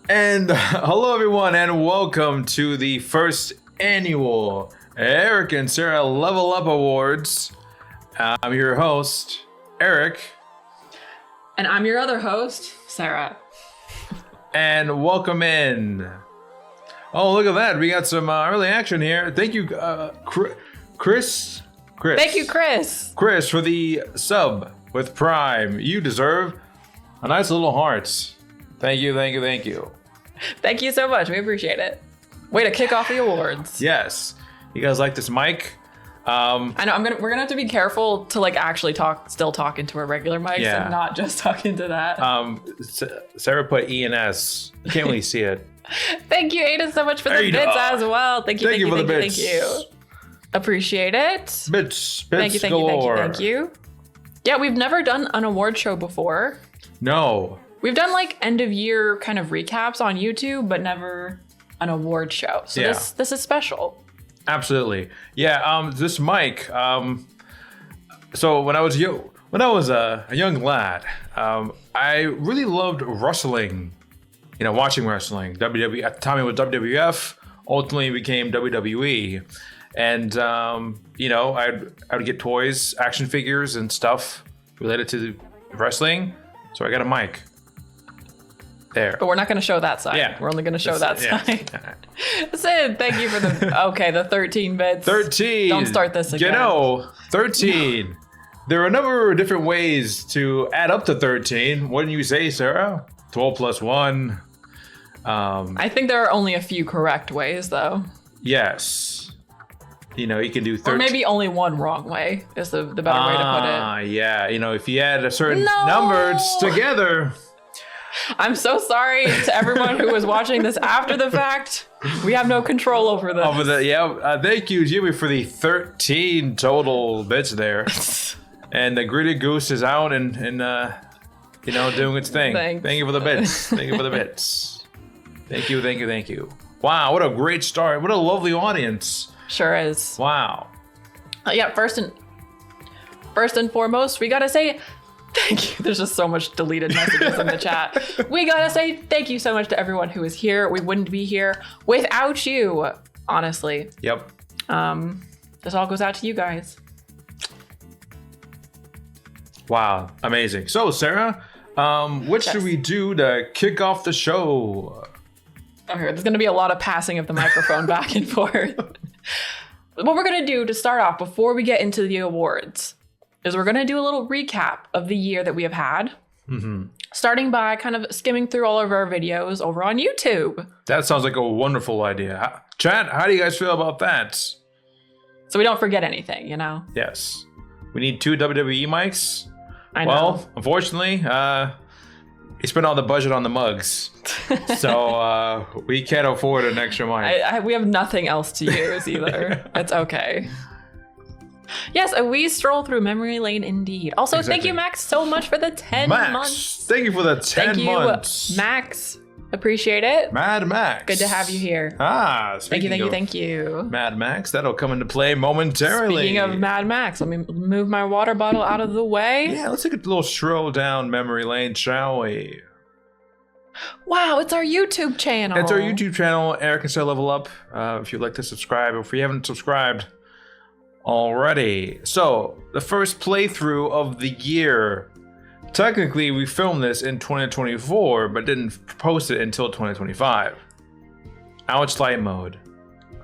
And hello, everyone, and welcome to the first annual Eric and Sarah Level Up Awards. I'm your host, Eric. And I'm your other host, Sarah. And welcome in. Oh, look at that. We got some early action here. Thank you, Chris. Thank you, Chris. Chris, for the sub with Prime. You deserve a nice little heart. Thank you, thank you, thank you. Thank you so much. We appreciate it. Way to kick off the awards. Yes. You guys like this mic? I know we're gonna have to be careful to actually talk into our regular mics and not just talk into that. Sarah put E and S. You can't really see it. Thank you, Aiden, so much for the bits as well. Thank you. Thank you. Appreciate it. Bits Thank you. Yeah, we've never done an award show before. No. We've done end of year kind of recaps on YouTube, but never an award show. So this is special. Absolutely. Yeah, this mic, so when I was a young lad, I really loved wrestling, watching wrestling. WWE, at the time it was WWF, ultimately became WWE. And, I would get toys, action figures and stuff related to wrestling. So I got a mic. There. But we're not going to show that side. Yeah. We're only going to show that side. Yeah. Sid, thank you for the 13 bits. 13. Don't start this again. 13. No. There are a number of different ways to add up to 13. Wouldn't you say, Sarah? 12 plus 1. I think there are only a few correct ways, though. Yes. You can do 13. Or maybe only one wrong way is the better way to put it. Yeah. If you add a certain numbers together. I'm so sorry to everyone who was watching this after the fact. We have no control over this. Thank you, Jimmy, for the 13 total bits there. And the Gritty Goose is out and doing its thing. Thanks. Thank you for the bits. Thank you for the bits. Thank you. Wow, what a great start. What a lovely audience. Sure is. Wow. First and foremost, we gotta say thank you. There's just so much deleted messages in the chat. We gotta say thank you so much to everyone who is here. We wouldn't be here without you, honestly. Yep. This all goes out to you guys. Wow, amazing. So, Sarah, what should we do to kick off the show? Okay, there's gonna be a lot of passing of the microphone back and forth. What we're gonna do to start off before we get into the awards is we're going to do a little recap of the year that we have had, starting by kind of skimming through all of our videos over on YouTube. That sounds like a wonderful idea. Chat, how do you guys feel about that? So we don't forget anything, Yes. We need 2 WWE mics. I know. Well, unfortunately, he spent all the budget on the mugs. So we can't afford an extra mic. We have nothing else to use either. It's okay. Yes, we stroll through memory lane indeed. Also, Thank you, Max, so much for the 10 months. Thank you for the 10 months. Thank you, Max. Appreciate it. Mad Max. Good to have you here. Thank you. Mad Max, that'll come into play momentarily. Speaking of Mad Max, let me move my water bottle out of the way. Yeah, let's take a little stroll down memory lane, shall we? Wow, it's our YouTube channel. It's our YouTube channel, Eric and Sarah Level Up. If you'd like to subscribe, if you haven't subscribed already. So, the first playthrough of the year. Technically, we filmed this in 2024, but didn't post it until 2025. Ouch, light mode.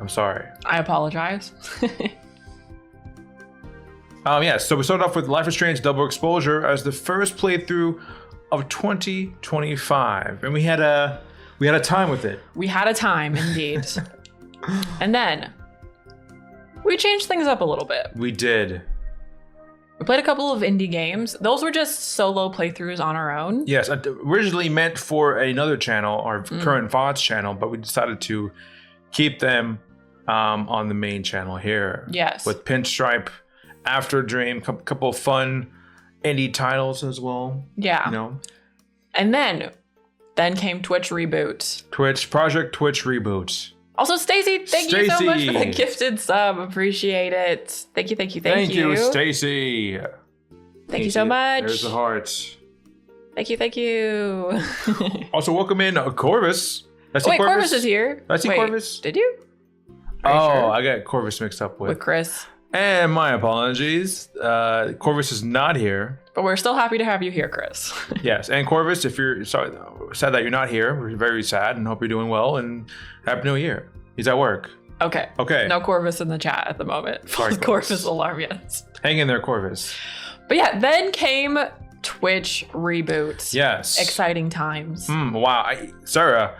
I'm sorry. I apologize. So we started off with Life is Strange Double Exposure as the first playthrough of 2025. And we had a time with it. We had a time, indeed. And then we changed things up a little bit. We did. We played a couple of indie games. Those were just solo playthroughs on our own. Yes, originally meant for another channel, our current VODs channel, but we decided to keep them on the main channel here. Yes. With Pinstripe, After Dream, couple of fun indie titles as well. Yeah. And then came Twitch Reboot. Project Twitch Reboot. Also, Stacy, thank you so much for the gifted sub. Appreciate it. Thank you. Thank you, Stacy. Thank you so much. There's the hearts. Thank you, thank you. Also, welcome in Corvus. Did I see Wait, Corvus is here. Did I see Wait, Corvus? Did you? Oh, Are you sure? I got Corvus mixed up With Chris. And my apologies. Corvus is not here. But we're still happy to have you here, Chris. Yes, and Corvus, if you're sad that you're not here, we're very sad and hope you're doing well. And Happy New Year. He's at work. Okay. Okay. No Corvus in the chat at the moment. Sorry, Corvus alarm, yes. Hang in there, Corvus. But yeah, then came Twitch reboots. Yes. Exciting times. Wow, Sarah,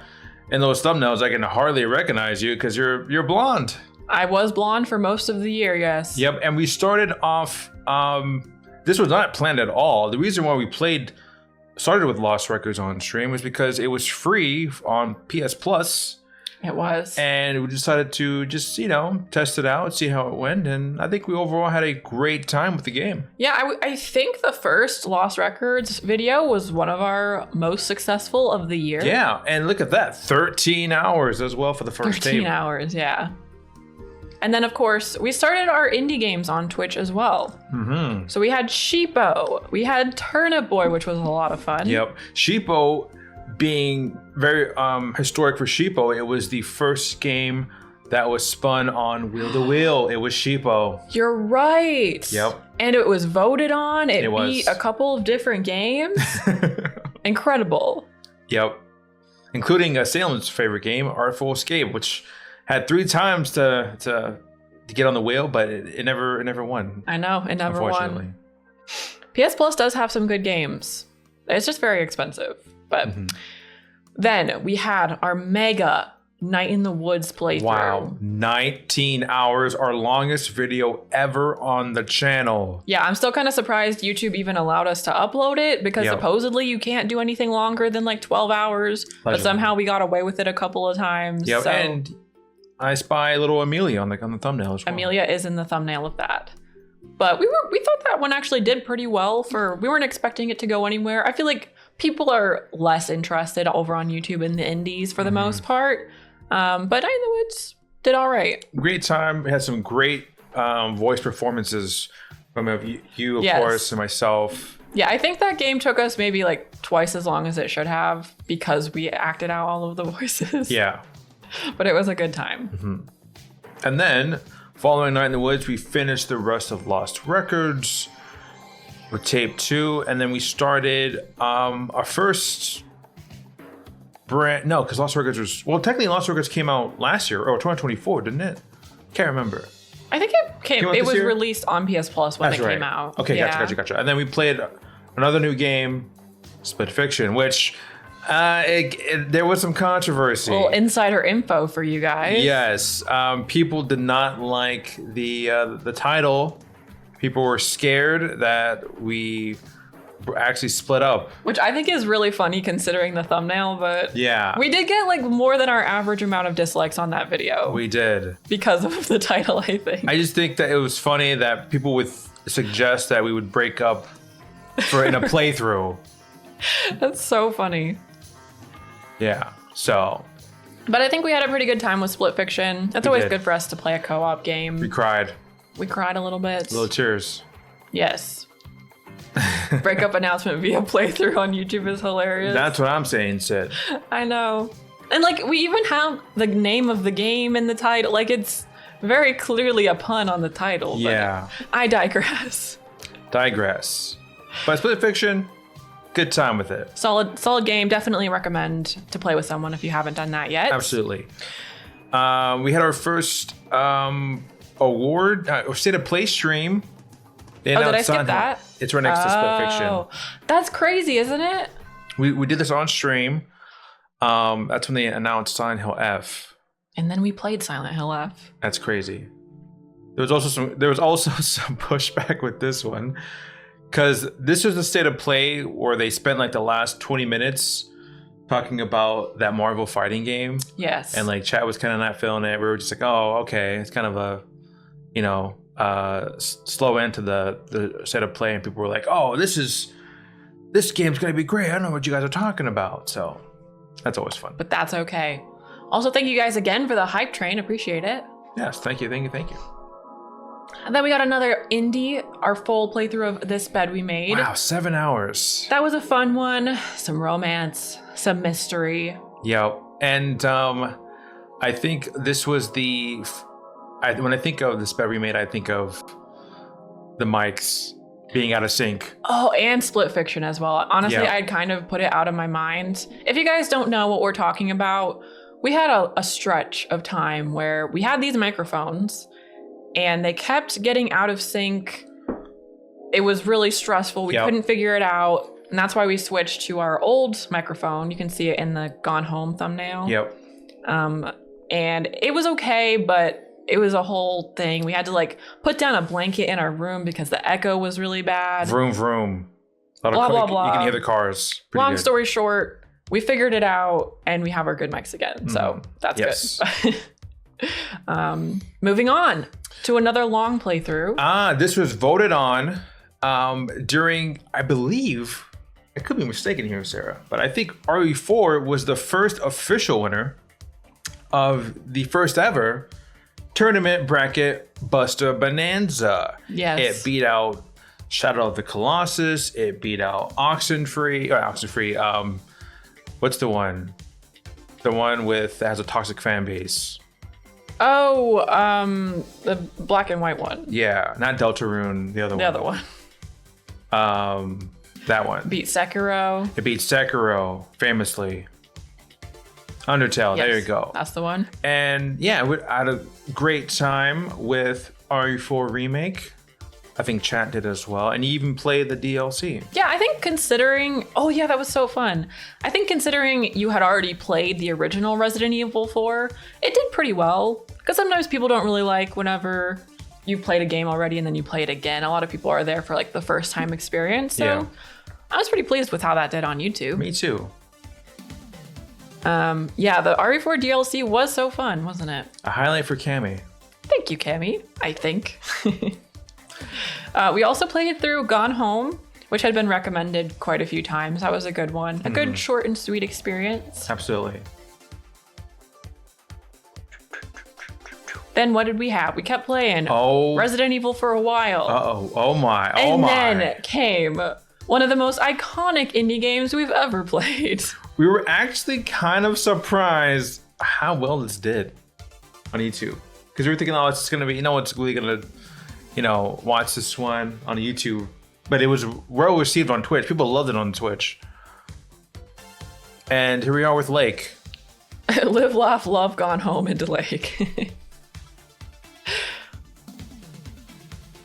in those thumbnails, I can hardly recognize you because you're blonde. I was blonde for most of the year, yes. Yep, and we started off. This was not planned at all. The reason why we started with Lost Records on stream was because it was free on PS Plus. It was. And we decided to just, test it out, see how it went. And I think we overall had a great time with the game. Yeah, I think the first Lost Records video was one of our most successful of the year. Yeah, and look at that. 13 hours as well for the first 13 day. hours, yeah. And then, of course, we started our indie games on Twitch as well. Mm-hmm. So we had Sheepo, we had Turnip Boy, which was a lot of fun. Yep. Sheepo being very historic for Sheepo, it was the first game that was spun on Wheel to Wheel. It was Sheepo. You're right. Yep. And it was voted on. It was. beat a couple of different games. Incredible. Yep. Including Salem's favorite game, Artful Escape, which had 3 times to get on the wheel, but it never won. I know, it never Unfortunately. won. PS Plus does have some good games. It's just very expensive. But then we had our mega Night in the Woods playthrough. Wow, 19 hours, our longest video ever on the channel. Yeah, I'm still kind of surprised YouTube even allowed us to upload it because Yep. supposedly you can't do anything longer than like 12 hours. But Allegedly. somehow we got away with it a couple of times. Yep, So and I spy little Amelia on the thumbnail as well. Amelia is in the thumbnail of that. But we thought that one actually did pretty well we weren't expecting it to go anywhere. I feel like people are less interested over on YouTube in the indies for the most part. But Night in the Woods did all right. Great time. We had some great voice performances from you, of Yes. course, and myself. Yeah, I think that game took us maybe like twice as long as it should have because we acted out all of the voices. Yeah. But it was a good time. And then, following Night in the Woods, we finished the rest of Lost Records with Tape 2, and then we started our first because Lost Records technically Lost Records came out last year, or 2024, didn't it? Can't remember. I think Came out it this was year? released on PS Plus when it came out. Okay, Yeah. gotcha. And then we played another new game, Split Fiction, which there was some controversy. Little insider info for you guys. Yes, people did not like the title. People were scared that we actually split up. Which I think is really funny considering the thumbnail, but Yeah, we did get like more than our average amount of dislikes on that video we did. because of the title, I think. I just think that it was funny that people would suggest that we would break up in a playthrough. That's so funny. Yeah, so But I think we had a pretty good time with Split Fiction. It's We always did. good for us to play a co-op game. we cried. We cried a little bit. Little tears. Yes. Breakup announcement via playthrough on YouTube is hilarious. That's what I'm saying, Sid. I know. And like we even have the name of the game in the title. Like it's very clearly a pun on the title. but Yeah. I digress. Digress. But Split Fiction, good time with it. Solid game. Definitely recommend to play with someone if you haven't done that yet. Absolutely. We had our first award, State of Play stream. They Oh, did I announced skip on- that? It's right next to Split Fiction. Oh, that's crazy, isn't it? We did this on stream. That's when they announced Silent Hill F. And then we played Silent Hill F. That's crazy. There was also some pushback with this one, because this was the State of Play where they spent like the last 20 minutes talking about that Marvel fighting game, Yes. and like chat was kind of not feeling it. We were just like, oh, okay, it's kind of a, slow end to the State of Play, and people were like, oh, this game's gonna be great. I don't know what you guys are talking about. So that's always fun. But that's okay. Also, thank you guys again for the hype train. Appreciate it. Yes, thank you. And then we got another indie, our full playthrough of This Bed We Made. Wow, 7 hours. That was a fun one. Some romance, some mystery. Yep. And I think this was when I think of This Bed We Made, I think of the mics being out of sync. Oh, and Split Fiction as well. Honestly, Yeah. I'd kind of put it out of my mind. If you guys don't know what we're talking about, we had a stretch of time where we had these microphones and they kept getting out of sync. It was really stressful. We Yep. couldn't figure it out. And that's why we switched to our old microphone. You can see it in the Gone Home thumbnail. Yep. And it was okay, but it was a whole thing. We had to like put down a blanket in our room because the echo was really bad. Vroom, vroom. A lot Blah, of blah, You blah. can hear the cars. Pretty Long good. story short, we figured it out and we have our good mics again. So that's Yes. good. Moving on to another long playthrough. This was voted on during, I believe, I could be mistaken here, Sarah, but I think RE4 was the first official winner of the first ever tournament bracket Buster Bonanza. Yes. It beat out Shadow of the Colossus. It beat out Oxenfree. What's the one? The one that has a toxic fan base. Oh, the black and white one. Yeah, not Deltarune, the other one. The other one. That one. Beat Sekiro. It beat Sekiro, famously. Undertale, there Yes, you go. That's the one. And yeah, we had a great time with RE4 Remake. I think chat did as well. And you even played the DLC. Yeah, I think considering, oh yeah, that was so fun. I think considering you had already played the original Resident Evil 4, it did pretty well. Because sometimes people don't really like whenever you played a game already and then you play it again. A lot of people are there for like the first time experience. So Yeah. I was pretty pleased with how that did on YouTube. Me too. Yeah, the RE4 DLC was so fun, wasn't it? A highlight for Cammy. Thank you, Cammy, I think. We also played through Gone Home, which had been recommended quite a few times. That was a good one. A good short and sweet experience. Absolutely. Then what did we have? We kept playing Oh. Resident Evil for a while. Uh-oh. Oh my. Oh and my. then came one of the most iconic indie games we've ever played. We were actually kind of surprised how well this did on YouTube. Because we were thinking, oh, it's just going to be, it's really going to, watch this one on YouTube. But it was well received on Twitch. People loved it on Twitch. And here we are with Lake. Live, laugh, love, Gone Home into Lake.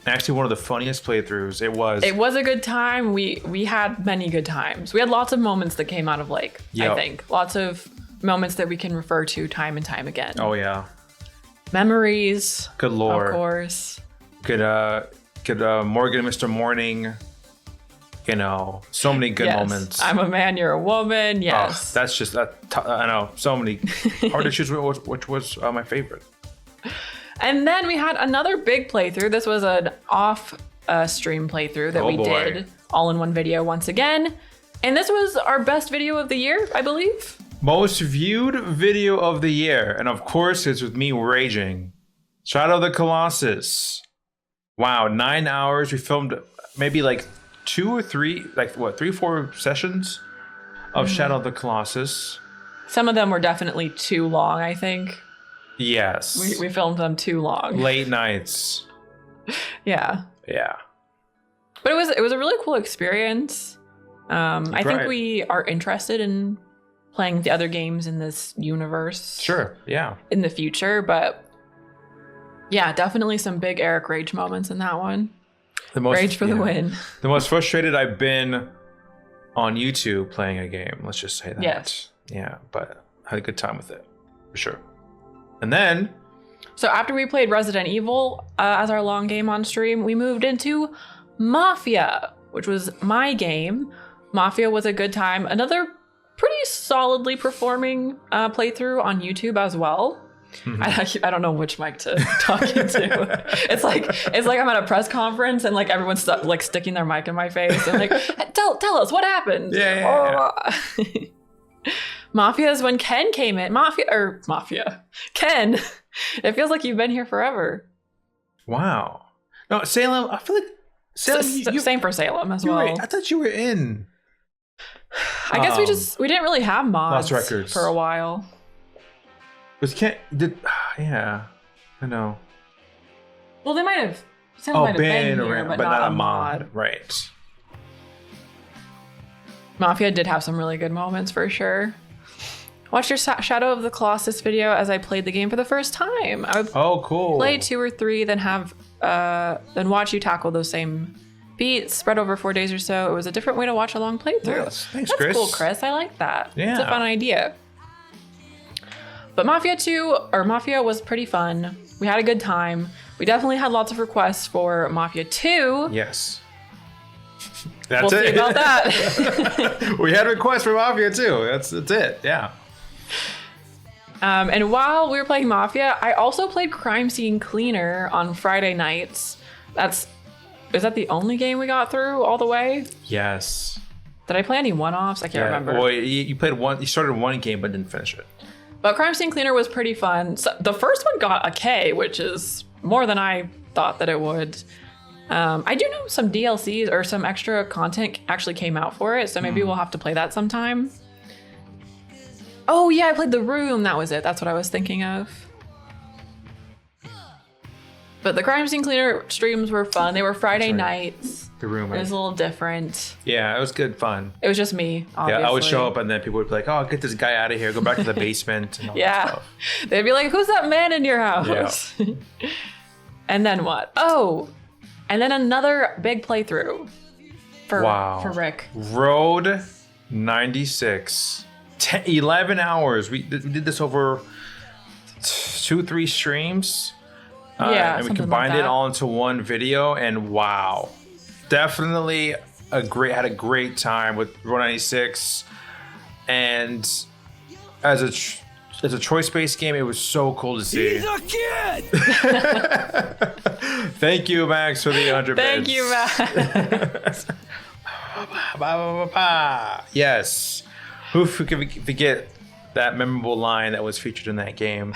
Actually, one of the funniest playthroughs. It was. It was a good time. We had many good times. We had lots of moments that came out of Lake, Yep. I think. Lots of moments that we can refer to time and time again. Oh, yeah. Memories, Good lord. of course. Could Morgan, Mr. Morning. So many good Yes. moments. I'm a man, you're a woman. Oh, Yes. that's just I know so many. Hard to choose which was my favorite. And then we had another big playthrough. This was an off stream playthrough that Oh, we boy. did all in one video once again. And this was our best video of the year, I believe. Most viewed video of the year, and of course, it's with me raging. Shadow of the Colossus. Wow, 9 hours. We filmed maybe like 2 or 3, 3-4 sessions of Shadow of the Colossus. Some of them were definitely too long, I think. Yes. We filmed them too long. Late nights. Yeah. Yeah. But it was a really cool experience. I think Right. we are interested in playing the other games in this universe Sure. Yeah. in the future, but yeah, definitely some big Eric Rage moments in that one. The most, Rage for the win. The most frustrated I've been on YouTube playing a game. Let's just say that. Yes. Yeah, but I had a good time with it, for sure. And then, So after we played Resident Evil as our long game on stream, we moved into Mafia, which was my game. Mafia was a good time. Another pretty solidly performing playthrough on YouTube as well. I don't know which mic to talk into. It's like I'm at a press conference and like everyone's like sticking their mic in my face and like tell us what happened. Yeah. Mafia is when Ken came in. Mafia. Ken. It feels like you've been here forever. wow. No, Salem. I feel like Salem. Same for Salem as you well. were, I thought you were in. I guess we didn't really have mods Lost Records for a while. Yeah, I know. Well, they might have. Salem might have been here, but not a mod. Right. Mafia did have some really good moments for sure. Watch your Shadow of the Colossus video as I played the game for the first time. I would cool. play 2 or 3, then watch you tackle those same beats spread over 4 days or so. It was a different way to watch a long playthrough. Yes. Thanks, That's Chris. cool, Chris. I like that. Yeah. It's a fun idea. But Mafia was pretty fun. We had a good time. We definitely had lots of requests for Mafia 2. Yes. We'll see about that. We had requests for Mafia too. That's it. Yeah. And while we were playing Mafia, I also played Crime Scene Cleaner on Friday nights. Is that the only game we got through all the way? Yes. Did I play any one-offs? I can't remember. Well, you played one. You started one game but didn't finish it. But Crime Scene Cleaner was pretty fun. So the first one got a K, which is more than I thought that it would. I do know some DLCs or some extra content actually came out for it, so maybe we'll have to play that sometime. Oh yeah, I played The Room. That was it. That's what I was thinking of. But the Crime Scene Cleaner streams were fun. They were Friday nights. The Room. It was a little different. Yeah, it was good fun. It was just me, obviously. Yeah, I would show up and then people would be like, "Oh, get this guy out of here. Go back to the basement." And all that stuff. They'd be like, "Who's that man in your house?" Yeah. And then what? Oh, and then another big playthrough for Rick. Road 96. 11 hours. We did this over 2-3 streams. And we combined it all into one video, and wow. Definitely had a great time with Road 96. And as a choice-based game, it was so cool to see. He's a kid! Thank you, Max, for the 100 Thank bits. you, Max. Yes. Who could forget that memorable line that was featured in that game?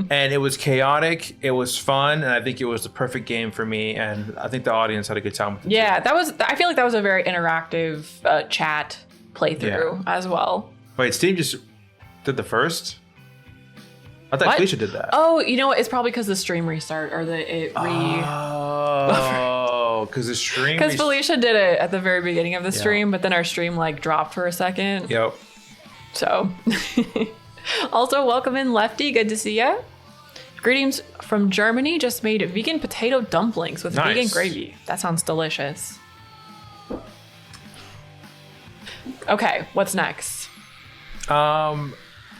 And it was chaotic, it was fun, and I think it was the perfect game for me, and I think the audience had a good time with it. Yeah, I feel like that was a very interactive chat playthrough as well. Wait, Steve just did the first? I thought Felicia did that. Oh, you know what? It's probably because the stream restart or Oh, because the stream. Because Felicia did it at the very beginning of the stream, but then our stream dropped for a second. Yep. So, also welcome in Lefty. Good to see ya. Greetings from Germany. Just made vegan potato dumplings with vegan gravy. That sounds delicious. Okay, what's next?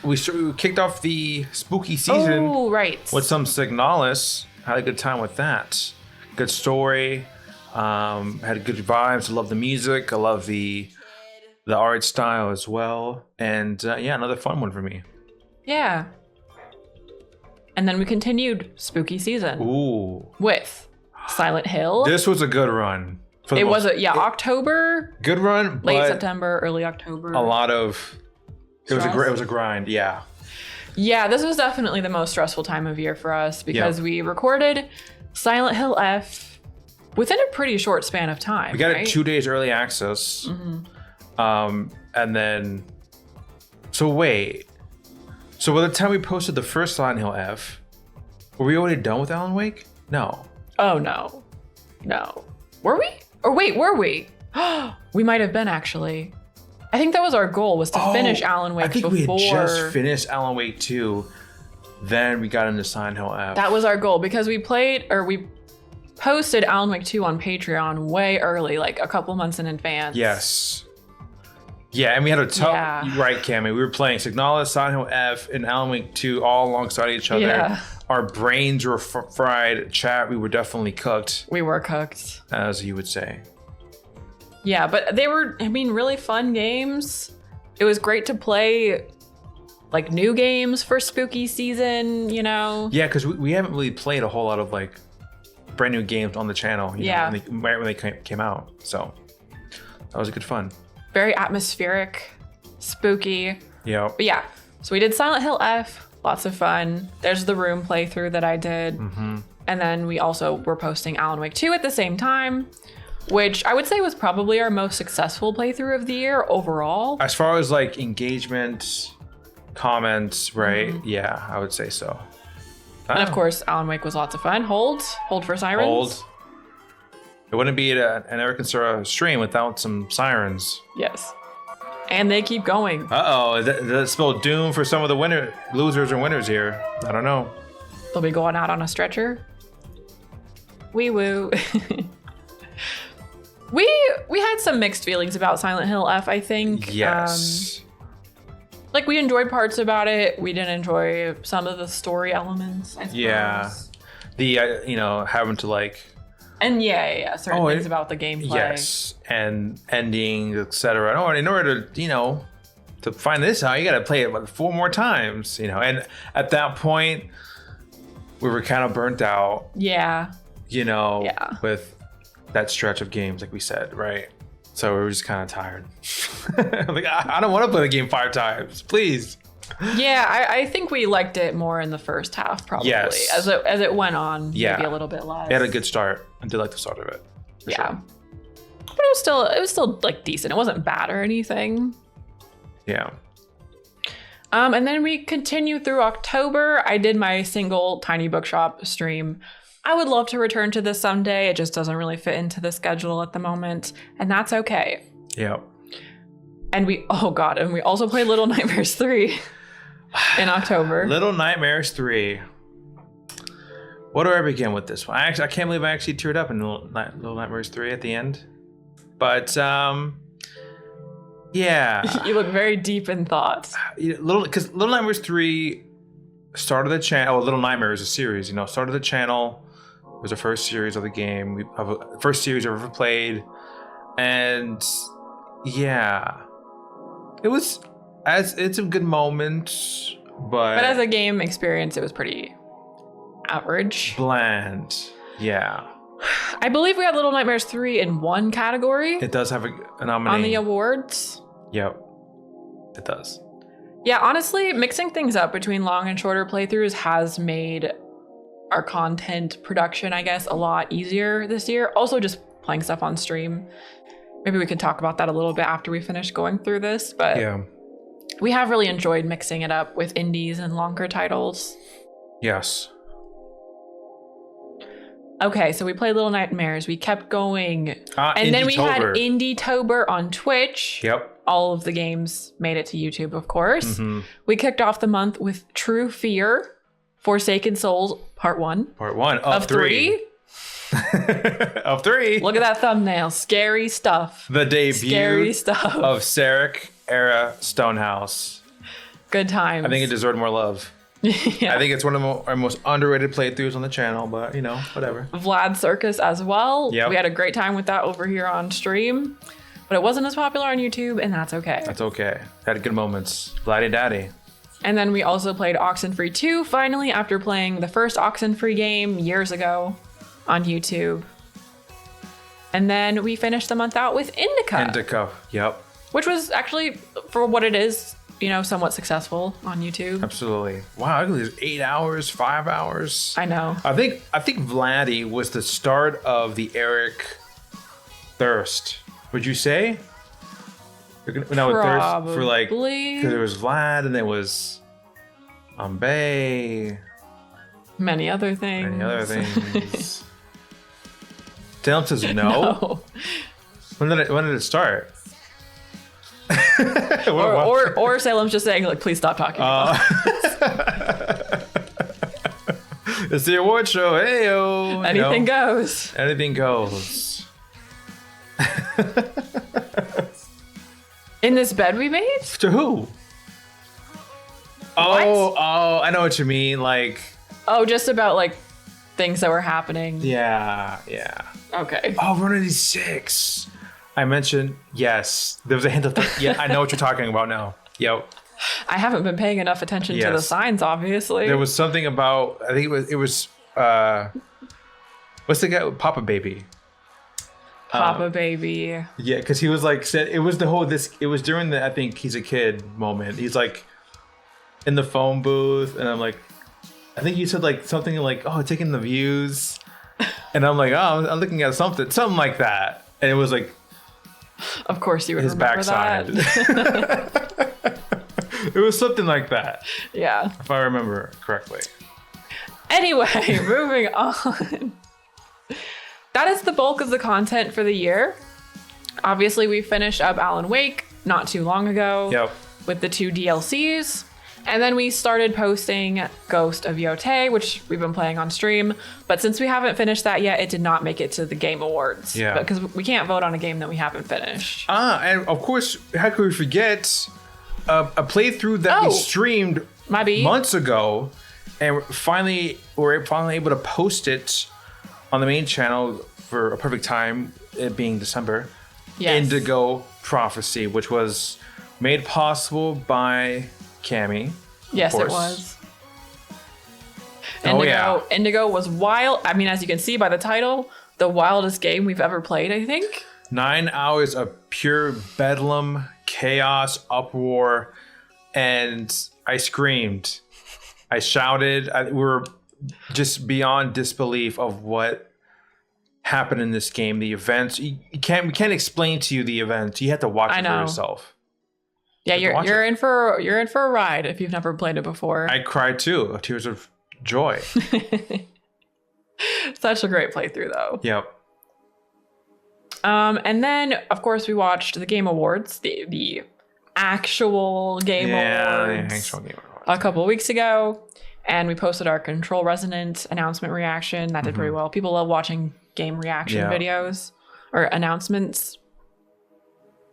We kicked off the spooky season. Oh, right. With some Signalis. Had a good time with that. Good story. Had good vibes. I love the music. I love the art style as well. And another fun one for me. Yeah. And then we continued spooky season. Ooh. With Silent Hill. This was a good run. October. Good run. Late September, early October. A lot of. It was a grind. Yeah. Yeah, this was definitely the most stressful time of year for us because we recorded Silent Hill F within a pretty short span of time. We got it 2 days early access. Mm-hmm. And then. So wait. So by the time we posted the first Silent Hill F, were we already done with Alan Wake? No. Oh, no. No. Were we? Or wait, were we? We might have been, actually. I think that was our goal, was to finish Alan Wake before. I think we had just finished Alan Wake 2. Then we got into Silent Hill F. That was our goal, because we posted Alan Wake 2 on Patreon way early, a couple months in advance. Yes. Yeah, and we had a tough... Yeah. Right, Cammy. We were playing Signalis, Silent Hill F, and Alan Wake 2 all alongside each other. Yeah. Our brains were fried. Chat, we were definitely cooked. We were cooked. As you would say. Yeah, but they were, really fun games. It was great to play, new games for spooky season, Yeah, because we haven't really played a whole lot of, brand new games on the channel. Right when they came out. So, that was a good fun. Very atmospheric, spooky. Yeah. But yeah, so we did Silent Hill F. Lots of fun. There's the Room playthrough that I did. Mm-hmm. And then we also were posting Alan Wake 2 at the same time, which I would say was probably our most successful playthrough of the year overall. As far as like engagement, comments, right? Yeah, I would say so. And of course, Alan Wake was lots of fun. Hold for sirens. Hold. It wouldn't be an Eric and Sarah stream without some sirens. Yes. And they keep going. Uh-oh, does that spell doom for some of the losers or winners here? I don't know. They'll be going out on a stretcher. Wee woo. We had some mixed feelings about Silent Hill F, I think. Yes. Like, we enjoyed parts about it. We didn't enjoy some of the story elements, I suppose. Yeah. The, having to like... And certain things about the gameplay. Yes, and endings, etc. Oh, and in order to, to find this out, you got to play it 4 more times, And at that point, we were kind of burnt out. Yeah. With that stretch of games, like we said, right? So we were just kind of tired. Like, I don't want to play the game 5 times, please. Yeah, I think we liked it more in the first half, probably. Yes. As it went on, maybe a little bit less. It had a good start. I did like the start of it. Yeah. Sure. But it was still like decent. It wasn't bad or anything. Yeah. And then we continued through October. I did my single Tiny Bookshop stream. I would love to return to this someday. It just doesn't really fit into the schedule at the moment, and that's okay. Yeah. And we also played Little Nightmares 3 in October. Little Nightmares 3. What do I begin with this one? I can't believe I actually teared up in Little Nightmares 3 at the end. But yeah. You look very deep in thought. Because Little Nightmares 3 started the channel. Well, Little Nightmares, a series, started the channel. It was the first series of the game. First series I ever played. And yeah. It's a good moment, but as a game experience, it was pretty average. Bland. Yeah. I believe we had Little Nightmares 3 in one category. It does have a nominee. On the awards. Yep. It does. Yeah, honestly, mixing things up between long and shorter playthroughs has made our content production, I guess, a lot easier this year. Also, just playing stuff on stream. Maybe we could talk about that a little bit after we finish going through this, but yeah. We have really enjoyed mixing it up with indies and longer titles. Yes. Okay, so we played Little Nightmares. We kept going. And then we had Indie-tober on Twitch. Yep. All of the games made it to YouTube, of course. Mm-hmm. We kicked off the month with True Fear, Forsaken Souls, Part 1. Part 1 of 3. Of 3. Look at that thumbnail. Scary stuff. The debut Scary stuff. of Sarek era Stonehouse. Good times. I think it deserved more love. Yeah. I think it's one of our most underrated playthroughs on the channel, but whatever. Vlad Circus as well. Yep. We had a great time with that over here on stream, but it wasn't as popular on YouTube, and that's okay. That's okay. Had good moments. Vladdy Daddy. And then we also played Oxenfree 2 finally after playing the first Oxenfree game years ago on YouTube. And then we finished the month out with Indica. Yep. Which was actually, for what it is, somewhat successful on YouTube. Absolutely. Wow, it was 8 hours, 5 hours. I know. I think Vladdy was the start of the Eric thirst. Would you say? No, thirst for like, because there was Vlad and there was Bay. Many other things. Salem says no. No. When did it start? or Salem's just saying, like, please stop talking. It's the award show. Hey-o. Anything goes. Anything goes. In this bed we made? To who? Oh, I know what you mean. Like, just about like things that were happening. Yeah. Okay. Oh, Running 6. I mentioned, yes. There was a hint of yeah, I know what you're talking about now. Yep. I haven't been paying enough attention to the signs, obviously. There was something about, I think it was what's the guy? Papa Baby. Papa Baby. Yeah, because he was like, said it was it was during the I think he's a kid moment. He's like in the phone booth, and I'm like, I think you said like something like, "Oh, taking the views," and I'm like, "Oh, I'm looking at something like that," and it was like Of course, you would his remember backside. that. It was something like that, Yeah. if I remember correctly. Anyway, moving on. That is the bulk of the content for the year. Obviously, we finished up Alan Wake not too long ago Yep. with the 2 DLCs. And then we started posting Ghost of Yotei, which we've been playing on stream. But since we haven't finished that yet, it did not make it to the Game Awards. Yeah. Because we can't vote on a game that we haven't finished. And of course, how could we forget a playthrough that we Oh. streamed Might be. months ago, and we're finally able to post it on the main channel for a perfect time, it being December. Yes. Indigo Prophecy, which was made possible by Cammy. Yes, it course. was. Oh, yeah. Indigo was wild. I mean, as you can see by the title, the wildest game we've ever played, I think. 9 hours of pure bedlam, chaos, uproar, and I screamed. I shouted. We were just beyond disbelief of what happened in this game. The events. We can't explain to you the events. You have to watch I it for know. yourself. Yeah, You have to you're watch in for a ride if you've never played it before. I cried too. Tears of joy. Such a great playthrough, though. Yep. And then, of course, we watched the Game Awards, the actual Game Awards, the actual Game Awards. a couple of weeks ago, and we posted our Control Resonant announcement reaction. That did pretty well. People love watching game reaction Yeah. videos or announcements.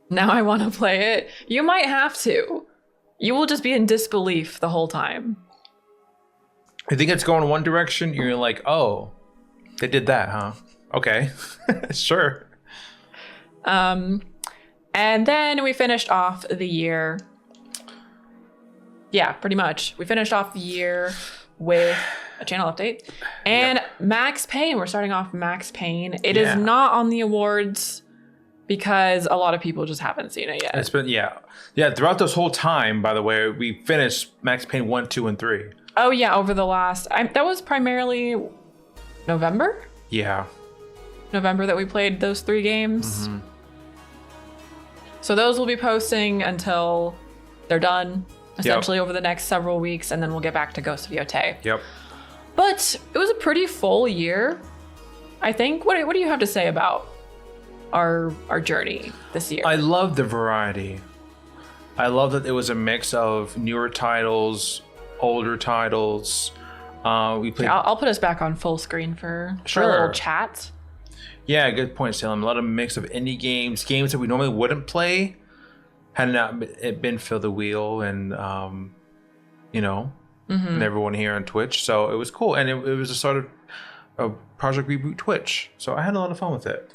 Now I want to play it. You might have to. You will just be in disbelief the whole time. I think it's going one direction. You're like, oh, they did that, huh? Okay, sure. And then we finished off the year. Yeah, pretty much. We finished off the year with a channel update and Max Payne. We're starting off Max Payne. It is Yeah. not on the awards because a lot of people just haven't seen it yet. It's been yeah. Throughout this whole time, by the way, we finished Max Payne 1, 2, and 3. Oh yeah, over the last that was primarily November that we played those 3 games. So those will be posting until they're done, essentially over the next several weeks, and then we'll get back to Ghost of Yotei. Yep. But it was a pretty full year, I think. What do you have to say about our journey this year? I love the variety. I love that it was a mix of newer titles, older titles. We played. I'll put us back on full screen for a Sure. little chat. Yeah, good point, Salem. A lot of mix of indie games that we normally wouldn't play, had not it been Fill the Wheel and and everyone here on Twitch. So it was cool, and it was a sort of a Project Reboot Twitch. So I had a lot of fun with it.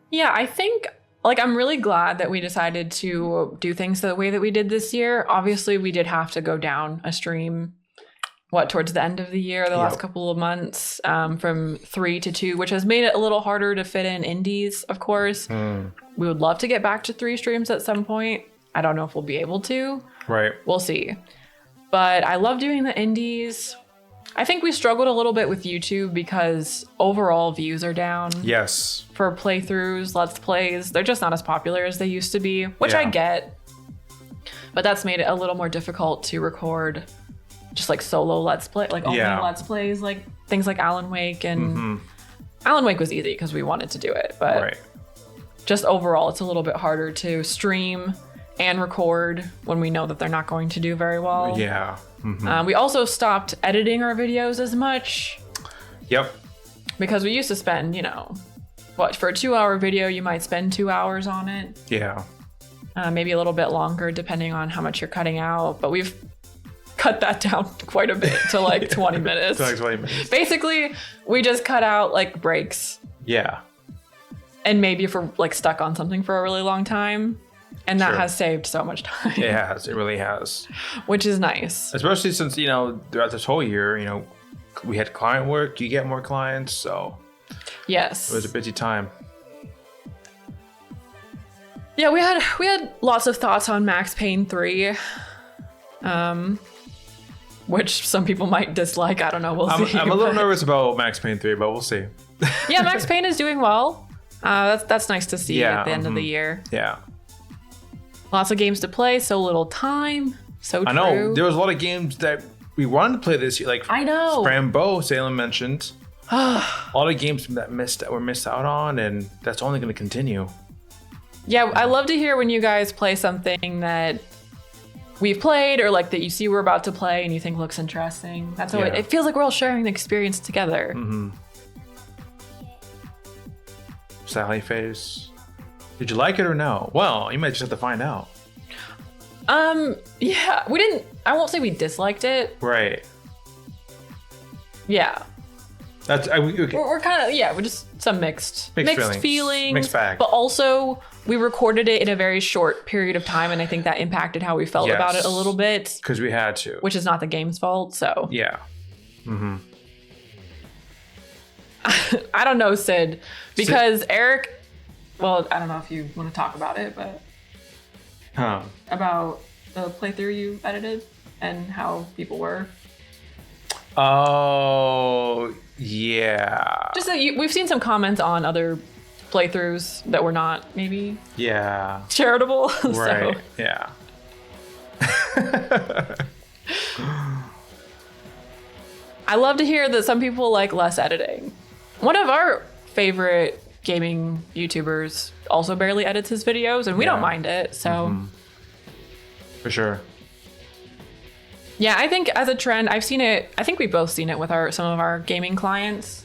Yeah, I think I'm really glad that we decided to do things the way that we did this year. Obviously, we did have to go down a stream towards the end of the year, the last couple of months, from 3 to 2, which has made it a little harder to fit in indies, of course. We would love to get back to 3 streams at some point. I don't know if we'll be able to. Right. We'll see. But I love doing the indies. I think we struggled a little bit with YouTube because overall views are down Yes. for playthroughs, let's plays. They're just not as popular as they used to be, which I Yeah. get. But that's made it a little more difficult to record just solo let's play, only let's plays, things like Alan Wake. And Alan Wake was easy because we wanted to do it, but Right. just overall it's a little bit harder to stream and record when we know that they're not going to do very well. Yeah. We also stopped editing our videos as much Yep. because we used to spend, for a 2-hour video, you might spend 2 hours on it. Yeah. Maybe a little bit longer depending on how much you're cutting out, but we've cut that down quite a bit to 20 minutes. So, 20 minutes. Basically, we just cut out breaks, Yeah. and maybe if we're stuck on something for a really long time, and that Sure. has saved so much time, It has. It really has. which is nice. Especially since, throughout this whole year, we had client work, you get more clients, so Yes. it was a busy time. Yeah, we had lots of thoughts on Max Payne 3. which some people might dislike. I don't know. We'll see. I'm a little nervous about Max Payne 3, but we'll see. Yeah, Max Payne is doing well. That's nice to see Yeah, at the end of the year. Yeah. Lots of games to play, so little time. So true. I know there was a lot of games that we wanted to play this year, like I know. Rambo, Salem mentioned. A lot of games that were missed out on, and that's only going to continue. Yeah, I love to hear when you guys play something that we've played or like that you see we're about to play and you think looks interesting. That's how it feels like we're all sharing the experience together. Sally Face. Did you like it or no? Well, you might just have to find out. Yeah, we didn't. I won't say we disliked it. Right. Yeah. That's okay. We're kind of, we're just some mixed feelings. Mixed bag. But also, we recorded it in a very short period of time, and I think that impacted how we felt about it a little bit. Because we had to. Which is not the game's fault, so. Yeah. I don't know, Sid. Because Eric, well, I don't know if you want to talk about it, but. About the playthrough you edited and how people were. Oh, yeah. Just that we've seen some comments on other playthroughs that were not maybe charitable. Right. So. Yeah. I love to hear that some people like less editing. One of our favorite gaming YouTubers also barely edits his videos, and we don't mind it. So, for sure. Yeah, I think as a trend, I've seen it. I think we've both seen it with some of our gaming clients.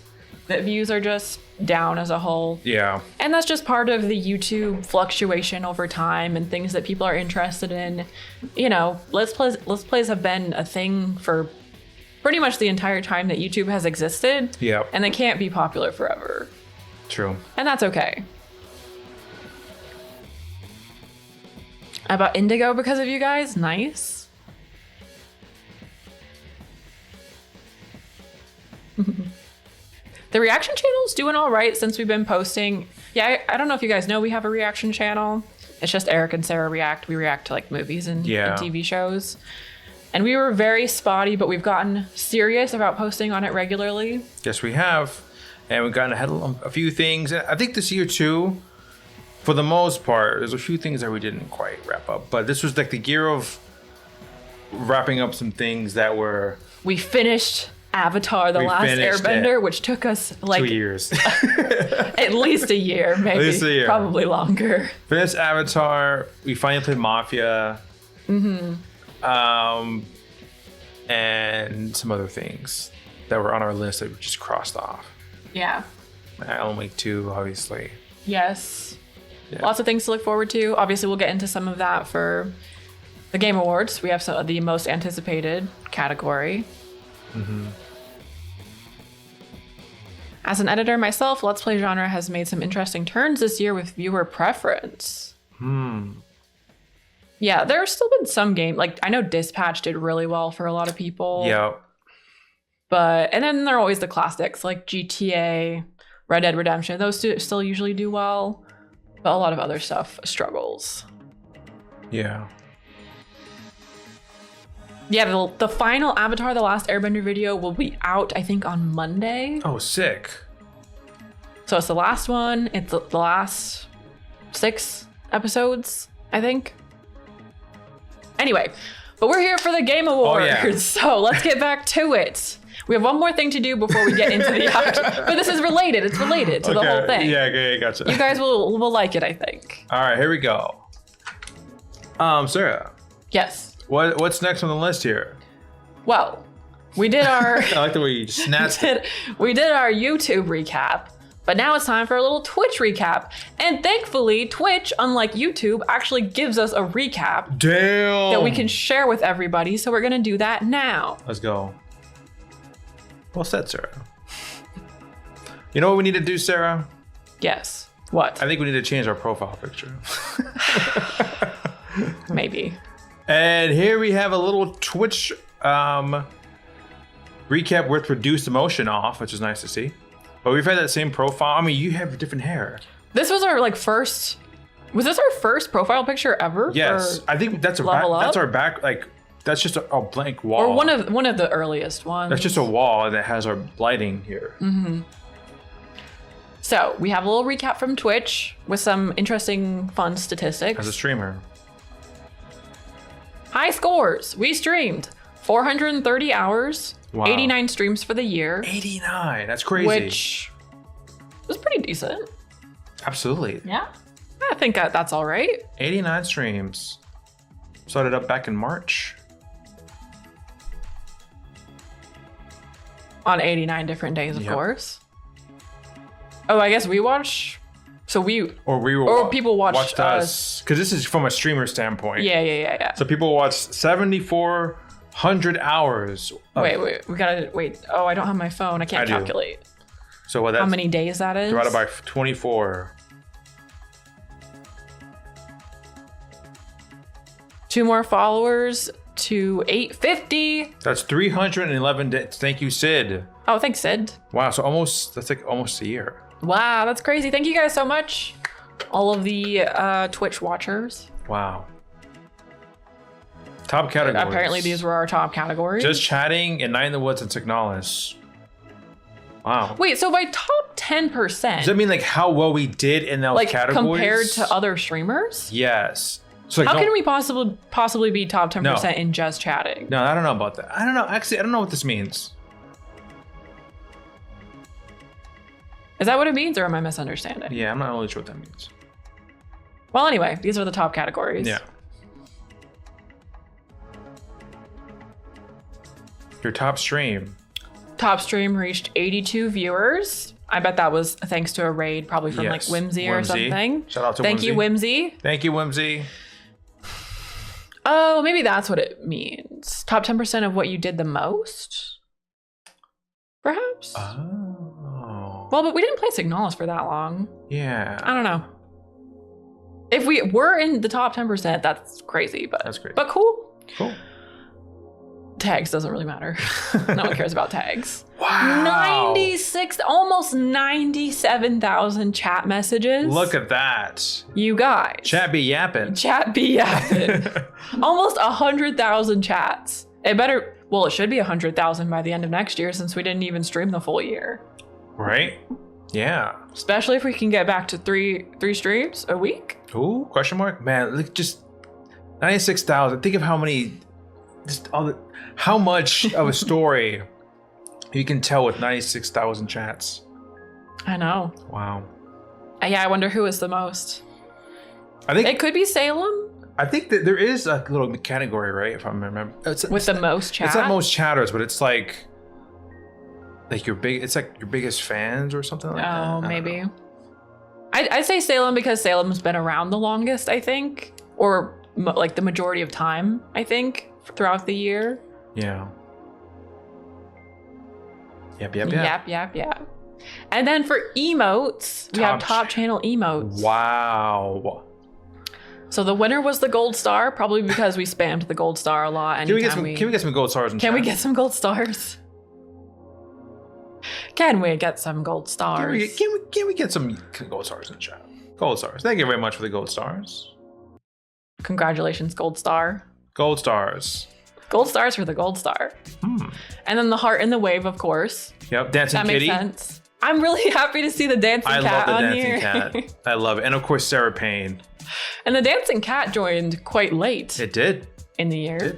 That views are just down as a whole. Yeah. And that's just part of the YouTube fluctuation over time and things that people are interested in. You know, let's plays have been a thing for pretty much the entire time that YouTube has existed. Yeah. And they can't be popular forever. True. And that's okay. About Indigo because of you guys? Nice. The reaction channel's doing all right since we've been posting. Yeah, I don't know if you guys know we have a reaction channel. It's just Eric and Sarah react. We react to like movies and TV shows. And we were very spotty, but we've gotten serious about posting on it regularly. Yes, we have. And we've gotten ahead of a few things. I think this year too, for the most part, there's a few things that we didn't quite wrap up. But this was like the year of wrapping up some things that were... We finished Avatar: The Last Airbender, which took us like 2 years. at least a year, maybe. At least a year. Probably longer. Finished Avatar. We finally played Mafia. And some other things that were on our list that we just crossed off. Yeah. Alan Wake 2, obviously. Yes. Yeah. Lots of things to look forward to. Obviously, we'll get into some of that for the Game Awards. We have some of the most anticipated category. As an editor myself, Let's Play genre has made some interesting turns this year with viewer preference. Yeah, there's still been some game. Like, I know Dispatch did really well for a lot of people. Yeah. And then there are always the classics like GTA, Red Dead Redemption. Those still usually do well. But a lot of other stuff struggles. Yeah. Yeah, the final Avatar: The Last Airbender video will be out, I think, on Monday. Oh, sick. So it's the last one. It's the last 6 episodes, I think. Anyway, but we're here for the Game Awards, so let's get back to it. We have one more thing to do before we get into the act. But this is related. It's related to the whole thing. Yeah, okay, gotcha. You guys will like it, I think. All right, here we go. Sarah. Yes. What's next on the list here? Well, we did our I like the way you snatched it. we did our YouTube recap, but now it's time for a little Twitch recap. And thankfully, Twitch, unlike YouTube, actually gives us a recap Damn. that we can share with everybody. So we're gonna do that now. Let's go. Well said, Sarah. You know what we need to do, Sarah? Yes. What? I think we need to change our profile picture. Maybe. And here we have a little Twitch recap with reduced emotion off, which is nice to see. But we've had that same profile. I mean, you have different hair. This was our first. Was this our first profile picture ever? Yes, I think that's Level Up? that's our back. Like That's just a blank wall. Or one of the earliest ones. That's just a wall that has our lighting here. So we have a little recap from Twitch with some interesting, fun statistics. As a streamer. High scores. We streamed 430 hours, Wow. 89 streams for the year, 89. That's crazy. which was pretty decent. Absolutely. Yeah. I think that's all right. 89 streams. Started up back in March. On 89 different days, of Yep. course. Oh, I guess we watch. So we. Or people watched watched us. Because this is from a streamer standpoint. Yeah. So people watched 7,400 hours. of- Wait. We gotta wait. Oh, I don't have my phone. I can't I do. calculate So what that's how many days that is. divided by 24. 2 more followers to 850. That's 311 days. Thank you, Sid. Oh, thanks, Sid. Wow. So that's like almost a year. Wow, that's crazy. Thank you guys so much. All of the Twitch watchers. Wow. Top categories. Apparently, these were our top categories. Just chatting and Night in the Woods and Signalis. Wow. Wait, so by top 10%, Does that mean like how well we did in those like categories? compared to other streamers? Yes. So like, How don't- can we possibly be top 10% in just chatting? No, I don't know about that. I don't know. Actually, I don't know what this means. Is that what it means, or am I misunderstanding? Yeah, I'm not really sure what that means. Well, anyway, these are the top categories. Yeah. Your top stream. Top stream reached 82 viewers. I bet that was thanks to a raid, probably from like Yes, Whimsy or Whimsy. something. Shout out to Thank you, Whimsy. Thank you, Whimsy. Oh, maybe that's what it means. Top 10% of what you did the most? Perhaps? Oh. Well, but we didn't play Signalis for that long. Yeah. I don't know. If we were in the top 10%, that's crazy, but That's great. But cool. Cool. Tags doesn't really matter. No one cares about tags. Wow. 96, almost 97,000 chat messages. Look at that. You guys. Chat be yapping. Chat be yapping. Almost 100,000 chats. It should be 100,000 by the end of next year since we didn't even stream the full year. Right? Yeah. Especially if we can get back to three streams a week. Ooh, question mark? Man, look, just 96,000. Think of how many, how much of a story you can tell with 96,000 chats. I know. Wow. Yeah, I wonder who is the most. I think It could be Salem that there is a little category, right? If I remember. with the most chat. It's not most chatters, but it's like it's like your biggest fans or something like that. I Oh, don't maybe. know. I say Salem because Salem's been around the longest, I think. Or like the majority of time, I think, throughout the year. Yeah. Yep. Yep. And then for emotes, we have top channel emotes. Wow. So the winner was the gold star, probably because we spammed the gold star a lot. Can we get some gold stars in Can chat? we get some gold stars? Can we get some gold stars? Can we get some gold stars in the chat? Gold stars. Thank you very much for the gold stars. Congratulations, gold star. Gold stars. Gold stars for the gold star. And then the heart and the wave, of course. Yep. Dancing That kitty. makes sense. I'm really happy to see the dancing I cat love the on dancing here. cat. I love it. And of course, Sarah Payne. And the dancing cat joined quite late It did. in the year.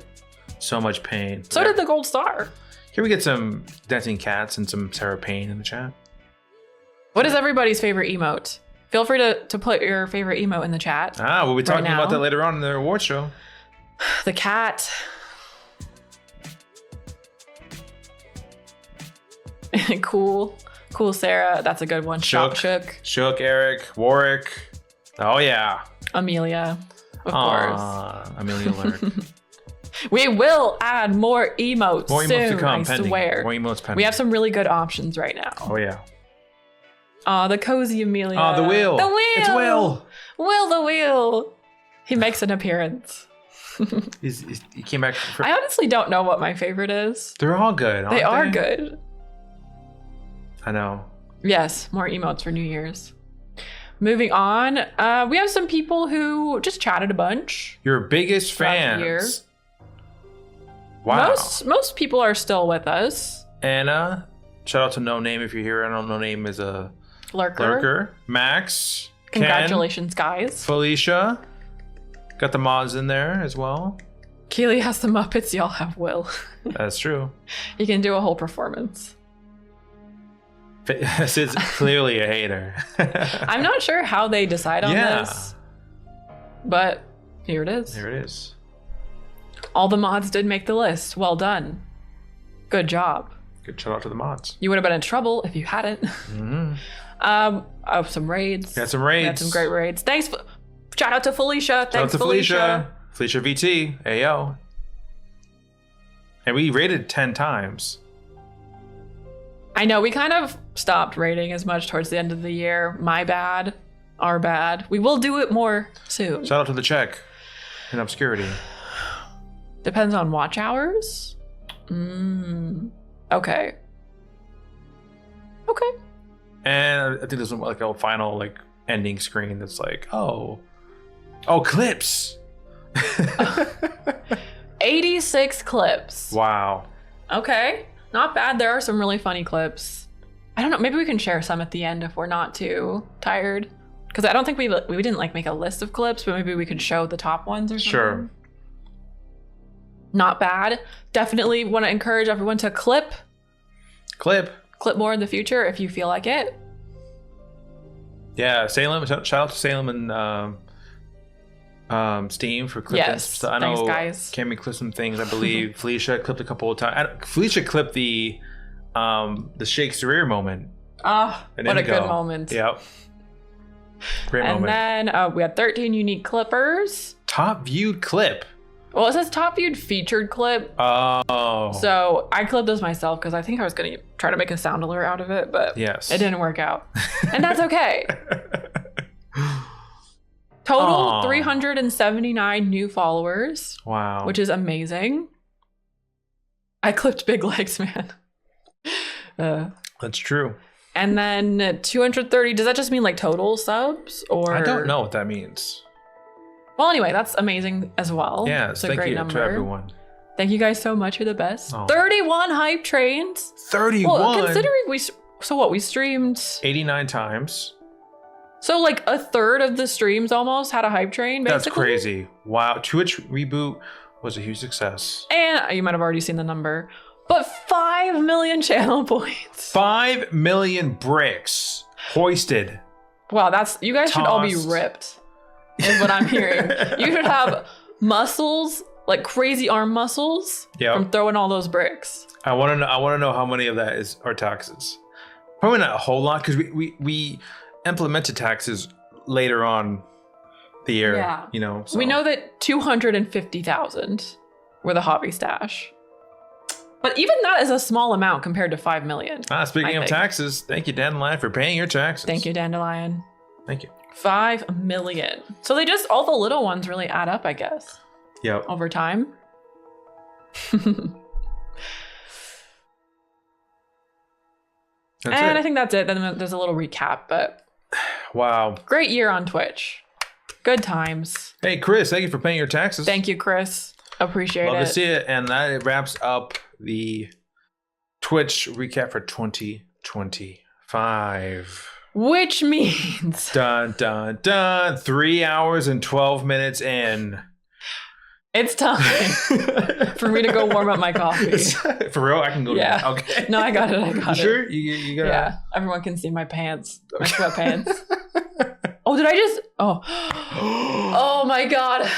So much pain. So did the gold star. Can we get some dancing cats and some Sarah Payne in the chat? What is everybody's favorite emote? Feel free to put your favorite emote in the chat. We'll be talking about now. that later on in the award show. The cat. Cool, Sarah. That's a good one. Shook. Shook, Eric, Warwick. Oh, yeah. Amelia, of course. Amelia Lurk. We will add more emotes More soon, emotes to come, I pending. swear. More emotes pending. We have some really good options right now. Oh, yeah. The cozy Amelia. The wheel. The wheel. It's Will. Will the wheel. He makes an appearance. He came back. I honestly don't know what my favorite is. They're all good. They are aren't good. I know. Yes, more emotes for New Year's. Moving on, we have some people who just chatted a bunch. Your biggest Throughout the year. fans. Wow. Most people are still with us. Anna, shout out to No Name if you're here. I know No Name is a lurker. Max, Congratulations, guys. Felicia, got the mods in there as well. Keely has the Muppets, y'all have Will. That's true. You can do a whole performance. Sid's clearly a hater. I'm not sure how they decide on this, but here it is. Here it is. All the mods did make the list. Well done. Good job. Good shout out to the mods. You would have been in trouble if you hadn't. Mm-hmm. Some raids. Got some raids. Got some great raids. Thanks. Shout out to Felicia. Thanks, Shout out to Felicia. Felicia VT. Ayo. And we raided 10 times. I know we kind of stopped raiding as much towards the end of the year. My bad. Our bad. We will do it more soon. Shout out to the check in obscurity. Depends on watch hours. Okay. Okay. And I think there's like a final like ending screen that's like, oh, clips. 86 clips. Wow. Okay. Not bad. There are some really funny clips. I don't know. Maybe we can share some at the end if we're not too tired. Because I don't think we didn't like make a list of clips, but maybe we could show the top ones or something. Sure. Not bad. Definitely want to encourage everyone to clip more in the future if you feel like it. Yeah, Salem. Shout out to Salem and Steam for clipping. Yes, So I know thanks, guys. Cammy clipped some things. I believe Felicia clipped a couple of times. Felicia clipped the Shakespeare moment. Ah, An what a Indigo. good moment. Yep. Great And moment. then we had 13 unique clippers. Top viewed clip. Well, it says top viewed featured clip. Oh. So I clipped those myself because I think I was going to try to make a sound alert out of it, but Yes. it didn't work out. And that's okay. Total Aw. 379 new followers, Wow. which is amazing. I clipped Big Legs, man. That's true. And then 230, does that just mean like total subs or? I don't know what that means. Well, anyway, that's amazing as well. Yes, it's a thank great you number. to everyone. Thank you guys so much. You're the best. Oh. 31 hype trains. 31. Well, considering we streamed 89 times. so like a third of the streams almost had a hype train, basically. That's crazy. Wow. Twitch reboot was a huge success. And you might have already seen the number, but 5 million channel points. 5 million bricks hoisted. Wow, you guys should all be Tossed. ripped, is what I'm hearing. You should have muscles, like crazy arm muscles, Yep. from throwing all those bricks. I want to know how many of that is our taxes. Probably not a whole lot because we implemented taxes later on the year. Yeah. You know. So. We know that 250,000 were the hobby stash. But even that is a small amount compared to 5 million. Speaking I of think. taxes, thank you, Dandelion, for paying your taxes. Thank you, Dandelion. Thank you. 5 million. So all the little ones really add up, I guess, Yep. over time. That's And I it. think that's it. Then there's a little recap, but Wow. great year on Twitch. Good times. Hey, Chris, thank you for paying your taxes. Thank you, Chris. Appreciate Love it. to see it. And that wraps up the Twitch recap for 2025. Which means Dun, dun, dun. 3 hours and 12 minutes in. it's time for me to go warm up my coffee. For real? I can go Yeah. now. Okay. No, I got it. I got You it. sure? You gotta... Yeah, everyone can see my pants, my sweatpants. Oh, did I just? Oh, oh my god!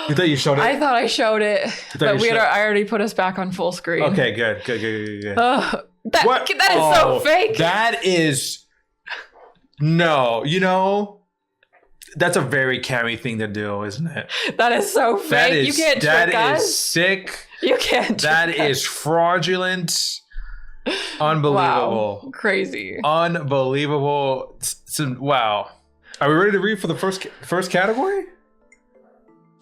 You thought you showed it? I thought I showed it, but you showed- I already put us back on full screen. Okay, good. That What? that is so fake. That is... No, that's a very Cammy thing to do, isn't it? That is so fake. That is, You can't that trick us. is sick. You can't. That trick us. is fraudulent. Unbelievable. Wow. Crazy. Unbelievable. Wow. Are we ready to read for the first category?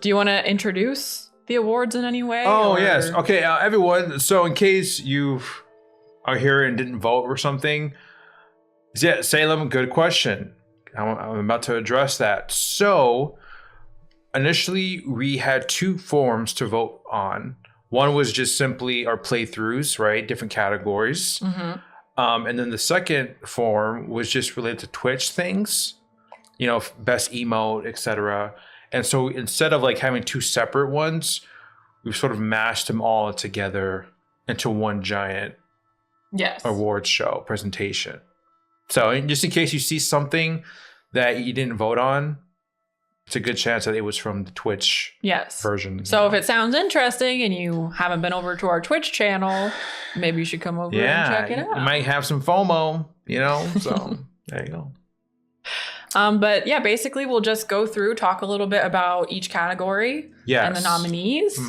Do you want to introduce the awards in any way? Oh, or- yes. Okay, everyone. So in case you are here and didn't vote or something, yeah, Salem, good question. I'm about to address that. So initially, we had 2 forms to vote on. One was just simply our playthroughs, right? Different categories. And then the second form was just related to Twitch things, you know, best emote, etc. And so instead of like having two separate ones, we've sort of mashed them all together into one giant awards show presentation. So just in case you see something that you didn't vote on, it's a good chance that it was from the Twitch version. So if it sounds interesting and you haven't been over to our Twitch channel, maybe you should come over and check it out. You might have some FOMO, you know, so there you go. But yeah, basically we'll just go through, talk a little bit about each category and the nominees.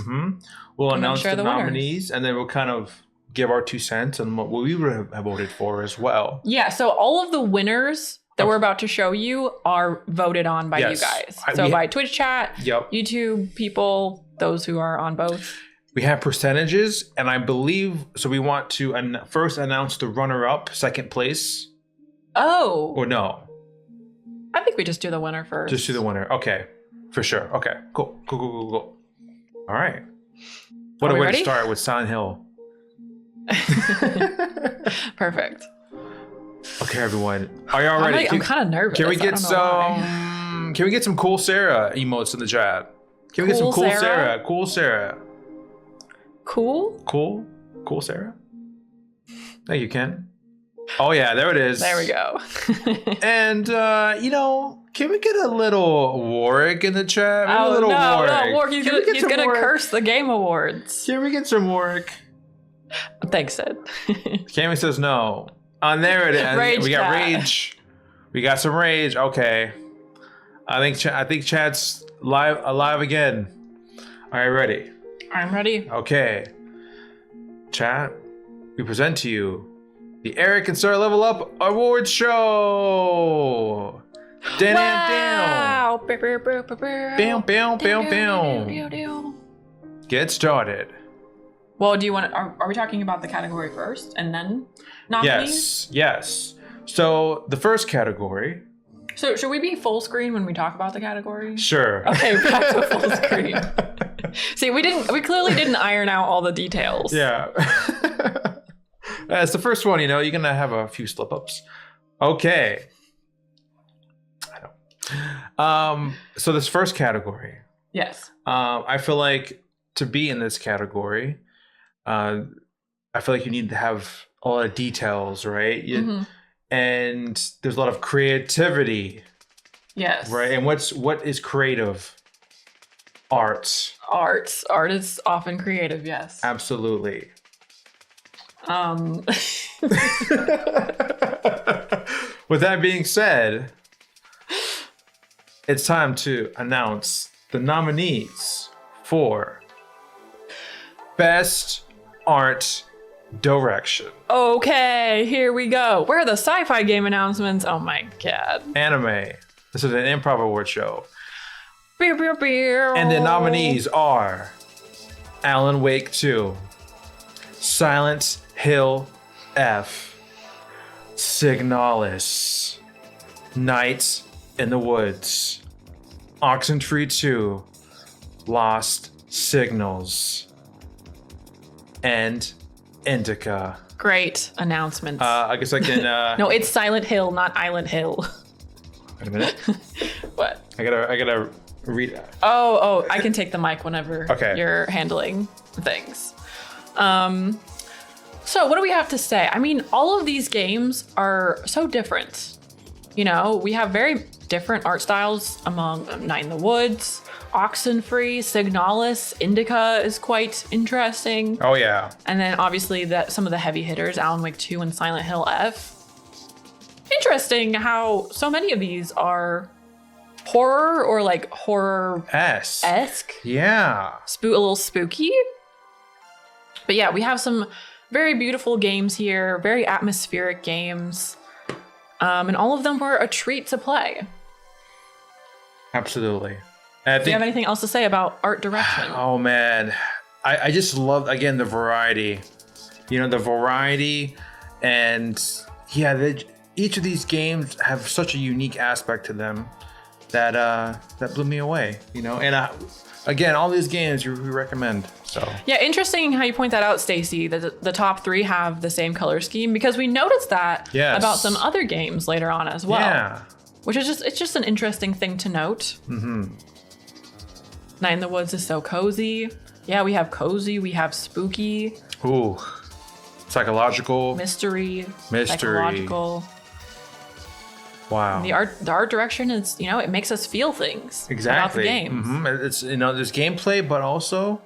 We'll announce the nominees and then we'll kind of give our 2 cents on what we would have voted for as well. Yeah, so all of the winners that we're about to show you are voted on by you guys. So by Twitch chat, YouTube people, those who are on both. We have percentages, and I believe, so we want to first announce the runner-up, second place. Oh. Or no? I think we just do the winner first. Just do the winner. Okay. For sure. Okay. Cool. All right. What a way to start with Silent Hill. Perfect. Okay, everyone. Are y'all ready? I'm kind of nervous. Can we get some Cool Sarah emotes in the chat? Can we get some Cool Sarah? Cool Sarah. Cool Sarah? Thank you, Ken. Oh yeah, there it is. There we go. And you know, can we get a little Warwick in the chat? Maybe Oh a little no, Warwick. Warwick, he's gonna curse the Game Awards. Can we get some Warwick? Thanks, Sid. Cammy says no. There it is. Rage we got chat. rage. We got some rage. Okay. I think Chad's alive again. All right, ready? I'm ready. Okay. Chat, we present to you the Eric and Sarah Level Up Awards Show. Wow. Bam. Get started. Well, do you want to, are we talking about the category first and then nominees? Yes. So the first category. So should we be full screen when we talk about the category? Sure. Okay, back to full screen. See, we clearly didn't iron out all the details. Yeah. It's the first one, you know, you're going to have a few slip ups. Okay. I know. So this first category. Yes. I feel like to be in this category, I feel like you need to have a lot of details, right? And there's a lot of creativity. Yes. Right. And what is creative? Art. Art is often creative. Yes. Absolutely. With that being said, it's time to announce the nominees for Best Art Direction. Okay, here we go. Where are the sci-fi game announcements? Oh my god. Anime. This is an improv award show. Beer. And the nominees are Alan Wake 2, Silent Hill F, Signalis, Night in the Woods, Oxenfree 2, Lost Signals, and Indica. Great announcements. I guess I can. No, it's Silent Hill, not Island Hill. Wait a minute. What? I gotta read. Oh, I can take the mic whenever Okay. you're handling things. So what do we have to say? I mean, all of these games are so different. You know, we have very different art styles among Night in the Woods, Oxenfree, Signalis, Indica is quite interesting. Oh yeah. And then obviously some of the heavy hitters, Alan Wake 2 and Silent Hill F. Interesting how so many of these are horror or like horror-esque. Yeah. A little spooky. But yeah, we have some very beautiful games here, very atmospheric games. And all of them were a treat to play. Absolutely. Do you have anything else to say about art direction? Oh man, I just love, again, the variety. You know, the variety, and yeah, each of these games have such a unique aspect to them that blew me away. You know, and again, all these games we recommend. So Yeah, interesting how you point that out, Stacy. That the top 3 have the same color scheme, because we noticed that Yes. about some other games later on as well. yeah. Which is it's just an interesting thing to note. Mm-hmm. Night in the Woods is so cozy. Yeah, we have cozy, we have spooky, Ooh. Psychological. mystery, Mystery. psychological. Wow. The art direction is, it makes us feel things Exactly. about the games. Mhm. It's there's gameplay, but also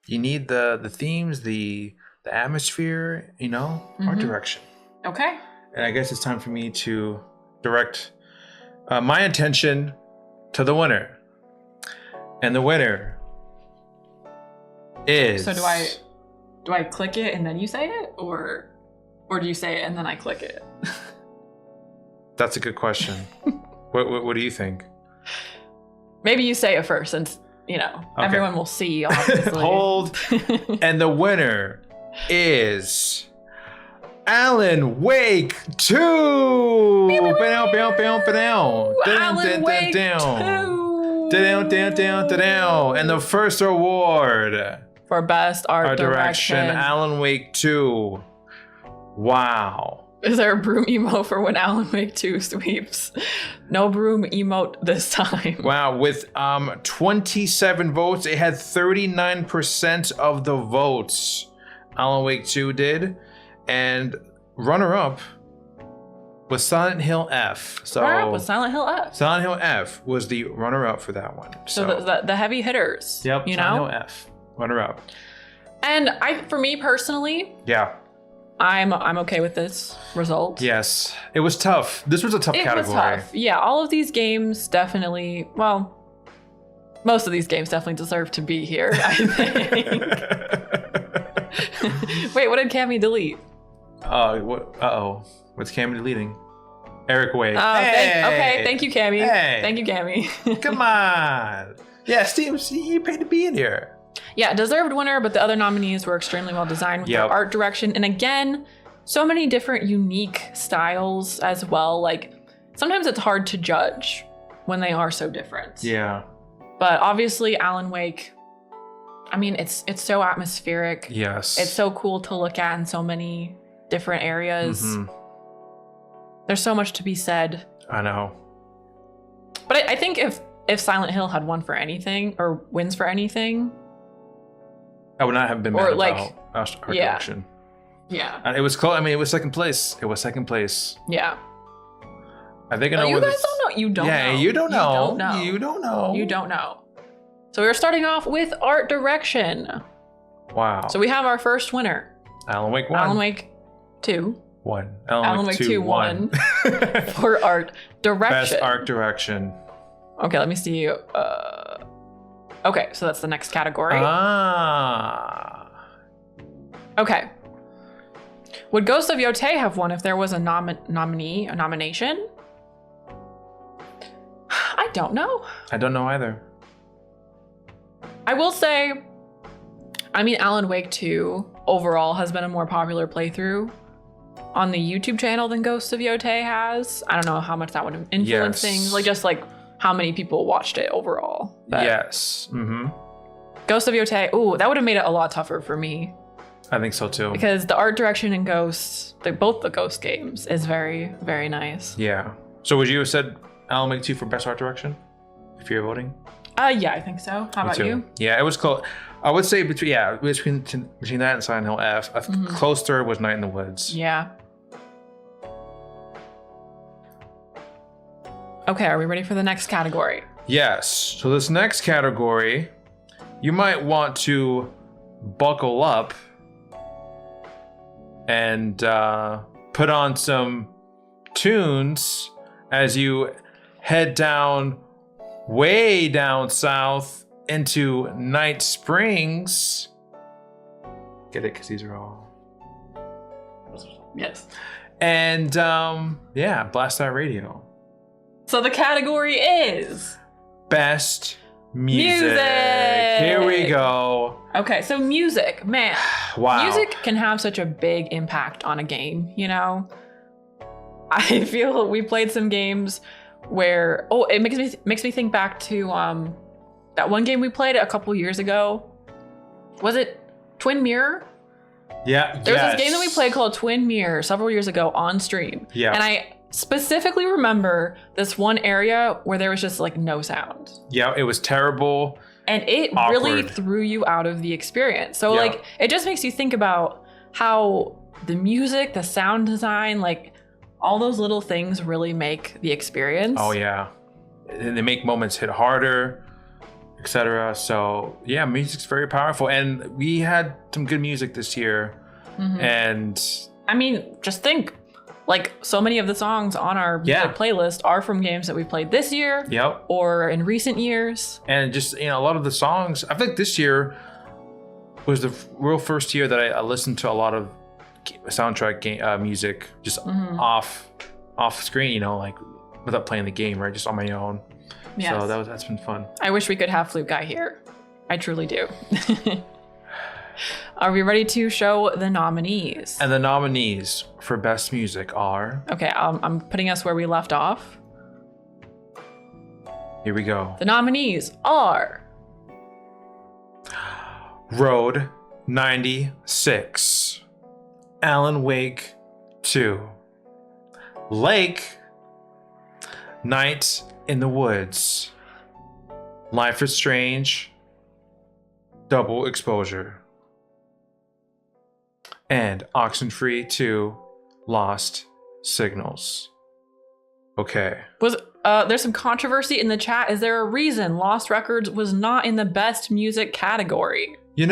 you need the themes, the atmosphere, art direction. Okay. And I guess it's time for me to direct my attention to the winner. And the winner is. So do I click it and then you say it, or do you say it and then I click it? That's a good question. What do you think? Maybe you say it first, since everyone will see. Obviously. Hold. And the winner is Alan Wake 2. Alan Wake 2. And the first award For best art direction. Alan Wake 2. Wow. Is there a broom emote for when Alan Wake 2 sweeps? No broom emote this time. Wow, with 27 votes, it had 39% of the votes. Alan Wake 2 did, and runner-up was Silent Hill F. So Runner-up was Silent Hill F. Silent Hill F was the runner-up for that one. So the heavy hitters. Yep, you Silent know. Hill F, runner-up. And for me personally, Yeah. I'm okay with this result. Yes, it was tough. This was a tough category. It was tough. Yeah, all of these games definitely. Well, most of these games definitely deserve to be here, I think. Wait, what did Cammy delete? What's Cammy deleting? Eric Wake. Okay, thank you, Cammy. Hey. Thank you, Cammy. Come on. Yeah, Steve, you paid to be in here. Yeah, deserved winner, but the other nominees were extremely well designed with their art direction. And again, so many different unique styles as well. Like, sometimes it's hard to judge when they are so different. Yeah. But obviously, Alan Wake, I mean, it's so atmospheric. Yes. It's so cool to look at in so many different areas. Mhm. There's so much to be said. I know. But I think if Silent Hill had won for anything, or wins for anything, I would not have been Or, mad like, about art yeah. direction. yeah. And it was close. I mean, it was second place. Yeah. I think I But know you where guys this. don't know. You don't know. Yeah, you don't know. You don't know. You don't know. You don't know. So we're starting off with art direction. Wow. So we have our first winner, Alan Wake 1. Alan Wake 2, 1. Alan Wake 2 won. for art direction. Best art direction. Okay, let me see. Okay, so that's the next category. Ah. Okay. Would Ghost of Yotei have won if there was a nomination? I don't know. I don't know either. I will say, I mean, Alan Wake 2 overall has been a more popular playthrough on the YouTube channel than Ghost of Yotei has. I don't know how much that would influence Yes. things, just how many people watched it overall. But Yes. Mm-hmm. Ghost of Yotei, ooh, that would have made it a lot tougher for me, I think so too. because the art direction in Ghost, both the Ghost games, is very, very nice. Yeah. So would you have said Alan Wake 2 for best art direction? If you're voting? Yeah, I think so. How Me about too. you? Yeah, it was close. I would say between that and Silent Hill F, a close third was Night in the Woods. Yeah. Okay, are we ready for the next category? Yes. So this next category, you might want to buckle up and put on some tunes as you head way down south into Night Springs. Get it? Because these are all. Yes. And Blast Out Radio. So the category is Best music. Music! Here we go. okay. So music, man, Wow. music can have such a big impact on a game. I feel we played some games where it makes me think back to that one game we played a couple years ago was it Twin Mirror? Yeah. There was this game that we played called Twin Mirror several years ago on stream. Yeah. And I specifically remember this one area where there was just like no sound. Yeah, it was terrible. And it really threw you out of the experience. So Yeah. like it just makes you think about how the music, the sound design, like all those little things really make the experience. Oh yeah. And they make moments hit harder, etc. So yeah, music's very powerful. And we had some good music this year. And I mean, just think, like so many of the songs on our music playlist are from games that we played this year yep. or in recent years. And just, a lot of the songs, I think this year was the real first year that I listened to a lot of soundtrack music just off screen, like without playing the game, right? Just on my own. Yes. So that's been fun. I wish we could have Flute Guy here. I truly do. Are we ready to show the nominees? And the nominees for Best Music are... Okay, I'm putting us where we left off. Here we go. The nominees are... Road 96. Alan Wake 2. Lake. Night in the Woods. Life is Strange. Double Exposure. And Oxenfree 2 Lost Signals. Okay. There's some controversy in the chat. Is there a reason Lost Records was not in the best music category? I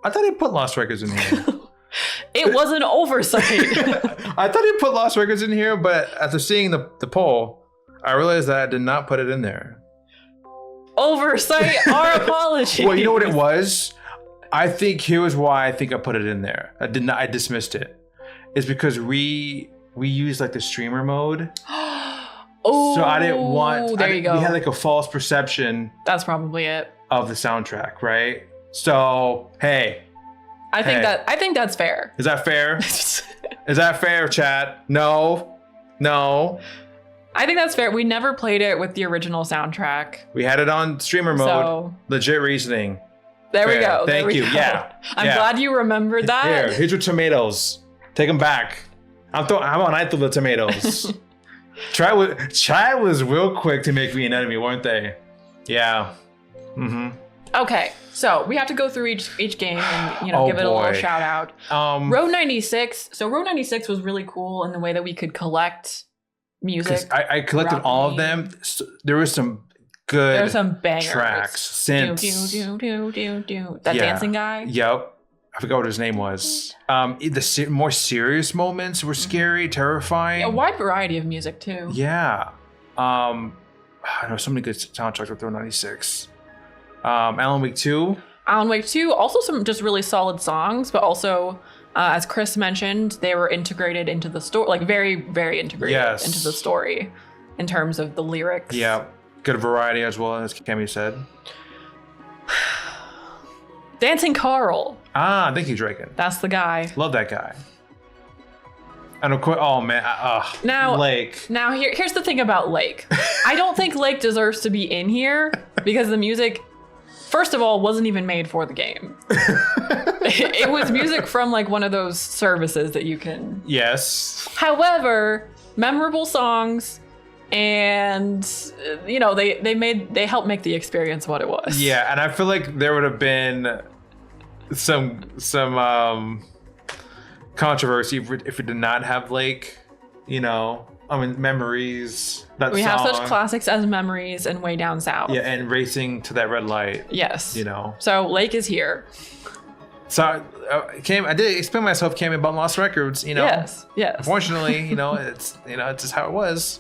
thought he put Lost Records in here. It was an oversight. I thought he put Lost Records in here, but after seeing the poll, I realized that I did not put it in there. Oversight, our apologies. Well, you know what it was? I think here's why I think I put it in there. I dismissed it. It's because we used like the streamer mode. Oh, so I didn't want. There you go. We had like a false perception. That's probably it. Of the soundtrack, right? So hey, I think that's fair. Is that fair? Is that fair, chat? No. I think that's fair. We never played it with the original soundtrack. We had it on streamer mode. So, legit reasoning. There we go. Thank you. Go. Yeah. I'm glad you remembered that. Here's your tomatoes. Take them back. I threw the tomatoes. Chad was real quick to make me an enemy, weren't they? Yeah. Mm-hmm. Okay, so we have to go through each game and give it a little shout out. Road 96. So Road 96 was really cool in the way that we could collect music. I collected all of them. There was some good. There's some bangers. Tracks. Synths. That dancing guy. Yep. I forgot what his name was. The more serious moments were scary, terrifying. A wide variety of music too. Yeah. I know so many good soundtracks with Road 96. Alan Wake 2. Alan Wake 2, also some just really solid songs, but also, as Chris mentioned, they were integrated into the story, like very, very integrated into the story in terms of the lyrics. Yeah, good variety as well, as Kemi said. Dancing Carl. Thank you, Draken. That's the guy. Love that guy. And of course, oh man, now Lake. Now here's the thing about Lake. I don't think Lake deserves to be in here because the music, first of all, wasn't even made for the game. It was music from like one of those services that you can. Yes. However, memorable songs, and they helped make the experience what it was. Yeah, and I feel like there would have been some controversy if we did not have Lake. Memories. We have such classics as Memories and Way Down South. Yeah, and Racing to That Red Light. Yes. So Lake is here. So I did explain myself, Cami, about Lost Records. Yes. Unfortunately, it's just how it was.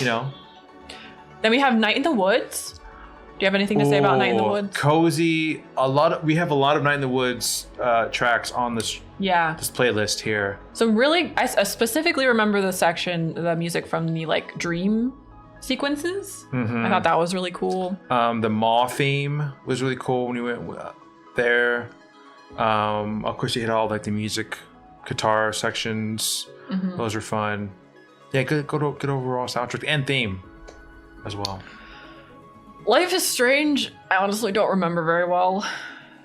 Then we have Night in the Woods. Do you have anything to say about Night in the Woods? Cozy. We have a lot of Night in the Woods tracks on this playlist here. So really, I specifically remember the music from the like dream sequences. Mm-hmm. I thought that was really cool. The Maw theme was really cool when you went there. Of course, you hit all like the music guitar sections. Mm-hmm. Those are fun. Yeah, good overall soundtrack and theme as well. Life is Strange, I honestly don't remember very well.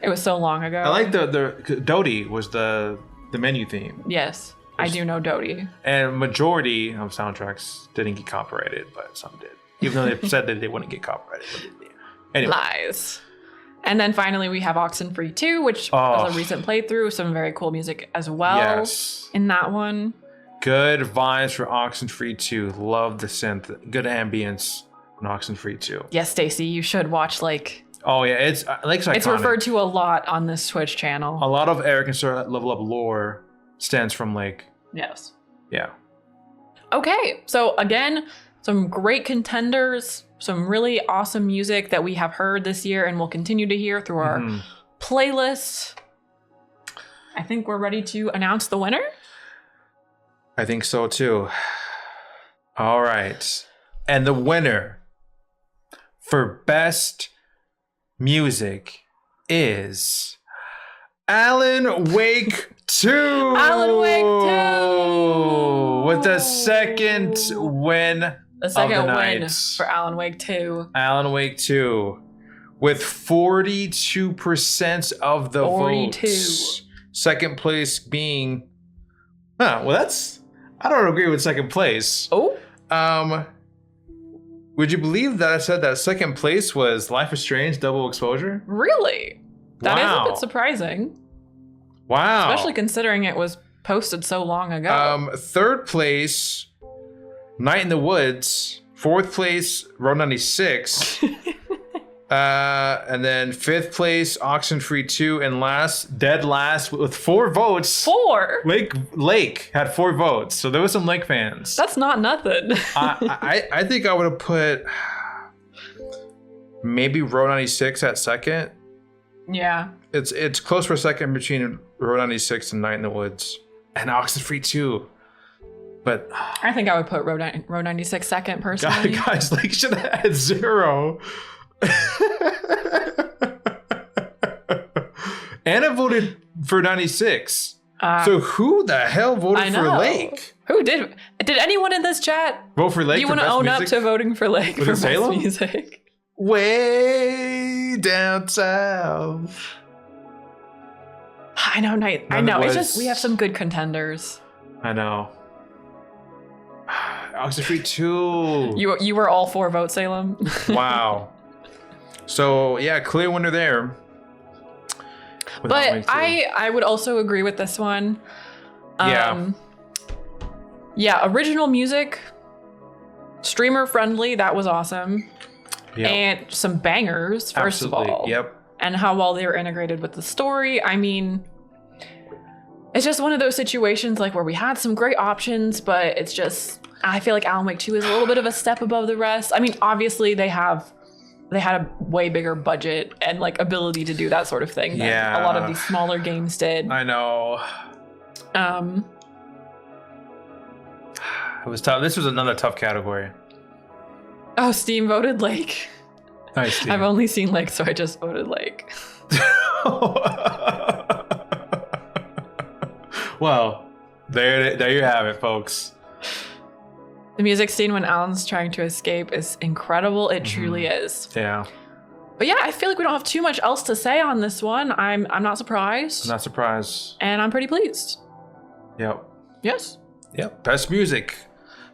It was so long ago. I like the Dodie was the menu theme. Yes, I do know Dodie. And majority of soundtracks didn't get copyrighted, but some did. Even though they said that they wouldn't get copyrighted. But they did. Anyway. Lies. And then finally we have Oxenfree 2, which was a recent playthrough. Some very cool music as well in that one. Good vibes for Oxenfree 2. Love the synth. Good ambience on Oxenfree 2. Yes, Stacy, you should watch Lake. Oh yeah, Lake's iconic. It's referred to a lot on this Twitch channel. A lot of Eric and Sir Level Up lore stems from Lake. Yes. Yeah. Okay, so again, some great contenders, some really awesome music that we have heard this year and will continue to hear through our playlist. I think we're ready to announce the winner. I think so too. All right. And the winner for best music is Alan Wake 2. Alan Wake 2 with the second win. The second of the win night. for Alan Wake 2. Alan Wake 2 with 42% of the 42. votes. Second place being I don't agree with second place. Oh? Would you believe that I said that second place was Life is Strange Double Exposure? Really? That is Wow. a bit surprising. Wow. Especially considering it was posted so long ago. Third place, Night in the Woods. Fourth place, Road 96. And then fifth place, Oxenfree 2. And dead last with 4 votes. 4? Lake had 4 votes. So there was some Lake fans. That's not nothing. I think I would have put maybe Road 96 at second. Yeah. It's close for second between Road 96 and Night in the Woods. And Oxenfree 2. But I think I would put Road 96 second personally. guys, Lake should have had 0. Anna voted for 96. So who the hell voted for Lake? Who did? Did anyone in this chat Vote for Lake. Do you want to own up to voting for Lake Was for it best Salem? music? Way down south. I know, Night. I None know. of It's us- just we have some good contenders. I know. Oxenfree 2. You were all for vote Salem. Wow. So yeah, clear winner there. With Alan Wake But 2. I would also agree with this one. Yeah. Yeah, original music, streamer friendly, that was awesome. Yep. And some bangers, first Absolutely. of all. Yep. And how well they were integrated with the story. I mean, it's just one of those situations like where we had some great options, but it's just, I feel like Alan Wake 2 is a little bit of a step above the rest. I mean, obviously they had a way bigger budget and like ability to do that sort of thing than a lot of these smaller games did. I know. It was tough. This was another tough category. Oh, Steam voted Lake. Nice. Steve. I've only seen Lake, so I just voted Lake. Well, there you have it, folks. The music scene when Alan's trying to escape is incredible. It truly is. Yeah, But yeah, I feel like we don't have too much else to say on this one. I'm not surprised. I'm not surprised. And I'm pretty pleased. Yep. Yes. Yep. Best music.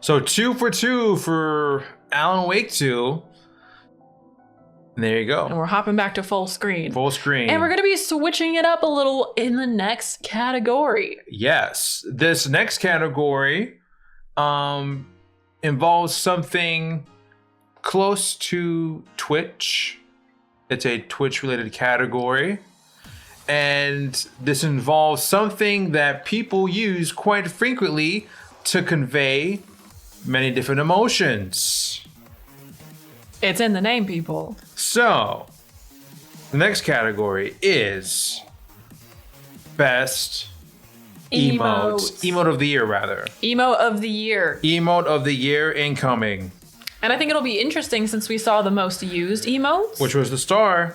So 2 for 2 for Alan Wake 2. And there you And go. we're hopping back to full screen. Full screen. And we're going to be switching it up a little in the next category. Yes. This next category involves something close to Twitch. It's a Twitch related category. And this involves something that people use quite frequently to convey many different emotions. It's in the name, people. So, the next category is best emotes. Emote of the year, rather. Emo of the year. Emote of the year incoming, And I think it'll be interesting since we saw the most used emotes which was the star.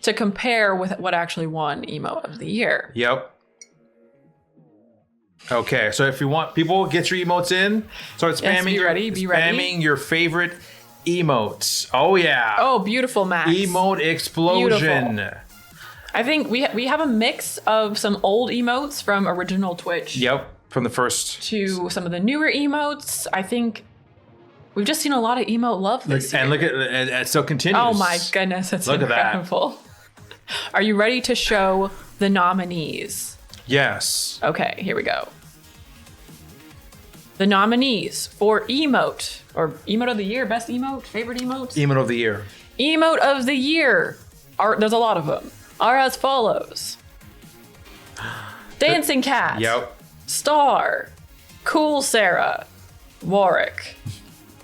to compare with what actually won emo of the year. Yep. Okay, so if you want people, get your emotes in. Start spamming. be ready, be ready. Spamming your favorite emotes. Oh yeah. Oh, beautiful, Max. Emote explosion. I think we have a mix of some old emotes from original Twitch Yep, from the first. to some of the newer emotes. I think we've just seen a lot of emote love this year. And look at it still continues. Oh my goodness, it's Look at that. incredible. Are you ready to show the nominees? Yes. Okay, here we go. The nominees for emote, or emote of the year, best emote, favorite emote? Emote of the year. Emote of the year. There's a lot of them. Are as follows. Dancing Cat. Yep. Star. Cool Sarah. Warwick.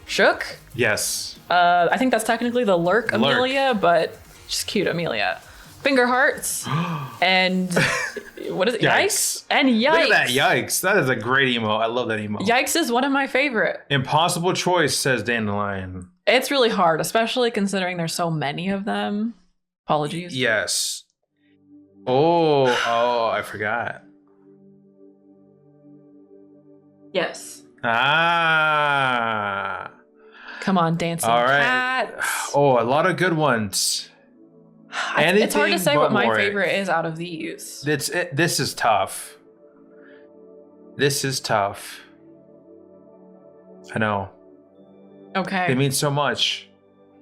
Shook. Yes. I think that's technically the Lurk Amelia, but just cute Amelia. Finger Hearts. And what is it? Yikes. And Yikes. Look at that. Yikes. That is a great emote. I love that emote. Yikes is one of my favorite. Impossible choice, says Dandelion. It's really hard, especially considering there's so many of them. Apologies. Yes. Oh, I forgot. Yes. Ah. Come on, Dancing All right. Cat. Oh, a lot of good ones. It's hard to Anything say but what my Warwick. favorite is out of these. This is tough. This is tough. I know. Okay. It means so much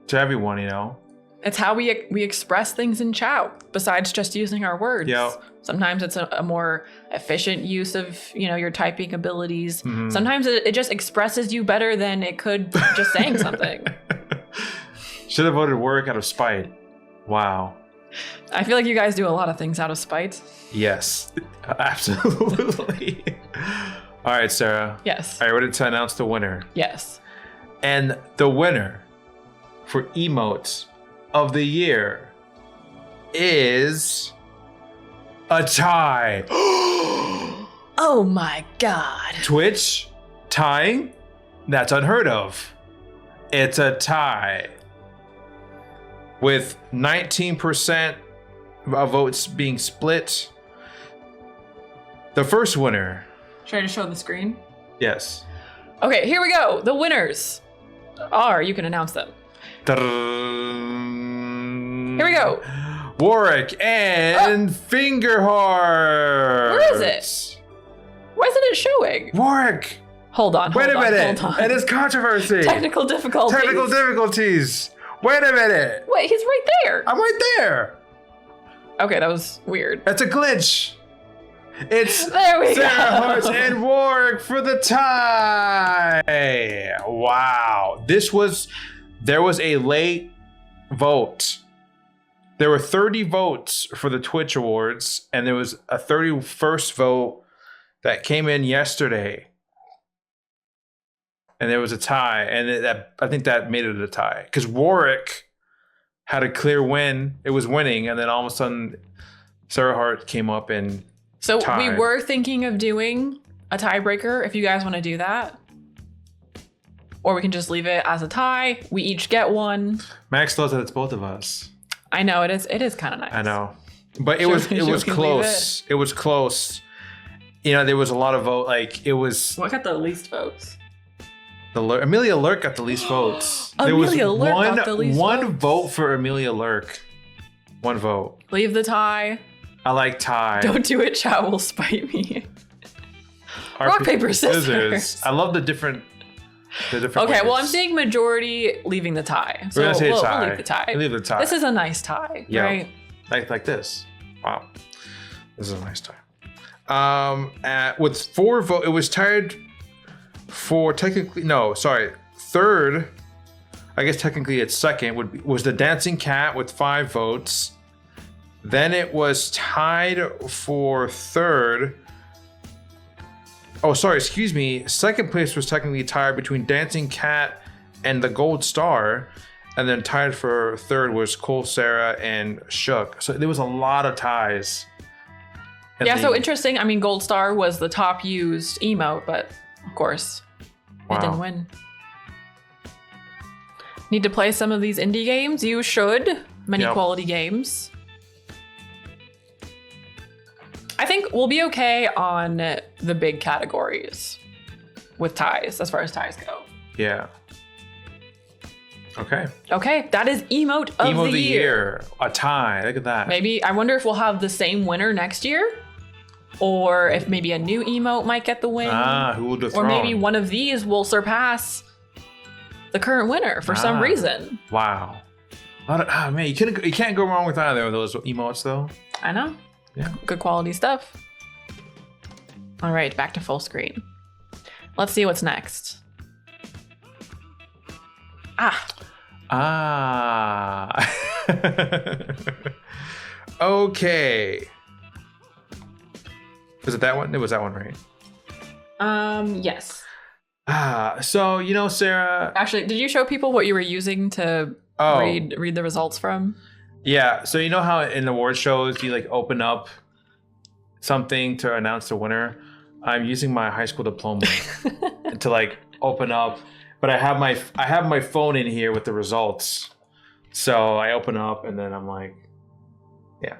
to everyone, you know? It's how we express things in chat, besides just using our words. Yep. Sometimes it's a more efficient use of, your typing abilities. Mhm. Sometimes it just expresses you better than it could just saying something. Should have voted work out of spite. Wow. I feel like you guys do a lot of things out of spite. Yes. Absolutely. All right, Sarah. Yes. Are you ready to announce the winner? Yes. And the winner for emotes of the year is a tie. Oh my god. Twitch tying? That's unheard of. It's a tie. With 19% of votes being split. The first winner. Should I just show the screen? Yes. Okay, here we go. The winners are, you can announce them. Here we go. Warwick and Fingerheart. Where is it? Why isn't it showing? Warwick. Hold on. Wait a hold on, minute. Hold on. It is controversy. Technical difficulties. Technical difficulties. Wait a minute. Wait, he's right there. I'm right there. Okay, that was weird. That's a glitch. It's There we Sarah go. Hartz and Warwick for the tie. Wow. There was a late vote. There were 30 votes for the Twitch Awards, and there was a 31st vote that came in yesterday. And there was a tie, and I think that made it a tie. Because Warwick had a clear win. It was winning, and then all of a sudden, Sarah Hart came up and So tied. we were thinking of doing a tiebreaker if you guys want to do that. Or we can just leave it as a tie. We each get one. Max loves that it's both of us. I know it is kind of nice. I know, but it Should was we leave close. It was close. There was a lot of vote. Like it was What got the least votes? Amelia Lurk got the least votes. Amelia Lurk got the least one votes. vote for Amelia Lurk. One vote. Leave the tie. I like tie. Don't do it, chat will spite me. Rock, paper, scissors. I love the different. Okay, well, I'm ways. saying majority leaving the tie. So We're gonna say we'll tie. leave the tie. Leave the tie. This is a nice tie, Yeah. right? like this. Wow, this is a nice tie. With 4 votes, it was tied for third. I guess technically it's second. Was the Dancing Cat with 5 votes. Then it was tied for third. Oh, sorry, excuse me. Second place was technically tied between Dancing Cat and the Gold Star. And then tied for third was Cole Sarah and Shook. So there was a lot of ties. Yeah, so interesting. I mean, Gold Star was the top used emote, but of course, it didn't win. Need to play some of these indie games? You should. Many Yep. quality games. I think we'll be okay on the big categories with ties, as far as ties go. Yeah. Okay. Okay, that is emote of Emo the year. A tie. Look at that. Maybe, I wonder if we'll have the same winner next year, or if maybe a new emote might get the win. Who will dethrone? Or maybe one of these will surpass the current winner for some reason. Wow. Man, you can't go wrong with either of those emotes, though. I know. Yeah. Good quality stuff. All right, back to full screen. Let's see what's next. Okay. Was it that one? It was that one, right? Yes. So Sarah. Actually, did you show people what you were using to read the results from? Yeah. So you know how in award shows you like open up something to announce the winner? I'm using my high school diploma to like open up, but I have my phone in here with the results. So I open up and then I'm like, yeah.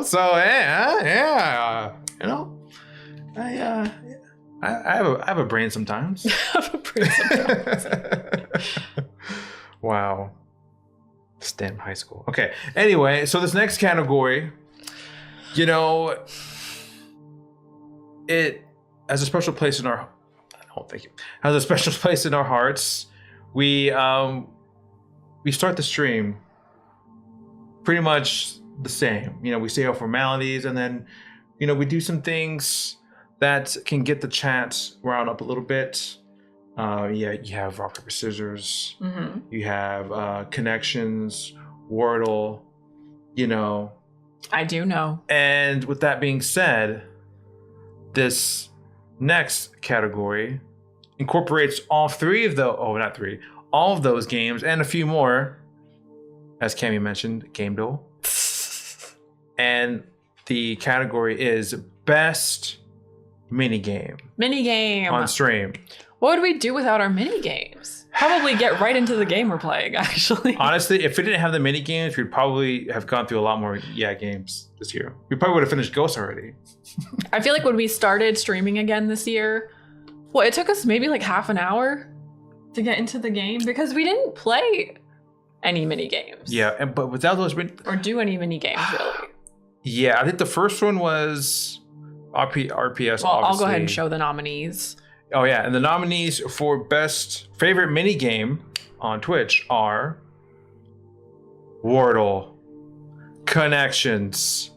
So yeah. I have a brain sometimes. Wow. STEM high school. Okay. Anyway, so this next category, it has a special place in our. Has a special place in our hearts. We start the stream pretty much the same. We say our formalities, and then we do some things that can get the chat wound up a little bit. You have rock paper scissors. Mm-hmm. You have connections, Wordle. I do know. And with that being said, this next category incorporates all of those games and a few more, as Cammy mentioned, Game Duel. And the category is Best Minigame. Minigame. On stream. What would we do without our minigames? Probably get right into the game we're playing, actually. Honestly, if we didn't have the minigames, we'd probably have gone through a lot more games this year. We probably would have finished Ghost already. I feel like when we started streaming again this year, it took us maybe like half an hour to get into the game because we didn't play any mini games. Yeah, but without those or do any mini games really. Yeah, I think the first one was RPS. Well, obviously. I'll go ahead and show the nominees. Oh yeah, and the nominees for best favorite mini game on Twitch are Wordle, Connections,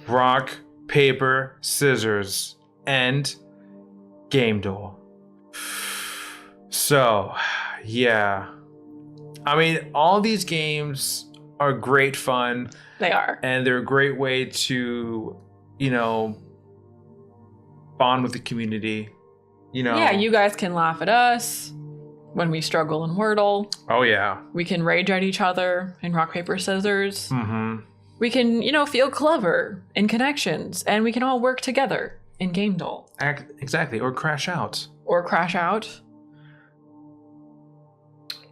Rock, Paper, Scissors, and Game Duel. So, yeah. I mean, all these games are great fun. They are. And they're a great way to, bond with the community. Yeah, you guys can laugh at us when we struggle in Wordle. Oh, yeah. We can rage at each other in Rock, Paper, Scissors. Mm-hmm. We can, feel clever in Connections. And we can all work together in Game Duel. Exactly. Or crash out.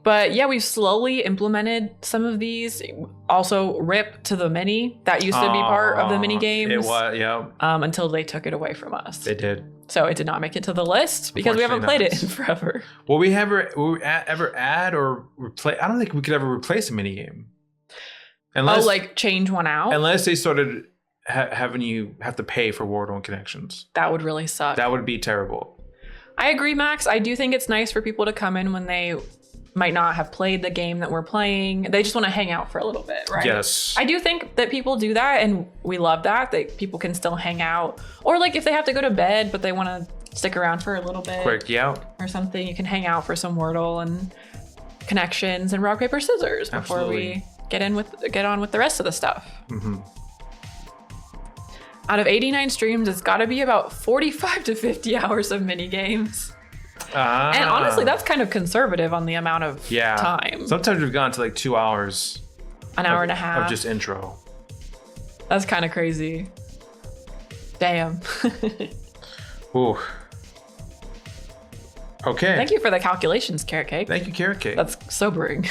But yeah, we've slowly implemented some of these. Also, RIP to the mini. That used to be part of the mini games. It was, yeah. Until they took it away from us. They did. So it did not make it to the list because we haven't played it in forever. Will we ever add or replace? I don't think we could ever replace a mini game. Unless, change one out? Unless they started having you have to pay for Wordle and Connections. That would really suck. That would be terrible. I agree, Max. I do think it's nice for people to come in when they might not have played the game that we're playing. They just want to hang out for a little bit, right? Yes. I do think that people do that, and we love that people can still hang out. Or if they have to go to bed, but they want to stick around for a little bit. Quick, yeah. Or something, you can hang out for some Wordle and Connections and Rock, Paper, Scissors before we get on with the rest of the stuff. Mm-hmm. Out of 89 streams, it's got to be about 45 to 50 hours of mini games. And honestly, that's kind of conservative on the amount of time. Sometimes we've gone to 2 hours. An hour and a half. Of just intro. That's kind of crazy. Damn. Ooh. Okay. Thank you for the calculations, Carrot Cake. Thank you, Carrot Cake. That's sobering.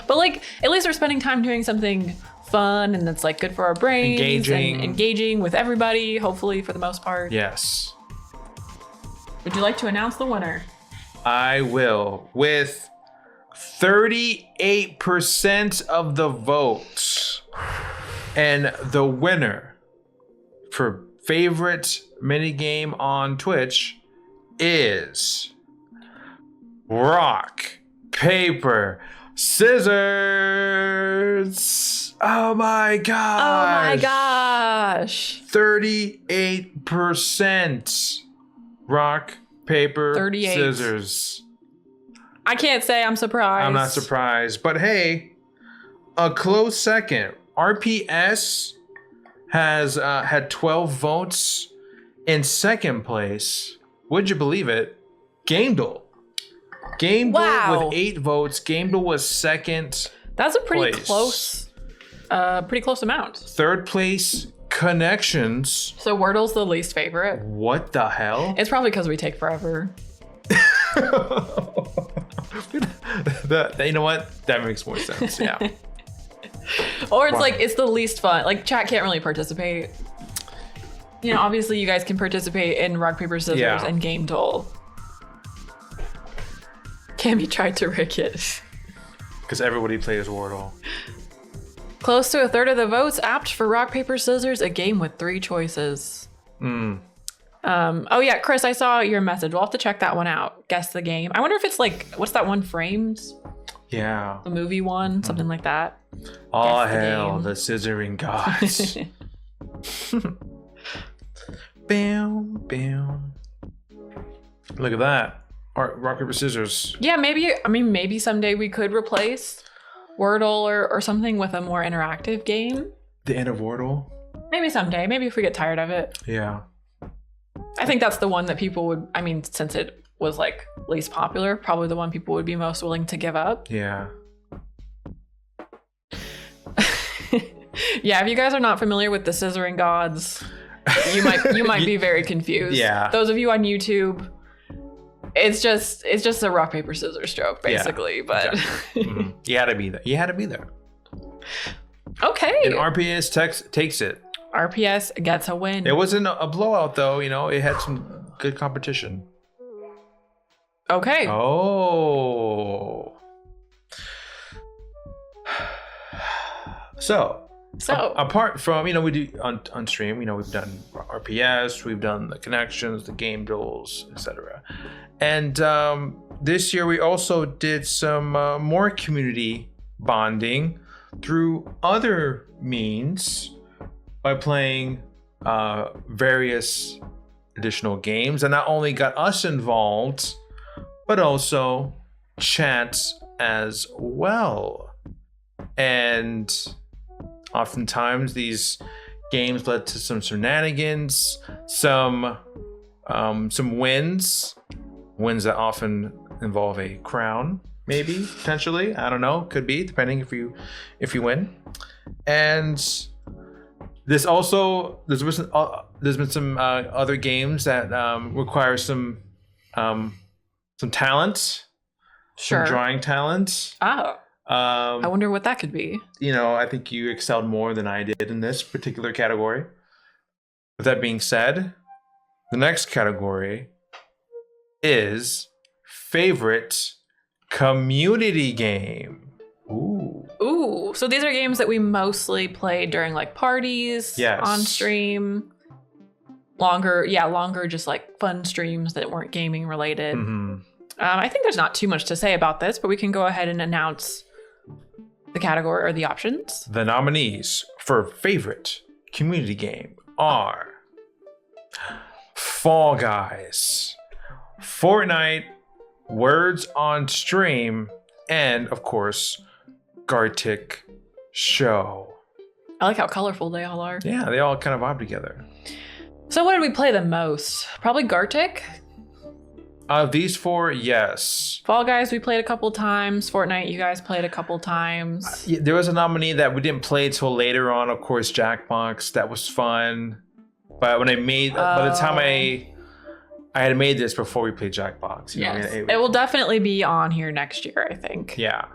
But at least we're spending time doing something fun and that's good for our brains. Engaging with everybody, hopefully for the most part. Yes. Would you like to announce the winner? I will. With 38% of the votes. And the winner for favorite minigame on Twitch is rock, paper, scissors. Oh my gosh. Oh my gosh. 38% rock, paper, 38. scissors. I can't say I'm surprised. I'm not surprised. But hey, a close second. RPS has had 12 votes. In second place, would you believe it? GameDuel. GameDuel Wow. with 8 votes. GameDuel was second. That's a pretty place. close amount. Third place, Connections. So Wordle's the least favorite. What the hell? It's probably because we take forever. You know what? That makes more sense. Yeah. Or it's Wow. like it's the least fun. Like chat can't really participate. You know, obviously you guys can participate in rock, paper, scissors Yeah. and Game Duel. Cammy tried to rig it. Because everybody plays Wordle. Close to a third of the votes apt for rock, paper, scissors, a game with 3 choices. Oh yeah, Chris, I saw your message. We'll have to check that one out. Guess the game. I wonder if it's like, what's that one, Frames? Yeah. The movie one? Something like that. Oh, Guess the hell, game. the scissoring gods. Bam, bam. Look at that. Rock, paper, scissors. Yeah, maybe someday we could replace Wordle or something with a more interactive game. The end of Wordle. Maybe someday. Maybe if we get tired of it. Yeah. I think that's the one that people would, since it was like least popular, probably the one people would be most willing to give up. Yeah. Yeah, if you guys are not familiar with the scissoring gods, you might be very confused. Yeah. Those of you on YouTube, it's just a rock, paper, scissors stroke, basically. Yeah, but exactly. Mhm. You had to be there. You had to be there. Okay. And RPS takes it. RPS gets a win. It wasn't a blowout though, you know, it had some good competition. Okay. Oh. So apart from, you know, we do on stream, you know, we've done RPS, we've done the connections, the game duels, etc. And this year we also did some more community bonding through other means by playing various additional games, and not only got us involved, but also chat as well. And oftentimes these games led to some shenanigans, some wins that often involve a crown, maybe, potentially. I don't know, could be, depending if you win. And there's been some other games that require some talent, Sure. some drawing talent. Oh. I wonder what that could be. You know, I think you excelled more than I did in this particular category. With that being said, the next category is favorite community game. Ooh, so these are games that we mostly played during like parties, Yes. on stream. Longer, just like fun streams that weren't gaming related. Mhm. I think there's not too much to say about this, but we can go ahead and announce the category or the options. The nominees for favorite community game are Fall Guys, Fortnite, Words on Stream, and of course, Gartic Show. I like how colorful they all are. Yeah, they all kind of vibe together. So what did we play the most? Probably Gartic. These 4, yes. Fall Guys, we played a couple times. Fortnite, you guys played a couple times. Yeah, there was a nominee that we didn't play till later on, of course, Jackbox. That was fun. But when I made, by the time I had made this before we played Jackbox. You know, Yes. It will definitely be on here next year, I think. Yeah.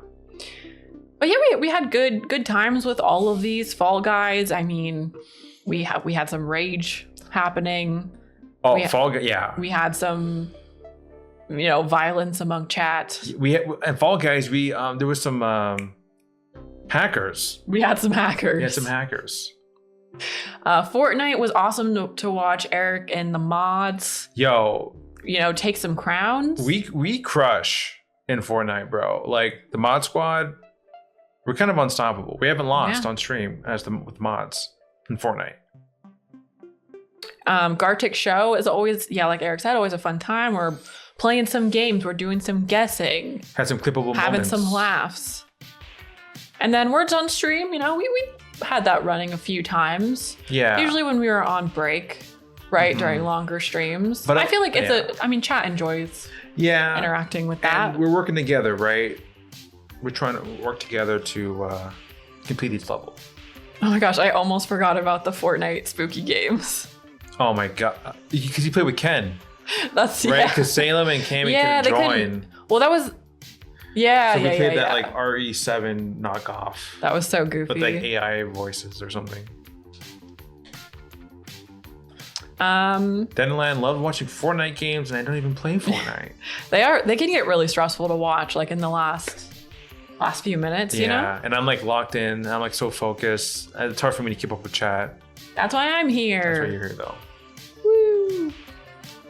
But yeah, we had good times with all of these Fall Guys. I mean, we had some rage happening. Oh, We- Fall Guys, yeah. We had some violence among chat. We had, and Fall Guys, we there was some hackers. We had some hackers. We had some hackers. Fortnite was awesome to watch Eric and the mods. Yo, take some crowns. we crush in Fortnite, bro. Like the mod squad, we're kind of unstoppable. We haven't lost on stream with mods in Fortnite. Gartic Show is always, like Eric said, always a fun time. We're playing some games. We're doing some guessing. Had some clippable having moments. some laughs. And then Words on Stream, we had that running a few times. Yeah. Usually when we were on break, right, during longer streams. But I feel like chat enjoys interacting with that. And we're working together, right? We're trying to work together to complete each level. Oh my gosh, I almost forgot about the Fortnite spooky games. Oh my god. Because you play with Ken. That's right, because Salem and Cammy couldn't join. Well, that was... Yeah, so we played that like RE7 knockoff. That was so goofy. With like AI voices or something. Denland loved watching Fortnite games, and I don't even play Fortnite. They can get really stressful to watch, like in the last few minutes, Yeah, and I'm like locked in. I'm like so focused. It's hard for me to keep up with chat. That's why I'm here. That's why you're here, though. Woo!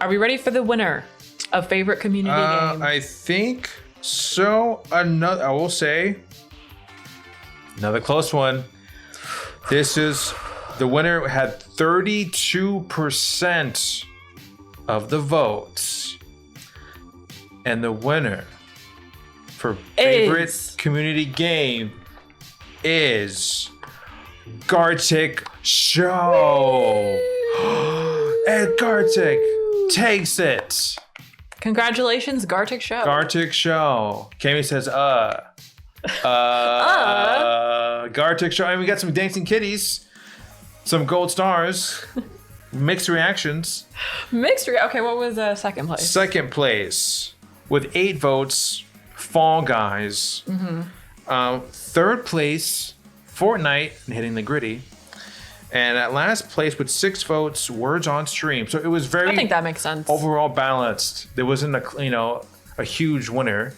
Are we ready for the winner of favorite community game? I think so. I will say another close one. This is the winner. Had 32% of the votes, and the winner for favorite community game is Gartic Show. And Gartic takes it. Congratulations, Gartic Show. Gartic Show. Cammy says, Gartic Show. And we got some dancing kitties, some gold stars, mixed reactions. Okay, what was second place? Second place with 8 votes, Fall Guys. Third place, Fortnite and Hitting the Gritty. And at last place with 6 votes, Words on Stream. So it was very... I think that makes sense. Overall balanced. There wasn't a huge winner.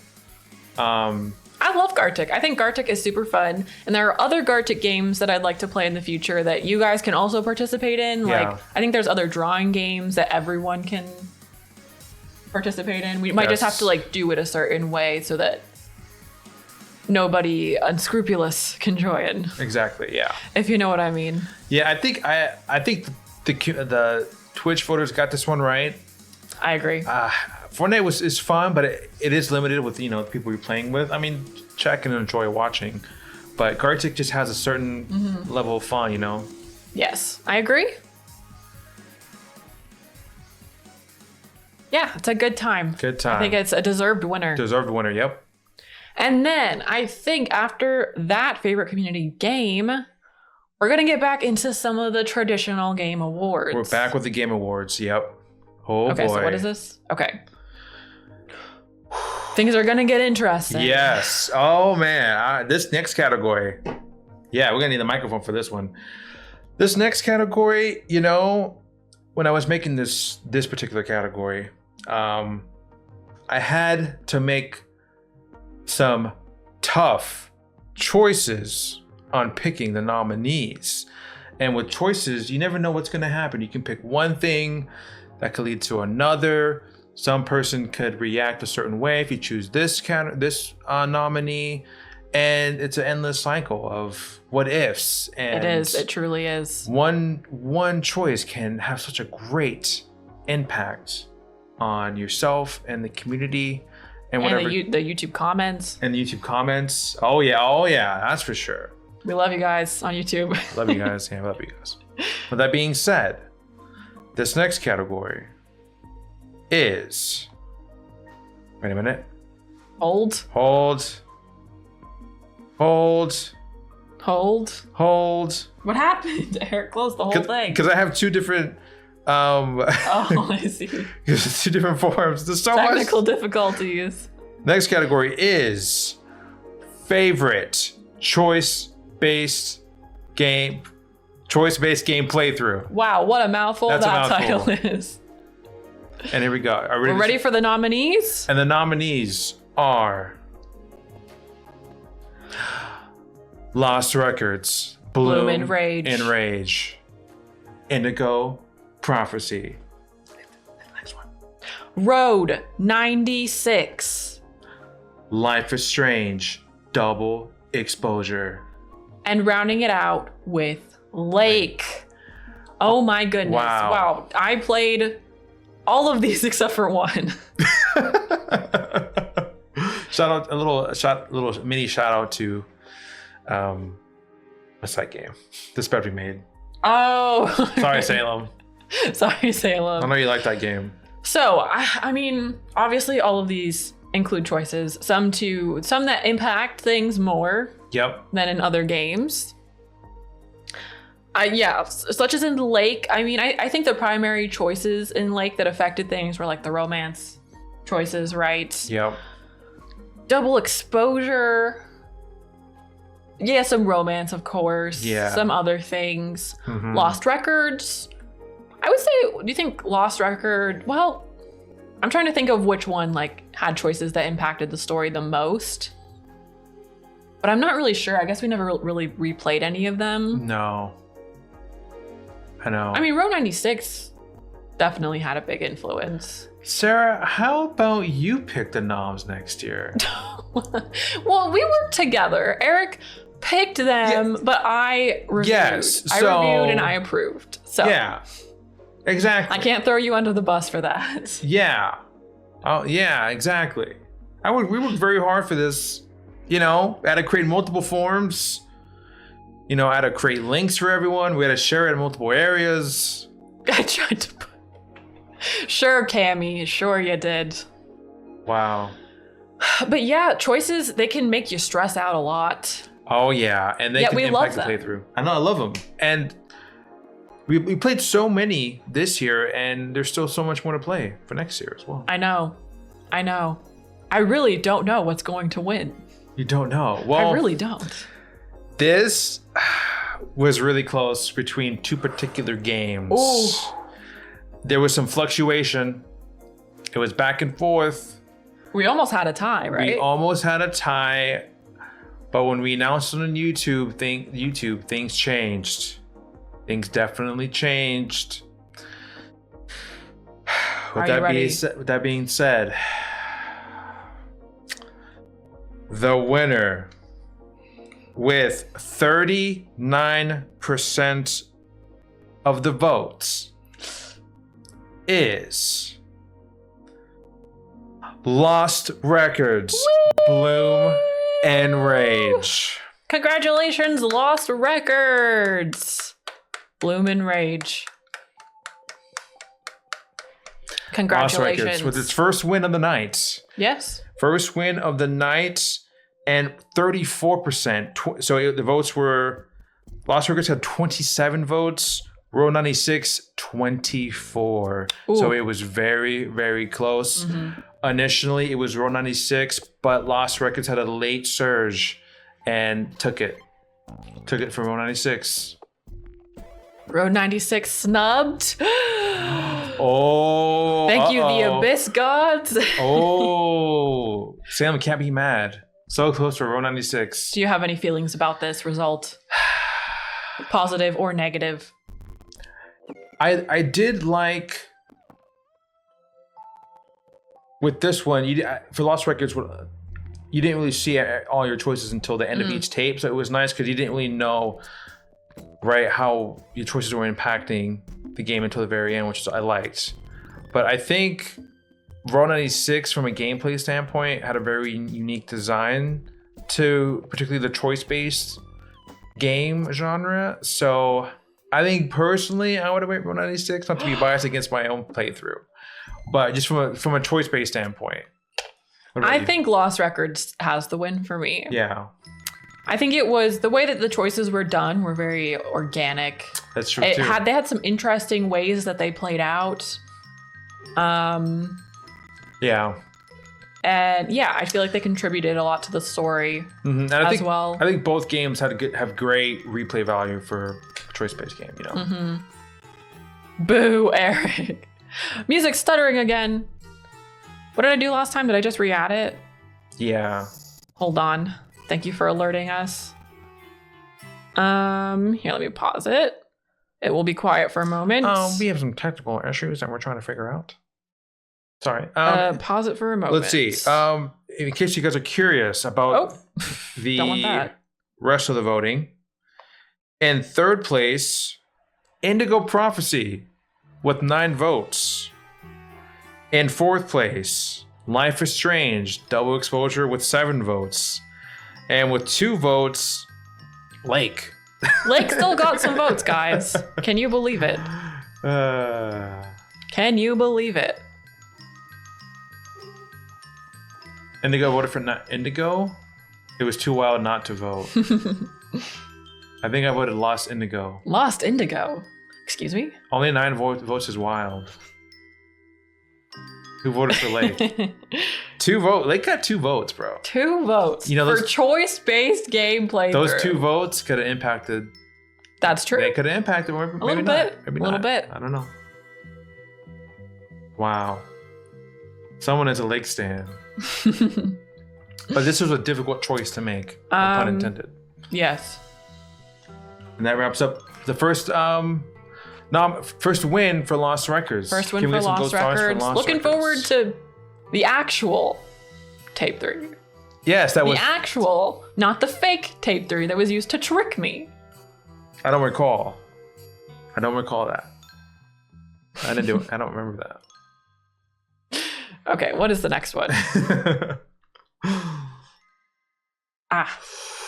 I love Gartic. I think Gartic is super fun. And there are other Gartic games that I'd like to play in the future that you guys can also participate in. Yeah. Like, I think there's other drawing games that everyone can participate in. We might just have to do it a certain way so that nobody unscrupulous can join. Exactly, yeah. If you know what I mean. Yeah, I think the Twitch voters got this one right. I agree. Fortnite is fun, but it is limited with the people you're playing with. I mean, chat can enjoy watching, but Gartic just has a certain level of fun, Yes, I agree. Yeah, it's a good time. Good time. I think it's a deserved winner. Deserved winner, yep. And then I think after that favorite community game, we're going to get back into some of the traditional game awards. We're back with the game awards, yep. Oh, okay, boy. So what is this? Okay. Things are going to get interesting. Yes. Oh, man. This next category. Yeah, we're going to need the microphone for this one. This next category, when I was making this particular category, I had to make some tough choices on picking the nominees. And with choices, you never know what's going to happen. You can pick one thing that could lead to another. Some person could react a certain way if you choose this nominee. And it's an endless cycle of what ifs. And it is. It truly is. One choice can have such a great impact on yourself and the community. And whatever the YouTube comments. And the YouTube comments. Oh yeah, that's for sure. We love you guys on YouTube. Love you guys. Yeah, love you guys. With that being said, this next category is... Wait a minute. Hold. What happened? Eric closed the whole thing. Because I have 2 different... oh, I see. Because it's 2 different forms. There's so much. Technical difficulties. Next category is favorite choice-based game playthrough. Wow, what a mouthful that title is. And here we go. Are we We're ready for the nominees? And the nominees are Lost Records, Bloom and Rage. and Rage, Indigo Prophecy. Next one. Road 96. Life is Strange, Double Exposure. And rounding it out with Lake. Oh my goodness. Wow. I played all of these except for one. little mini shout out to what's that game? The spread we made. Oh. Sorry, Salem. Sorry, Salem. I know you like that game. So, I mean, obviously all of these include choices, some that impact things more Yep. than in other games. Such as in Lake. I mean, I think the primary choices in Lake that affected things were like the romance choices, right? Yep. Double Exposure. Yeah, some romance, of course. Yeah. Some other things. Mhm. Lost Records. I would say, do you think Lost Record? Well, I'm trying to think of which one like had choices that impacted the story the most. But I'm not really sure. I guess we never really replayed any of them. No. I know. I mean, Row 96 definitely had a big influence. Sarah, how about you pick the noms next year? Well, we worked together. Eric picked them, but I reviewed. Yes, I so- reviewed and I approved. So Yeah. Exactly. I can't throw you under the bus for that. Yeah. Oh, yeah, exactly. We worked very hard for this. You know, I had to create multiple forms. You know, I had to create links for everyone. We had to share it in multiple areas. I tried to put... Sure, Cammy. Sure you did. Wow. But yeah, choices, they can make you stress out a lot. Oh, yeah. And they Yeah, can we impact the love them. playthrough. I know, I love them. And we played so many this year, and there's still so much more to play for next year as well. I know. I really don't know what's going to win. You don't know. Well, I really don't. This was really close between two particular games. Ooh. There was some fluctuation. It was back and forth. We almost had a tie, right? We almost had a tie, but when we announced it on YouTube, things changed. Things definitely changed. Are you ready? With that being said, the winner with 39% of the votes is Lost Records, Bloom and Rage. Congratulations, Lost Records. Bloom and Rage. Congratulations. Lost Records with its first win of the night. Yes. First win of the night and 34%. The votes were Lost Records had 27 votes, Row 96 24. Ooh. So it was very, very close. Initially, it was Row 96, but Lost Records had a late surge and took it from Row 96. Row 96 snubbed. Oh, Thank you, the Abyss Gods. Oh, Sam can't be mad. So close for Row 96. Do you have any feelings about this result? Positive or negative? I did like with this one. For Lost Records, you didn't really see all your choices until the end of each tape, so it was nice because you didn't really know how your choices were impacting the game until the very end, which I liked. But I think Row 96, from a gameplay standpoint, had a very unique design to particularly the choice-based game genre. So I think personally, I would have went Row 96, not to be biased against my own playthrough, but just from a choice-based standpoint. What about I you? think Lost Records has the win for me. Yeah, I think it was the way that the choices were done were very organic. that's true They too. had some interesting ways that they played out. Yeah. And yeah, I feel like they contributed a lot to the story And I as think, well. I think both games have great replay value for a choice-based game. You know. Boo, Eric. Music stuttering again. What did I do last time? Did I just re-add it? Yeah. Hold on. Thank you for alerting us. Here, let me pause it. It will be quiet for a moment. We have some technical issues that we're trying to figure out. Sorry. Pause it for a moment. Let's see. In case you guys are curious about don't want the that. rest of the voting, in third place, Indigo Prophecy with 9 votes. In fourth place, Life is Strange, Double Exposure with 7 votes. And with 2 votes, Lake. Lake still got some votes, guys. Can you believe it? Can you believe it? Indigo voted for Indigo. It was too wild not to vote. I think I voted Lost Indigo. Lost Indigo. Excuse me? Only 9 votes is wild. Who voted for Lake? 2 votes. Lake got 2 votes, bro. 2 votes. You know, for choice-based gameplay. Those 2 votes could have impacted. That's true. They could have impacted. Maybe a little not. bit. Maybe a little not. bit. I don't know. Wow. Someone is a Lake stan. But this was a difficult choice to make. No pun intended. Yes. And that wraps up the first first win for Lost Records. First win Can we for get some Lost gold stars for Records. Lost Looking Records? forward to the actual Tape 3. Yes, that was. The actual, not the fake Tape 3 that was used to trick me. I don't recall. I don't recall that. I didn't do it. I don't remember that. Okay, what is the next one?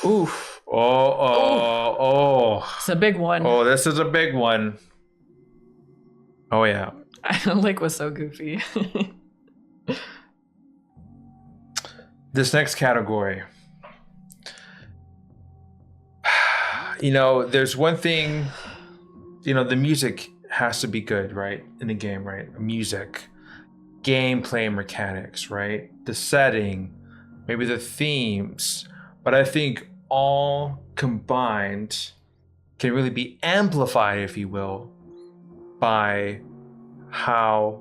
Oof. Oh. It's a big one. Oh, this is a big one. Oh, yeah. Lake was so goofy. This next category. You know, there's one thing, you know, the music has to be good, right? In the game, right? Music, gameplay mechanics, right? The setting, maybe the themes. But I think all combined can really be amplified, if you will, by how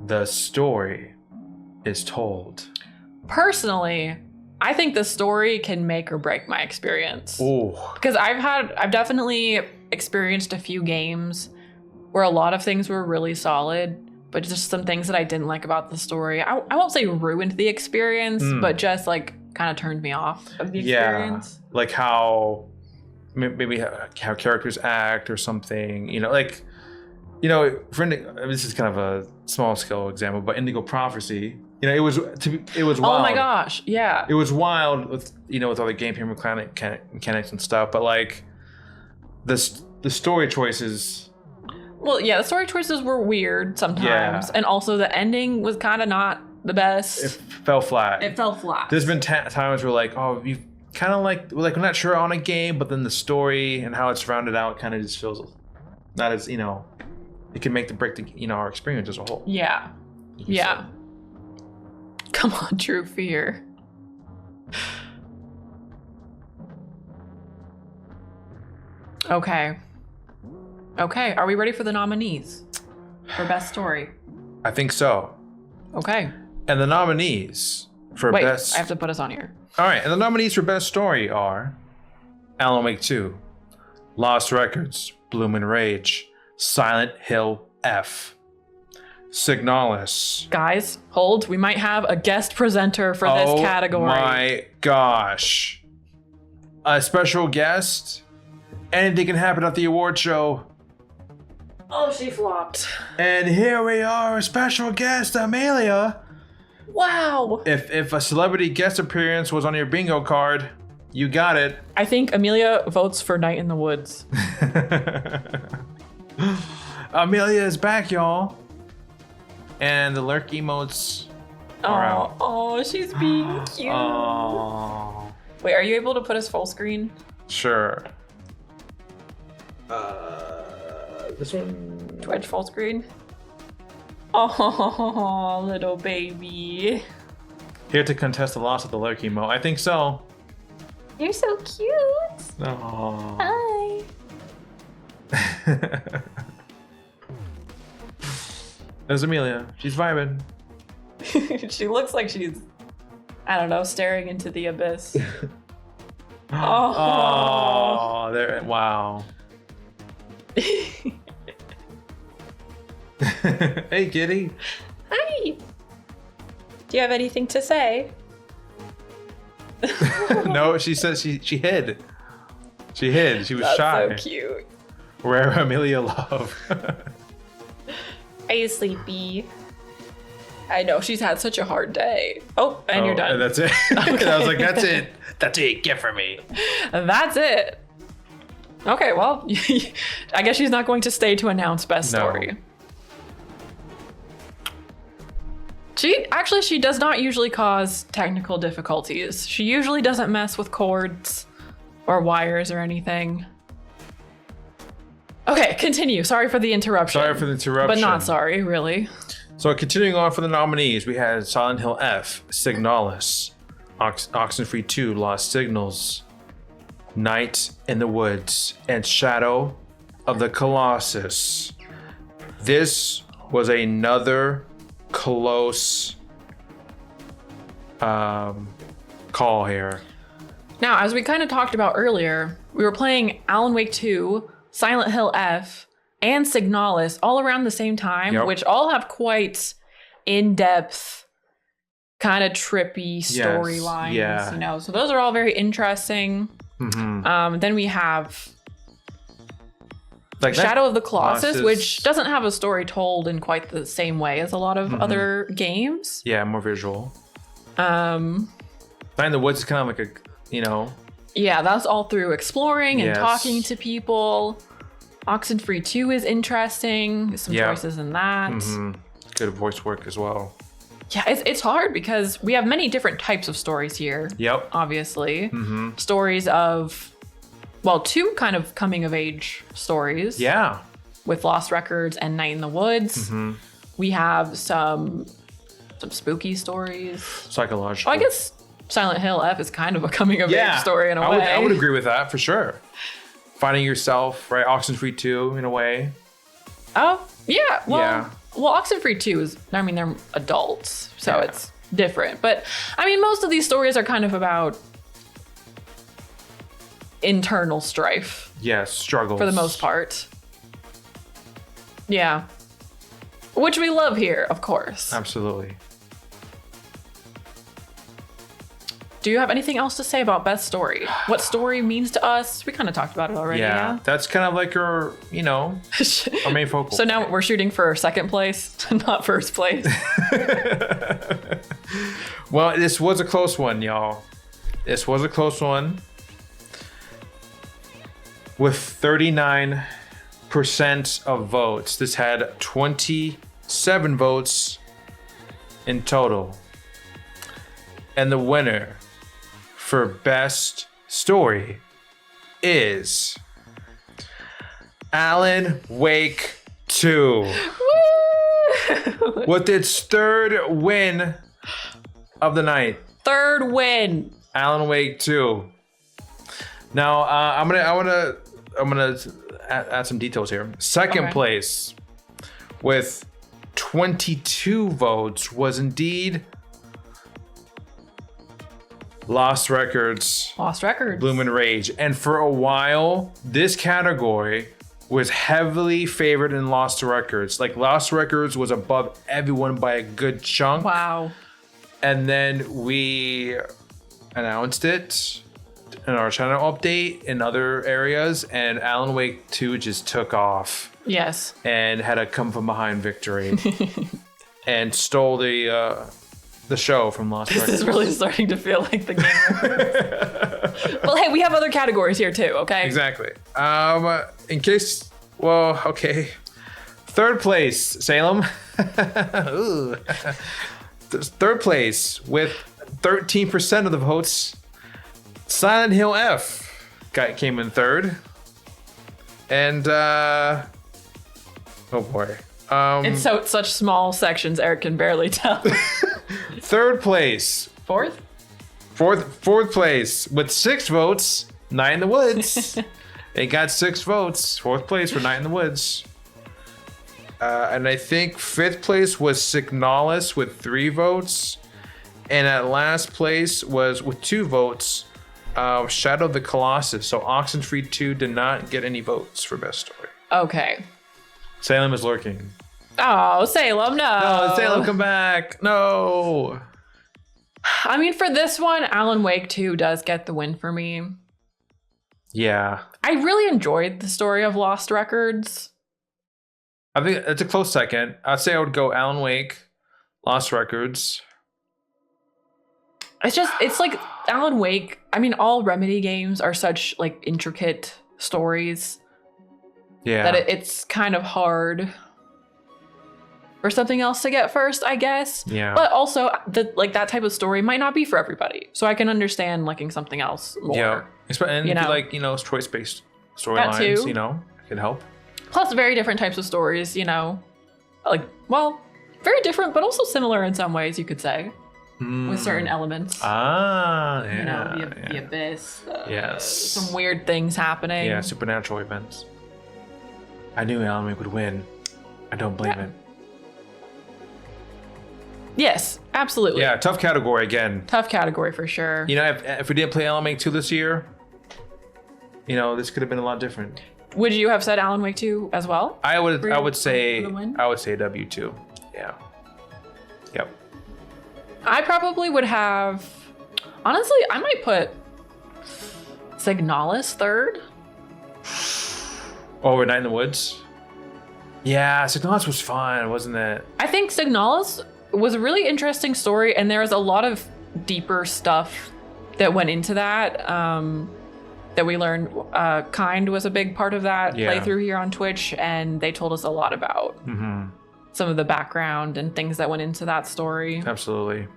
the story is told. Personally, I think the story can make or break my experience. Oh. Because I've definitely experienced a few games where a lot of things were really solid, but just some things that I didn't like about the story. I won't say ruined the experience, but just like kind of turned me off of the experience. Yeah, like how maybe how characters act or something. You know, like, you know, this is kind of a small scale example, but Indigo Prophecy. You know, it was wild. Oh my gosh, yeah. It was wild with, you know, with all the gameplay mechanics and stuff, but like the story choices. Well, yeah, the story choices were weird sometimes, Yeah. and also the ending was kind of not the best. It fell flat. It fell flat. There's been times where like, oh, you kind of like we're not sure on a game, but then the story and how it's rounded out kind of just feels not as, you know, it can make the break the, you know, our experience as a whole. Yeah. Yeah. Come on, True Fear. Okay. Okay, are we ready for the nominees for Best Story? I think so. Okay. And the nominees for Wait, best. I have to put us on here. All right, and the nominees for best story are Alan Wake 2, Lost Records, Bloom and Rage, Silent Hill F, Signalis. Guys, hold. We might have a guest presenter for this category. Oh my gosh. A special guest? Anything can happen at the award show. Oh, she flopped. And here we are, a special guest, Amelia. Wow. If a celebrity guest appearance was on your bingo card, you got it. I think Amelia votes for Night in the Woods. Amelia is back, y'all. And the lurk emotes are out. Oh, she's being cute. Oh, Wait, are you able to put us full screen? sure. This one. Twitch full screen? Oh, little baby. Here to contest the loss of the lurk emote. I think so. You're so cute. Oh. Hi. There's Amelia. She's vibing. She looks like she's, I don't know, staring into the abyss. Oh, there! Wow. Hey, kitty. Hi. Do you have anything to say? No, she said she hid. She hid. She was That's shy. so cute. Rare Amelia love. Are you sleepy? I know, she's had such a hard day. Oh, and you're done. And that's it. Okay. I was like, that's it. That's it. Get for me. That's it. Okay, well, I guess she's not going to stay to announce best No. story. She does not usually cause technical difficulties. She usually doesn't mess with cords or wires or anything. Okay, continue. Sorry for the interruption. Sorry for the interruption. But not sorry, really. So continuing on for the nominees, we had Silent Hill F, Signalis, Oxenfree 2, Lost Signals, Night in the Woods, and Shadow of the Colossus. This was another close call here. Now, as we kind of talked about earlier, we were playing Alan Wake 2, Silent Hill F, and Signalis all around the same time, Yep. which all have quite in-depth, kind of trippy storylines, yeah. you know. So those are all very interesting. Mm-hmm. Then we have Like Shadow of the Colossus, Colossus- which doesn't have a story told in quite the same way as a lot of other games. Yeah, more visual. Um, Night in the Woods is kind of like a, you know, yeah, that's all through exploring and Yes. talking to people. Oxenfree 2 is interesting. Some Yeah. choices in that. good voice work as well. Yeah, it's hard because we have many different types of stories here, Yep. obviously. Stories of, well, two kind of coming of age stories. Yeah. With Lost Records and Night in the Woods. We have some spooky stories. Psychological. Oh, I guess Silent Hill F is kind of a coming of age story in a way. I would agree with that for sure. Finding yourself, right? Oxenfree 2 in a way. Oh, yeah. Well, Yeah. well, Oxenfree 2 is, I mean, they're adults, so Yeah. it's different. But, I mean, most of these stories are kind of about internal strife Yes, struggles. for the most part. Yeah. Which we love here, of course. Absolutely. Do you have anything else to say about best story? What story means to us? We kind of talked about it already, Yeah. That's kind of like our, you know, our main focal. So now we're shooting for second place, not first place. Well, this was a close one, y'all. This was a close one. With 39% of votes, this had 27 votes in total. And the winner for best story is Alan Wake 2. With its third win of the night. Third win. Alan Wake 2. Now, I'm gonna add some details here. Second Okay. place with 22 votes was indeed Lost Records, Lost Records. Bloom and Rage. And for a while, this category was heavily favored in Lost Records. Like, Lost Records was above everyone by a good chunk. Wow. And then we announced it in our channel update in other areas, and Alan Wake 2 just took off Yes. and had a come from behind victory and stole the show from Lost This Records. is really starting to feel like the game. Well, hey, we have other categories here too, okay? Exactly. In case, well, okay. Third place, Salem. Ooh. Third place with 13% of the votes. Silent Hill F came in third. And oh boy. It's such small sections, Eric can barely tell. Third place. Fourth? Fourth place with 6 votes. Night in the Woods. It got 6 votes. Fourth place for Night in the Woods. And I think 5th place was Signalis with 3 votes. And at last place was, with 2 votes, Shadow of the Colossus. So Oxenfree 2 did not get any votes for best story. Okay. Salem is lurking. Oh, Salem, no. No, Salem, come back. No. I mean, for this one, Alan Wake 2 does get the win for me. Yeah. I really enjoyed the story of Lost Records. I think it's a close second. I'd say I would go Alan Wake, Lost Records. It's like Alan Wake. I mean, all Remedy games are such like intricate stories Yeah. that it's kind of hard for something else to get first, I guess. Yeah. But also, that type of story might not be for everybody. So I can understand liking something else more. Yeah. And You if you know. like, choice-based That storylines, too. it can help. Plus, very different types of stories, Like, well, very different, but also similar in some ways, you could say, with certain elements. Ah, yeah. The abyss. Yes. Some weird things happening. Yeah, supernatural events. I knew Alan Wake would win. I don't blame it. Yes, absolutely. Yeah, tough category again. Tough category for sure. If we didn't play Alan Wake 2 this year, this could have been a lot different. Would you have said Alan Wake 2 as well? I would for say the win? W2. Yeah. Yep. I probably would have. Honestly, I might put Signalis third. Over Night in the Woods. Yeah, Signalis was fun, wasn't it? I think Signalis was a really interesting story, and there was a lot of deeper stuff that went into that. That we learned. Kind was a big part of that playthrough here on Twitch, and they told us a lot about some of the background and things that went into that story. Absolutely.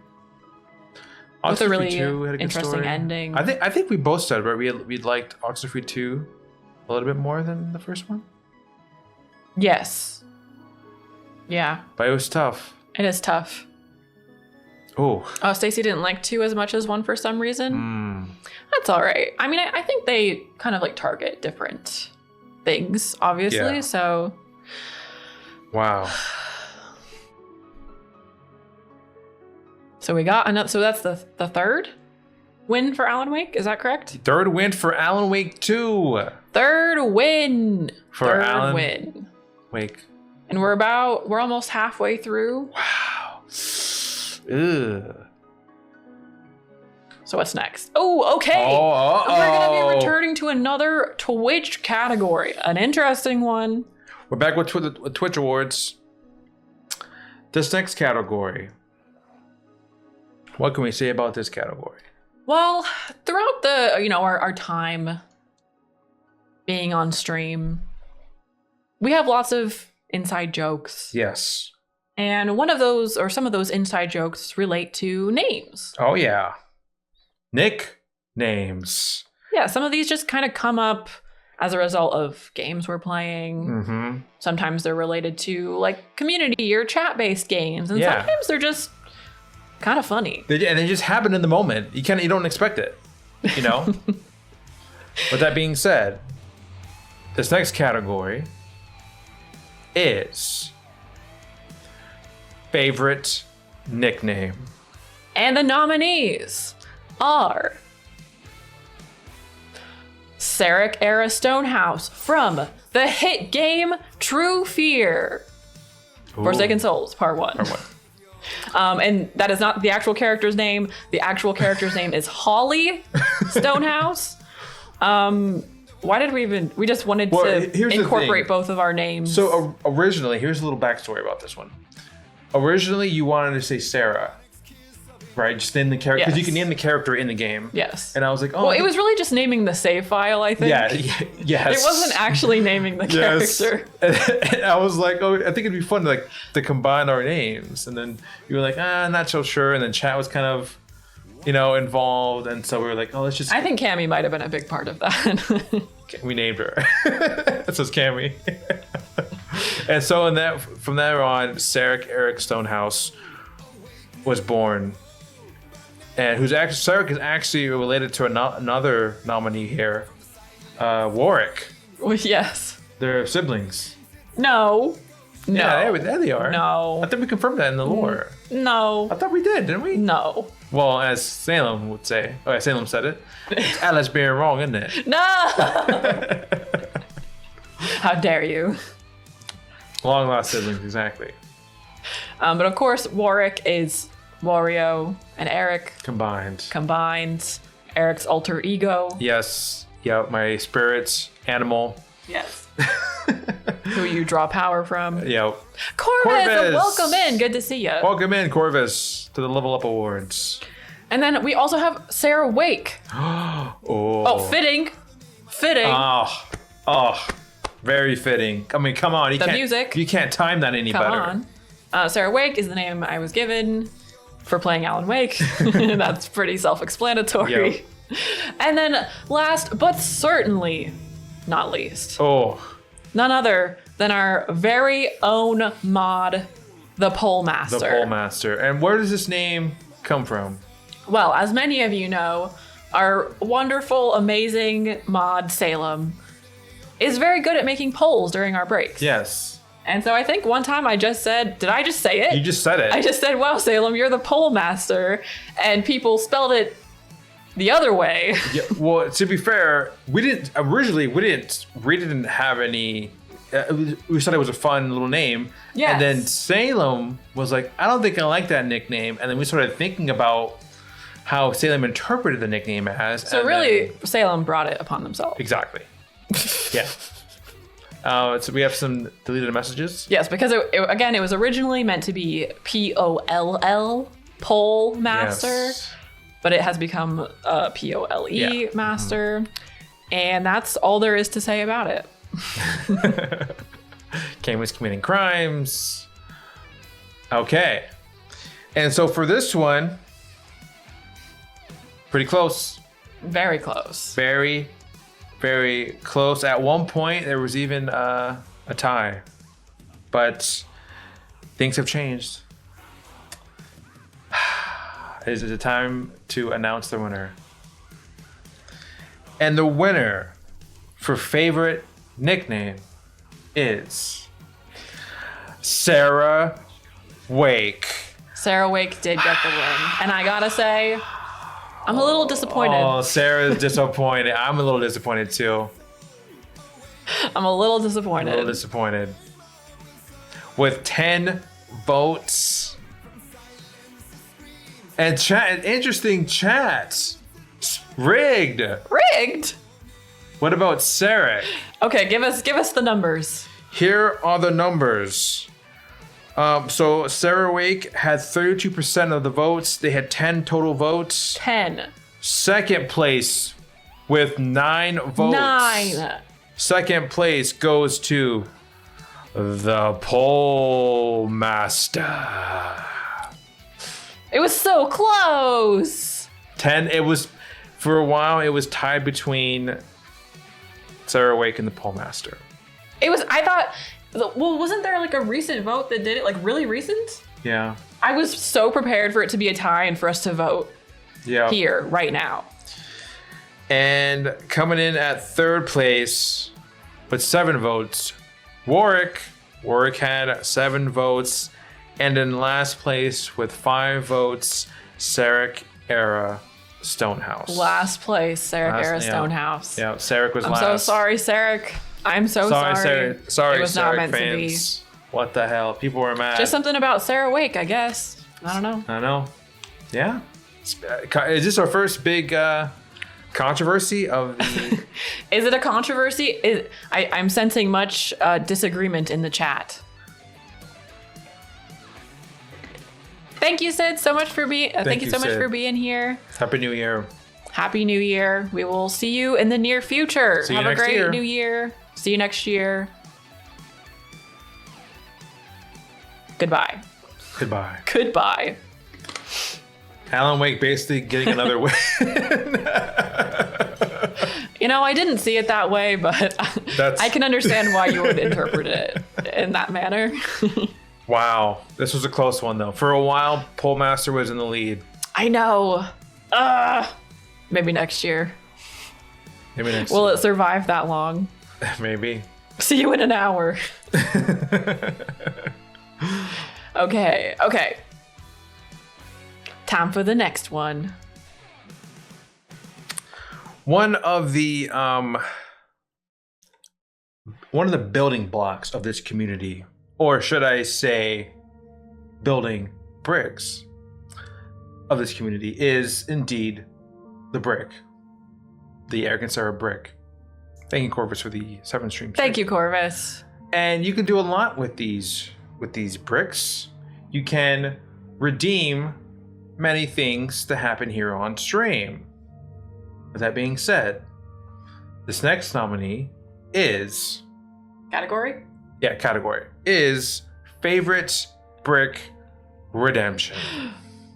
With a Oxenfree really 2 had a good interesting story. ending. I think we both said right we liked Oxenfree 2 a little bit more than the first one. Yes. Yeah, But it was tough. it is tough. Oh. Oh, Stacey didn't like 2 as much as 1 for some reason. That's all right. I mean, I think they kind of like target different things, obviously. Yeah. So Wow. So we got another. So that's the third win for Alan Wake. Is that correct? Third win for Alan Wake 2. Third win. For Third Alan win. Wake. And we're almost halfway through. Wow. Ugh. So what's next? Oh, okay. Oh, We're gonna be returning to another Twitch category. An interesting one. We're back with Twitch Awards. This next category. What can we say about this category? Well, throughout our time being on stream, we have lots of inside jokes. Yes. And one of those, or some of those inside jokes, relate to names. Oh, yeah. Nicknames. Yeah, some of these just kind of come up as a result of games we're playing. Mm-hmm. Sometimes they're related to like community or chat-based games. And Yeah. sometimes they're just kind of funny. And they just happen in the moment. You don't expect it, With that being said, this next category is favorite nickname. And the nominees are Sarek Era Stonehouse from the hit game True Fear. Forsaken Souls, Part 1. Part 1. And that is not the actual character's name. The actual character's name is Holly Stonehouse. Why did we just wanted Here's to the incorporate thing. both of our names. So originally, here's a little backstory about this one. Originally, you wanted to say Sarah, right? Just name the character, because you Yes. can name the character in the game. Yes. And I was like, oh. Well, it was really just naming the save file, I think. Yes. It wasn't actually naming the Yes. character. And I was like, oh, I think it'd be fun to combine our names. And then you were like, not so sure. And then chat was kind of, involved. And so we were like, oh, let's just. I think Cammy might have been a big part of that. We named her. That says Cammy. And so from there on, Sarek Eric Stonehouse was born. And Sarek is actually related to another nominee here, Warwick. Well, yes. They're siblings. No. No. Yeah, there they are. No. I think we confirmed that in the lore. No. I thought we did, didn't we? No. Well, as Salem would say. Oh, yeah, Salem said it. It's Alice being wrong, isn't it? No. How dare you? Long lost siblings, exactly. But of course, Warwick is Wario and Eric Combined. combined. Eric's alter ego. Yes. Yeah, my spirit's animal. Yes. Who you draw power from. Yeah. Corvus, welcome in. Good to see you. Welcome in, Corvus, to the Level Up Awards. And then we also have Sarah Wake. Oh, Fitting. Oh, very fitting. I mean, come on. You The can't, music. You can't time that any Come better. on. Sarah Wake is the name I was given for playing Alan Wake. That's pretty self-explanatory. Yep. And then last but certainly not least, Oh, none other than our very own mod, the Pole Master. the Pole Master. And where does this name come from? Well, as many of you know, our wonderful, amazing mod Salem is very good at making polls during our breaks. Yes. And so I think one time I just said, did I just say it? You just said it. I just said, wow, Salem, you're the Pole Master. And people spelled it the other way. Yeah, well, to be fair, we didn't have any. We thought it was a fun little name. Yes. And then Salem was like, I don't think I like that nickname. And then we started thinking about how Salem interpreted the nickname as. So and really, then- Salem brought it upon themselves. exactly. Yeah. So we have some deleted messages. Yes, because it was originally meant to be P-O-L-L, Pole Master. Yes. But it has become P-O-L-E Yeah. Master. And that's all there is to say about it. Kane was committing crimes. Okay. And so for this one, pretty close. Very close. Very, very close. At one point, there was even a tie. But things have changed. Is it time to announce the winner? And the winner for favorite nickname is Sarah Wake. Sarah Wake did get the win. And I gotta say, I'm a little disappointed. Oh, Sarah's disappointed. I'm a little disappointed too. I'm a little A disappointed. little disappointed. With 10 votes. And chat, interesting chat. Rigged. Rigged? What about Sarah? Okay, give us the numbers. Here are the numbers. So Sarah Wake had 32% of the votes. They had 10 total votes. 10. Second place with 9 votes. 9. Second place goes to the Pole Master. It was so close. 10. It was, for a while, it was tied between Sarah Wake and the Pole Master. It was, I thought, well, wasn't there like a recent vote that did it, like really recent? Yeah. I was so prepared for it to be a tie and for us to vote Yeah. here, right now. And coming in at third place with 7 votes, Warwick. Warwick had 7 votes. And in last place with 5 votes, Sarek Era Stonehouse. Last place, Sarah Last- Era yeah. Stonehouse. Yeah, Sarek was I'm last. so sorry, Sarek. I'm so sorry. Sarek. Sorry, It was not Sarek meant fans. What the hell? People were mad. to be. Just something about Sarah Wake, I guess. I don't know. I know. Yeah. Is this our first big controversy of the... Is it a controversy? I'm sensing much disagreement in the chat. Thank you, Sid, so much for being. Thank you you, so much Sid. for being here. Happy New Year. Happy New Year. We will see you in the near future. See you Have a next great year. New Year. See you next year. Goodbye. Goodbye. Goodbye. Alan Wake basically getting another win. You know, I didn't see it that way, but That's- I can understand why you would interpret it in that manner. Wow. This was a close one, though. For a while, Pole Master was in the lead. I know. Maybe next year. Maybe next Will it survive that long? Maybe. See you in an hour. Okay. Time for the next one. One of the building blocks of this community, or should I say building bricks of this community, is indeed the brick. The Eric and Sarah brick. Thank you, Corvus, for the 7 streams. Thank you, Corvus. And you can do a lot with these bricks. You can redeem many things to happen here on stream. With that being said, this next nominee is Category is favorite brick redemption.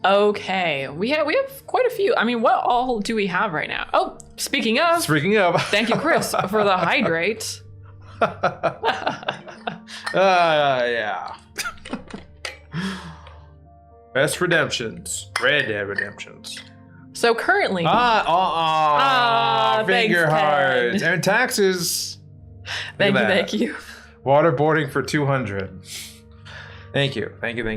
Okay, we have quite a few. I mean, what all do we have right now? Oh, speaking of, thank you, Chris, for the hydrate. Yeah. Best redemptions. Red Dead Redemptions. So currently, finger thanks, hearts Ted. and taxes. Thank you. Waterboarding for 200. Thank you. Thank you.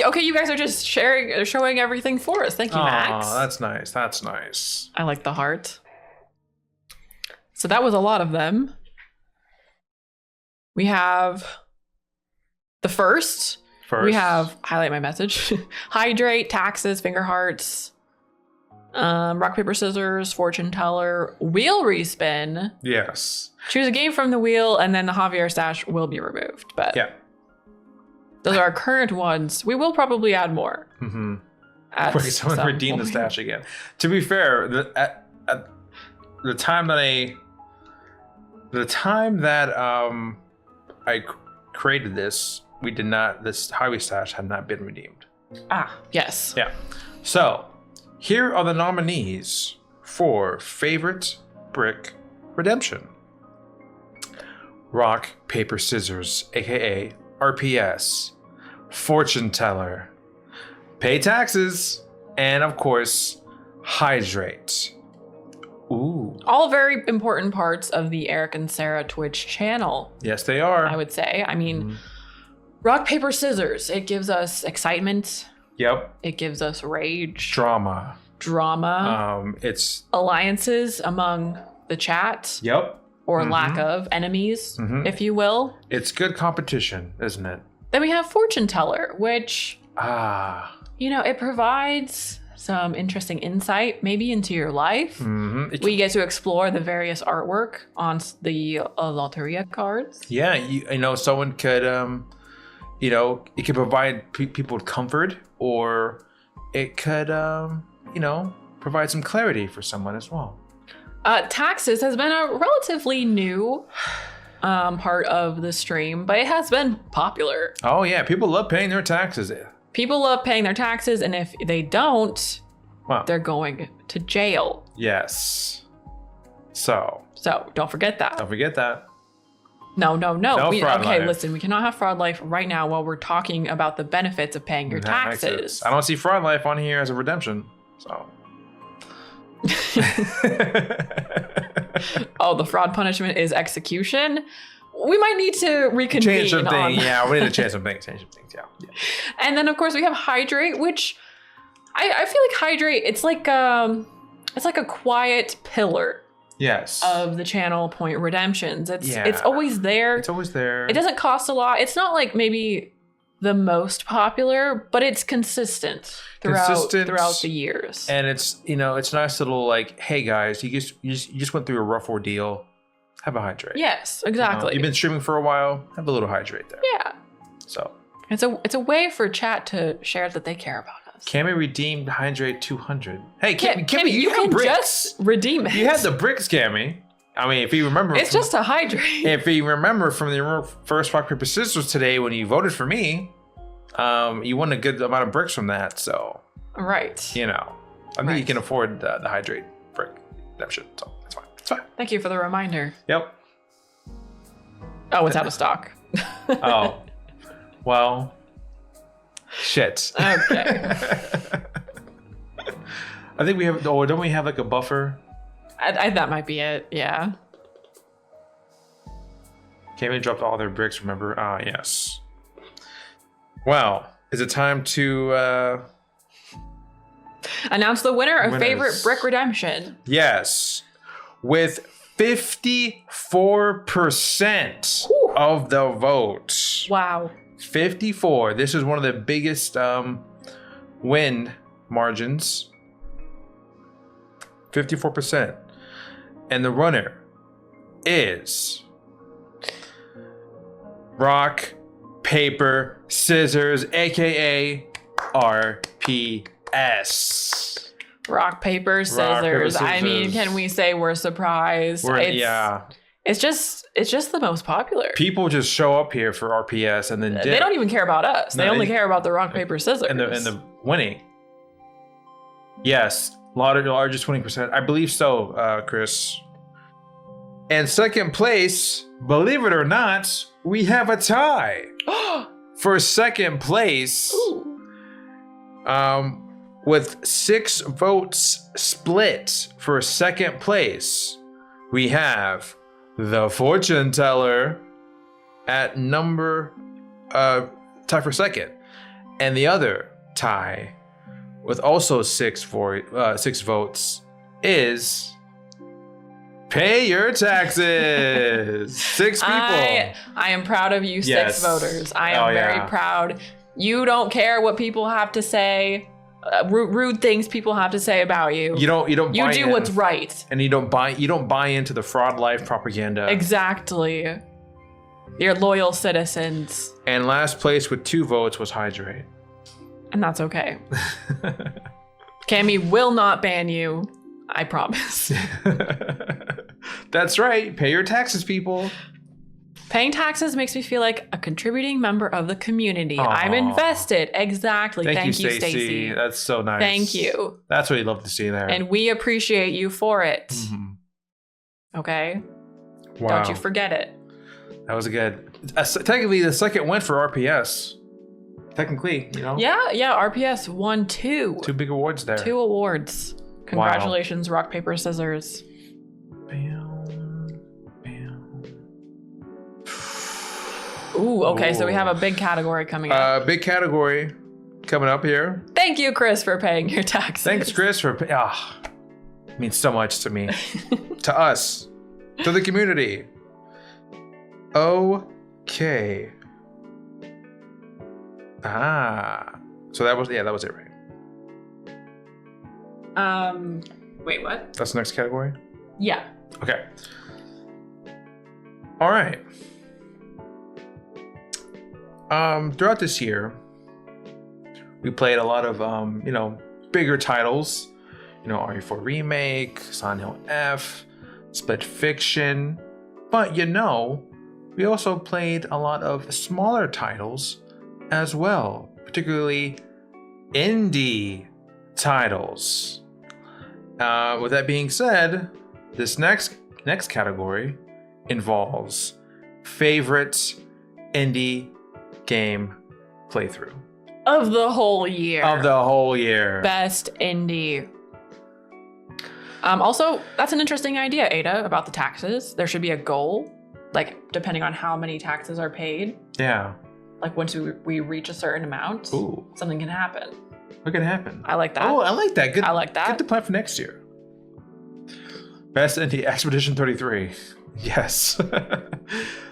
Okay, you guys are just showing everything for us. Thank you, Max. Oh, that's nice. I like the heart. So that was a lot of them. We have the first. We have highlight my message. Hydrate, taxes, finger hearts, rock, paper, scissors, fortune teller, wheel respin. Yes. Choose a game from the wheel, and then the Javier stash will be removed. But yeah, those are our current ones. We will probably add more. Mm-hmm. Someone redeem the stash again. To be fair, at the time that I created this, this highway stash had not been redeemed. Ah, yes. Yeah. So here are the nominees for favorite brick redemption. Rock, paper, scissors, aka RPS, fortune teller, pay taxes, and of course, hydrate. Ooh. All very important parts of the Eric and Sarah Twitch channel. Yes, they are. I would say. I mean, rock, paper, scissors. It gives us excitement. Yep. It gives us rage. Drama. It's alliances among the chat. Yep. Or lack of enemies, if you will. It's good competition, isn't it? Then we have fortune teller, which it provides some interesting insight maybe into your life. We get to explore the various artwork on the Loteria cards. Yeah, someone could it could provide people with comfort, or it could provide some clarity for someone as well. Taxes has been a relatively new part of the stream, but it has been popular. Oh yeah, people love paying their taxes. People love paying their taxes, and if they don't, they're going to jail. Yes. So don't forget that. No. Listen, we cannot have fraud life right now while we're talking about the benefits of paying your taxes. I don't see fraud life on here as a redemption. So. Oh, the fraud punishment is execution. We might need to reconvene. Change some things. Yeah, we need to change some things. Yeah. And then of course we have hydrate, which I feel like hydrate. It's like a quiet pillar. Yes. Of the channel point redemptions. It's always there. It's always there. It doesn't cost a lot. It's not like maybe the most popular, but it's consistent throughout the years. And it's it's nice little like, hey guys, you just went through a rough ordeal. Have a hydrate. Yes, exactly. You've been streaming for a while. Have a little hydrate there. Yeah. So it's a way for chat to share that they care about us. Cammy redeemed hydrate 200. Hey, Cammy, you can bricks. Just redeem it. You had the bricks, Cammy. I mean, if you remember, it's just a hydrate. If you remember from the first rock paper scissors today when you voted for me, you won a good amount of bricks from that. So right, I think you can afford the hydrate brick redemption. So it's fine. It's fine. Thank you for the reminder. Yep. Oh, it's out of stock. Oh, well, shit. Okay. I think we have. Oh, don't we have like a buffer? That might be it. Yeah. Came and dropped all their bricks, remember? Ah, yes. Well, is it time to Announce the winner of Winners. favorite brick redemption. yes. With 54% of the vote. Wow. 54. This is one of the biggest win margins. 54%. And the runner is rock, paper, scissors, aka RPS. Rock, paper, scissors. I mean, scissors. can we say we're surprised? Yeah. It's just the most popular. People just show up here for RPS and then They dip. don't even care about us. They No, only they- care about the rock, paper, scissors. and the winning. Yes, largest winning percent. I believe so, Chris. And second place, believe it or not, we have a tie for second place. Ooh. With 6 votes split for second place, we have the fortune teller at number tie for second, and the other tie with also 6 votes is pay your taxes. 6 people. I am proud of you, 6 Yes. voters. I Oh, am very yeah. proud. You don't care what people have to say, rude things people have to say about you. You don't You buy do in, what's right. and you don't buy into the fraud life propaganda. Exactly. You're loyal citizens, And last place with 2 votes was Hydrate. and that's okay. Cammy will not ban you. I promise. That's right. Pay your taxes, people. Paying taxes makes me feel like a contributing member of the community. Aw. I'm invested. Exactly. Thank you, Stacey. That's so nice. Thank you. That's what you love to see there. And we appreciate you for it. Mhm. Okay? Wow. Don't you forget it. That was good. Technically, the second win for RPS. Technically, you know? Yeah, RPS won 2. 2 big awards there. 2 awards. Congratulations, rock, paper, scissors. Bam, bam. Ooh, okay, so we Ooh. have a big category coming up. Big category coming up here. Thank you, Chris, for paying your taxes. Thanks, Chris, for it means so much to me, to us, to the community. Okay. So that was it, right? Wait, what? That's the next category. Yeah. Okay. All right. Throughout this year, we played a lot of bigger titles. RE4 Remake, Silent Hill F, Split Fiction. But we also played a lot of smaller titles as well, particularly indie titles. With that being said, this next category involves favorite indie game playthrough Of the whole year. of the whole year. Best indie. Also, that's an interesting idea, Ada, about the taxes. There should be a goal, like depending on how many taxes are paid. Yeah. Like once we reach a certain amount, Ooh, something can happen. what could happen? I like that. Oh, I like that. Good. I like that. Good to plan for next year. Best indie Expedition 33. Yes.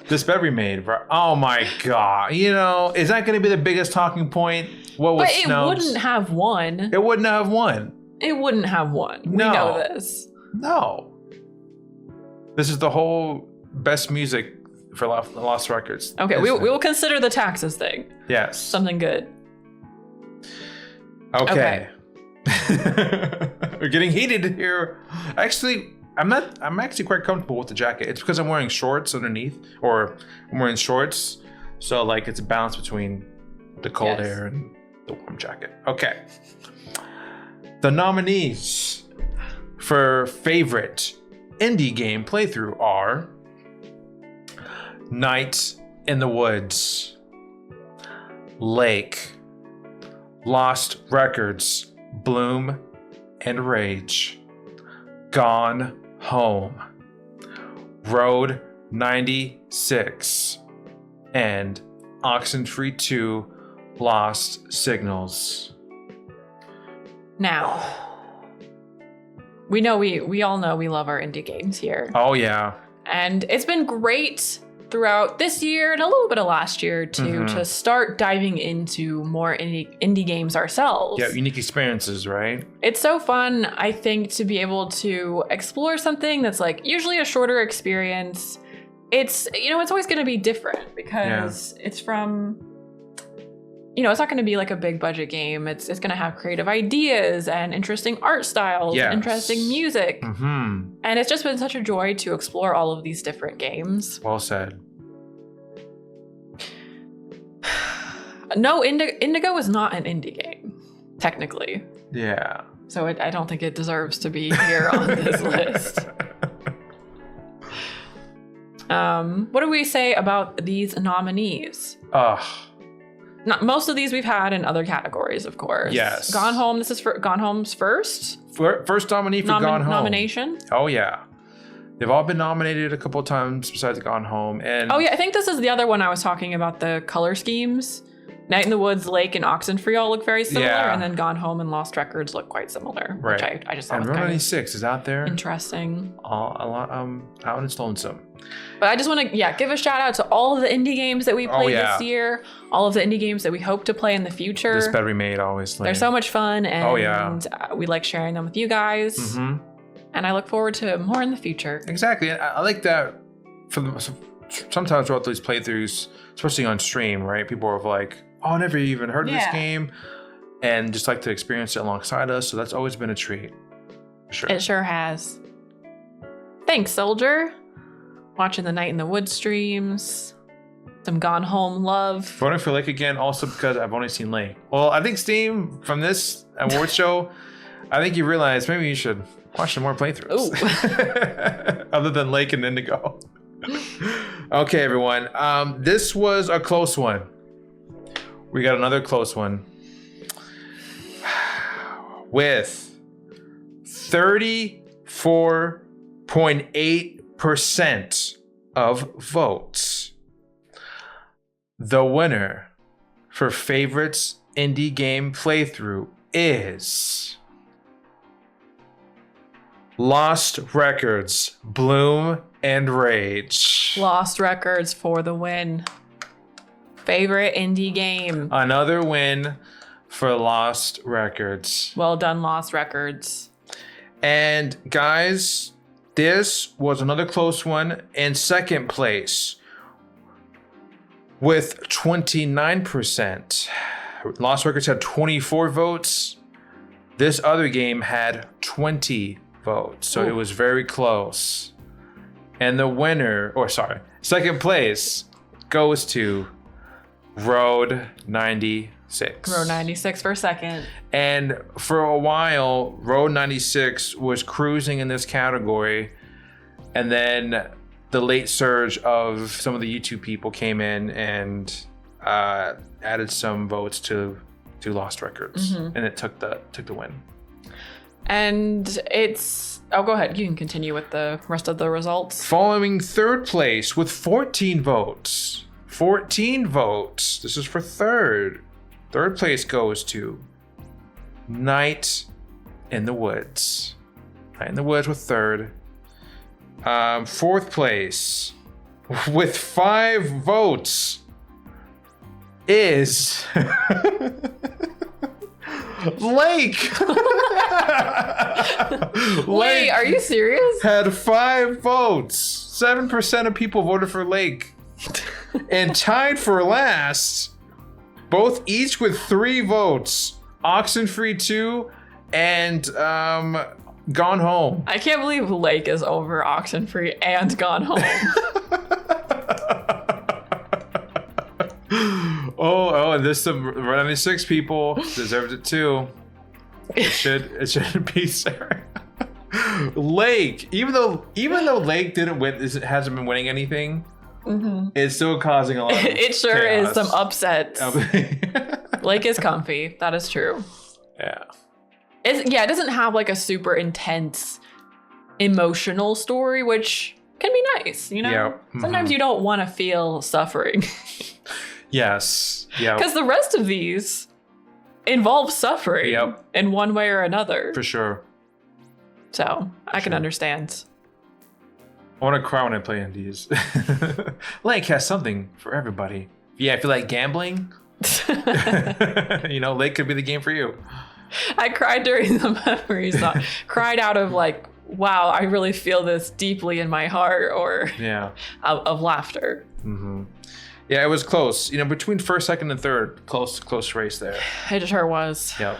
This better be made. Oh my god. Is that going to be the biggest talking point? What was But it Snubs? wouldn't have won. It wouldn't have won. It wouldn't have won. We No. know this. No. This is the whole best music for Lost Records. Okay, we Isn't it? will consider the taxes thing Yes. something good. Okay. We're getting heated here. Actually, I'm actually quite comfortable with the jacket. It's because I'm wearing shorts underneath, or I'm wearing shorts, so like it's a balance between the cold Yes. air and the warm jacket. Okay. The nominees for favorite indie game playthrough are Night in the Woods, Lake, Lost Records, Bloom and Rage, Gone Home, Road 96, and Oxenfree 2 Lost Signals. Now, we know we all know we love our indie games here. Oh, yeah. And it's been great throughout this year and a little bit of last year to start diving into more indie games ourselves. Yeah, unique experiences, right? It's so fun, I think, to be able to explore something that's like usually a shorter experience. It's, it's always going to be different because it's from, it's not going to be like a big budget game. It's going to have creative ideas and interesting art styles, and interesting music. And it's just been such a joy to explore all of these different games. Well said. No, Indigo is not an indie game, technically. Yeah. So I don't think it deserves to be here on this list. What do we say about these nominees? Not most of these we've had in other categories, of course. Yes. Gone Home. This is for Gone Home's first nominee for Gone Home. Nomination. Oh yeah, they've all been nominated a couple of times besides Gone Home. And I think this is the other one I was talking about. The color schemes. Night in the Woods, Lake, and Oxenfree all look very similar, and then Gone Home and Lost Records look quite similar. Right. Which I just thought and was Road kind 96 is out there. of interesting. Out in its lonesome. But I just want to give a shout out to all of the indie games that we played this year, all of the indie games that we hope to play in the future. This better be made, obviously. They're so much fun, and we like sharing them with you guys. And I look forward to more in the future. Exactly. I like that. Sometimes throughout these playthroughs, especially on stream, right? People are like, "Oh, I never even heard of this game," and just like to experience it alongside us. So that's always been a treat. Sure. It sure has. Thanks, Soldier. Watching the Night in the Woods streams. Some Gone Home love. Voting for Lake again, also because I've only seen Lake. Well, I think Steam, from this award show, I think you realize maybe you should watch some more playthroughs. Other than Lake and Indigo. Okay, everyone. This was a close one. We got another close one. With 34.8% of votes. The winner for favorites indie game playthrough is Lost Records, Bloom and Rage. Lost Records for the win. Favorite indie game. Another win for Lost Records. Well done, Lost Records. And guys, this was another close one. In second place with 29%. Lost Records had 24 votes. This other game had 20 votes. So it was very close. And the winner, second place goes to Road 96. Road 96 for second. And for a while, Road 96 was cruising in this category. And then the late surge of some of the YouTube people came in and added some votes to Lost Records. And it took the win. And it's... Oh, go ahead. You can continue with the rest of the results. Following third place with 14 votes. 14 votes. This is for third. Third place goes to Night in the Woods. Night in the Woods with third. Fourth place with 5 votes is Lake. Wait, are you serious? Had 5 votes. 7% of people voted for Lake. And tied for last, both each with 3 votes, Oxenfree 2 and Gone Home. I can't believe Lake is over Oxenfree and Gone Home. And there's some Road 96 people deserved it too. It should be Sarah. Lake, even though Lake didn't win, hasn't been winning anything. It's still causing a lot of it sure chaos. is some upsets. Lake is comfy. That is true. Yeah. It doesn't have like a super intense emotional story, which can be nice, you know? Yeah. Sometimes you don't want to feel suffering. Yes. Yeah. Because the rest of these involve suffering Yep. in one way or another. For sure. So I can Sure. understand. I want to cry when I play indies. Lake has something for everybody. Yeah, if you like gambling, Lake could be the game for you. I cried during the memory song. Cried out of like, wow, I really feel this deeply in my heart, or Yeah. of laughter. Mm-hmm. Yeah, it was close. Between first, second, and third, close race there. It sure was. Yep.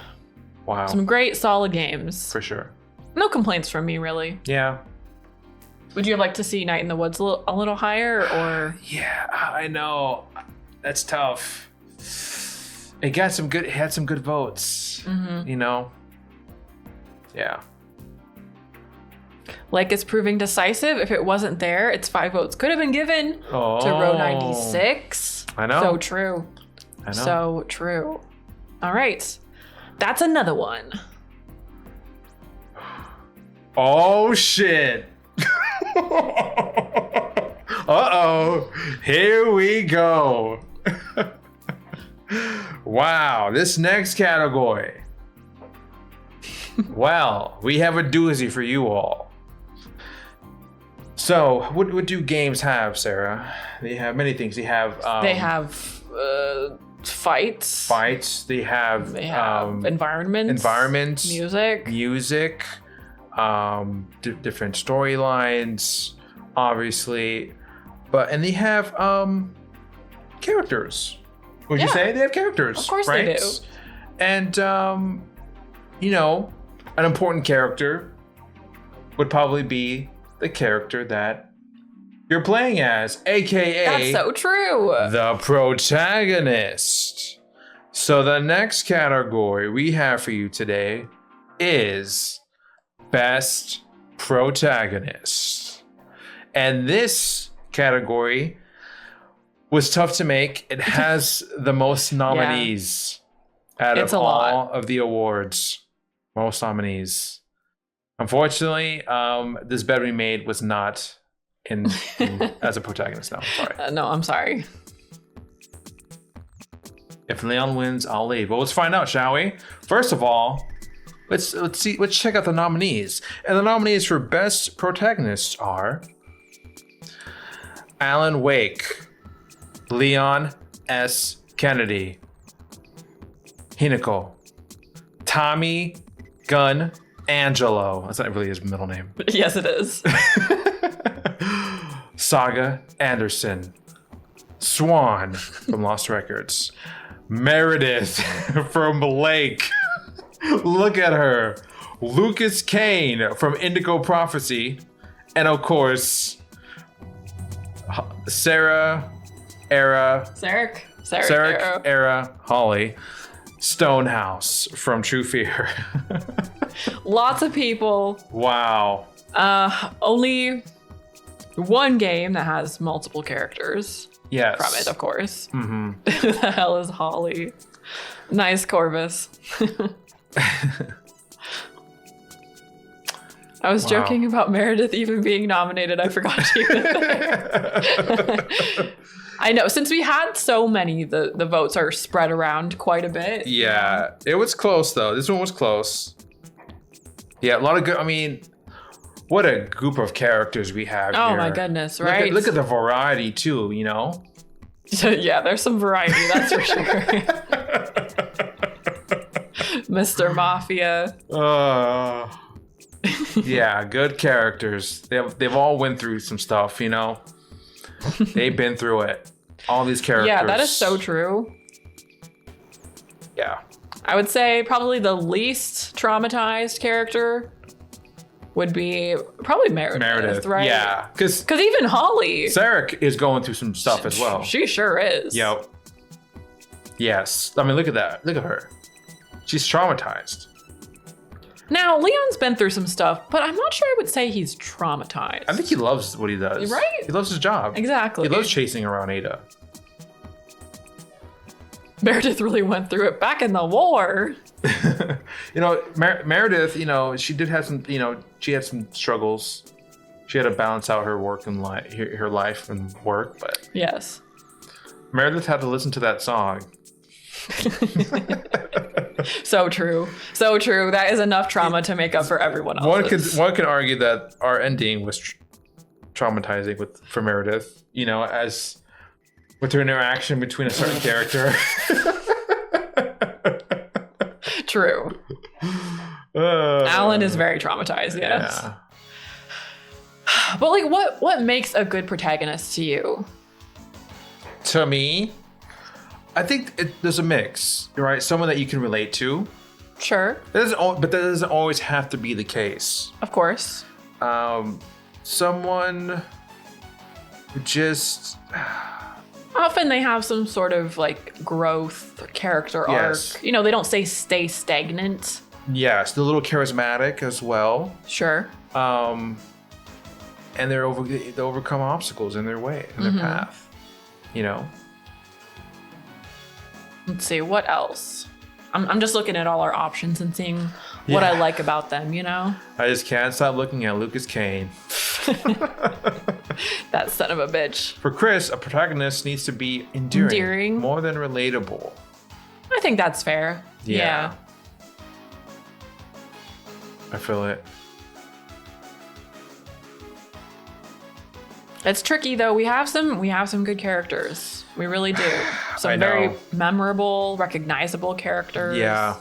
Wow. Some great, solid games. For sure. No complaints from me, really. Yeah. Would you have liked to see Night in the Woods a little higher, or? Yeah, I know. That's tough. It had some good votes. Mm-hmm. Yeah. Like it's proving decisive. If it wasn't there, its 5 votes could have been given to row 96. I know. So true. I know. So true. All right. That's another one. Oh shit. Uh-oh. Here we go. Wow, this next category. Well, we have a doozy for you all. So, what do games have, Sarah? They have many things. They have Fights. fights. They have Environments. Music. different storylines, obviously, and they have characters. Would you Yeah. say they have characters? Of course right? they do. And an important character would probably be the character that you're playing as, aka That's so true. the protagonist. So the next category we have for you today is Best Protagonist. And this category was tough to make. It has the most nominees out It's of a all lot. of the awards. Most nominees. Unfortunately, this bet we made was not in as a protagonist. No, I'm sorry. No, I'm sorry. If Leon wins, I'll leave. Well, let's find out, shall we? First of all, let's check out the nominees. And the nominees for Best Protagonist are Alan Wake, Leon S. Kennedy, Hinako, Tommy Gunn Angelo. That's not really his middle name. Yes, it is. Saga Anderson, Swan from Lost Records, Meredith from Blake. Look at her. Lucas Kane from Indigo Prophecy, and of course, Sarah Sarek Era Holly Stonehouse from True Fear. Lots of people. Wow. Only one game that has multiple characters Yes. from it, of course. Mm-hmm. Who the hell is Holly? Nice Corvus. I was Wow. joking about Meredith even being nominated. I forgot she was there. I know. Since we had so many, the votes are spread around quite a bit. Yeah, it was close though. This one was close. Yeah, a lot of good. I mean, what a group of characters we have Oh here. my goodness, Look right? Look at the variety too. You know. Yeah, there's some variety, that's for sure. Mr. Mafia. Yeah, good characters. They've all went through some stuff. You know, they've been through it. All these characters. Yeah, that is so true. Yeah. I would say probably the least traumatized character would be probably Meredith, right? Yeah, because Because even Holly, Sarek is going through some stuff as well. she sure is. Yep. Yes. I mean, look at that. Look at her. She's traumatized. Now, Leon's been through some stuff, but I'm not sure I would say he's traumatized. I think he loves what he does. Right? He loves his job. Exactly. He loves chasing around Ada. Meredith really went through it back in the war. Meredith, she did have some, she had some struggles. She had to balance out her work and her life and work, but Yes. Meredith had to listen to that song. So true. So true. That is enough trauma to make up for everyone else. One could argue that our ending was traumatizing for Meredith, as with her interaction between a certain character. True. Alan is very traumatized, yes. Yeah. But like what makes a good protagonist to you? To me, I think there's a mix, right? Someone that you can relate to. Sure. But that doesn't always have to be the case. Of course. Someone who just... Often they have some sort of like growth, character Yes. arc. They don't stay stagnant. Yes, they're a little charismatic as well. Sure. And they overcome obstacles in their way, in their path. Let's see, what else? I'm just looking at all our options and seeing what I like about them, I just can't stop looking at Lucas Kane. That son of a bitch. For Chris, a protagonist needs to be endearing. More than relatable. I think that's fair. Yeah. I feel it. It's tricky though. We have some good characters. We really do. Some very memorable, recognizable characters. Yeah.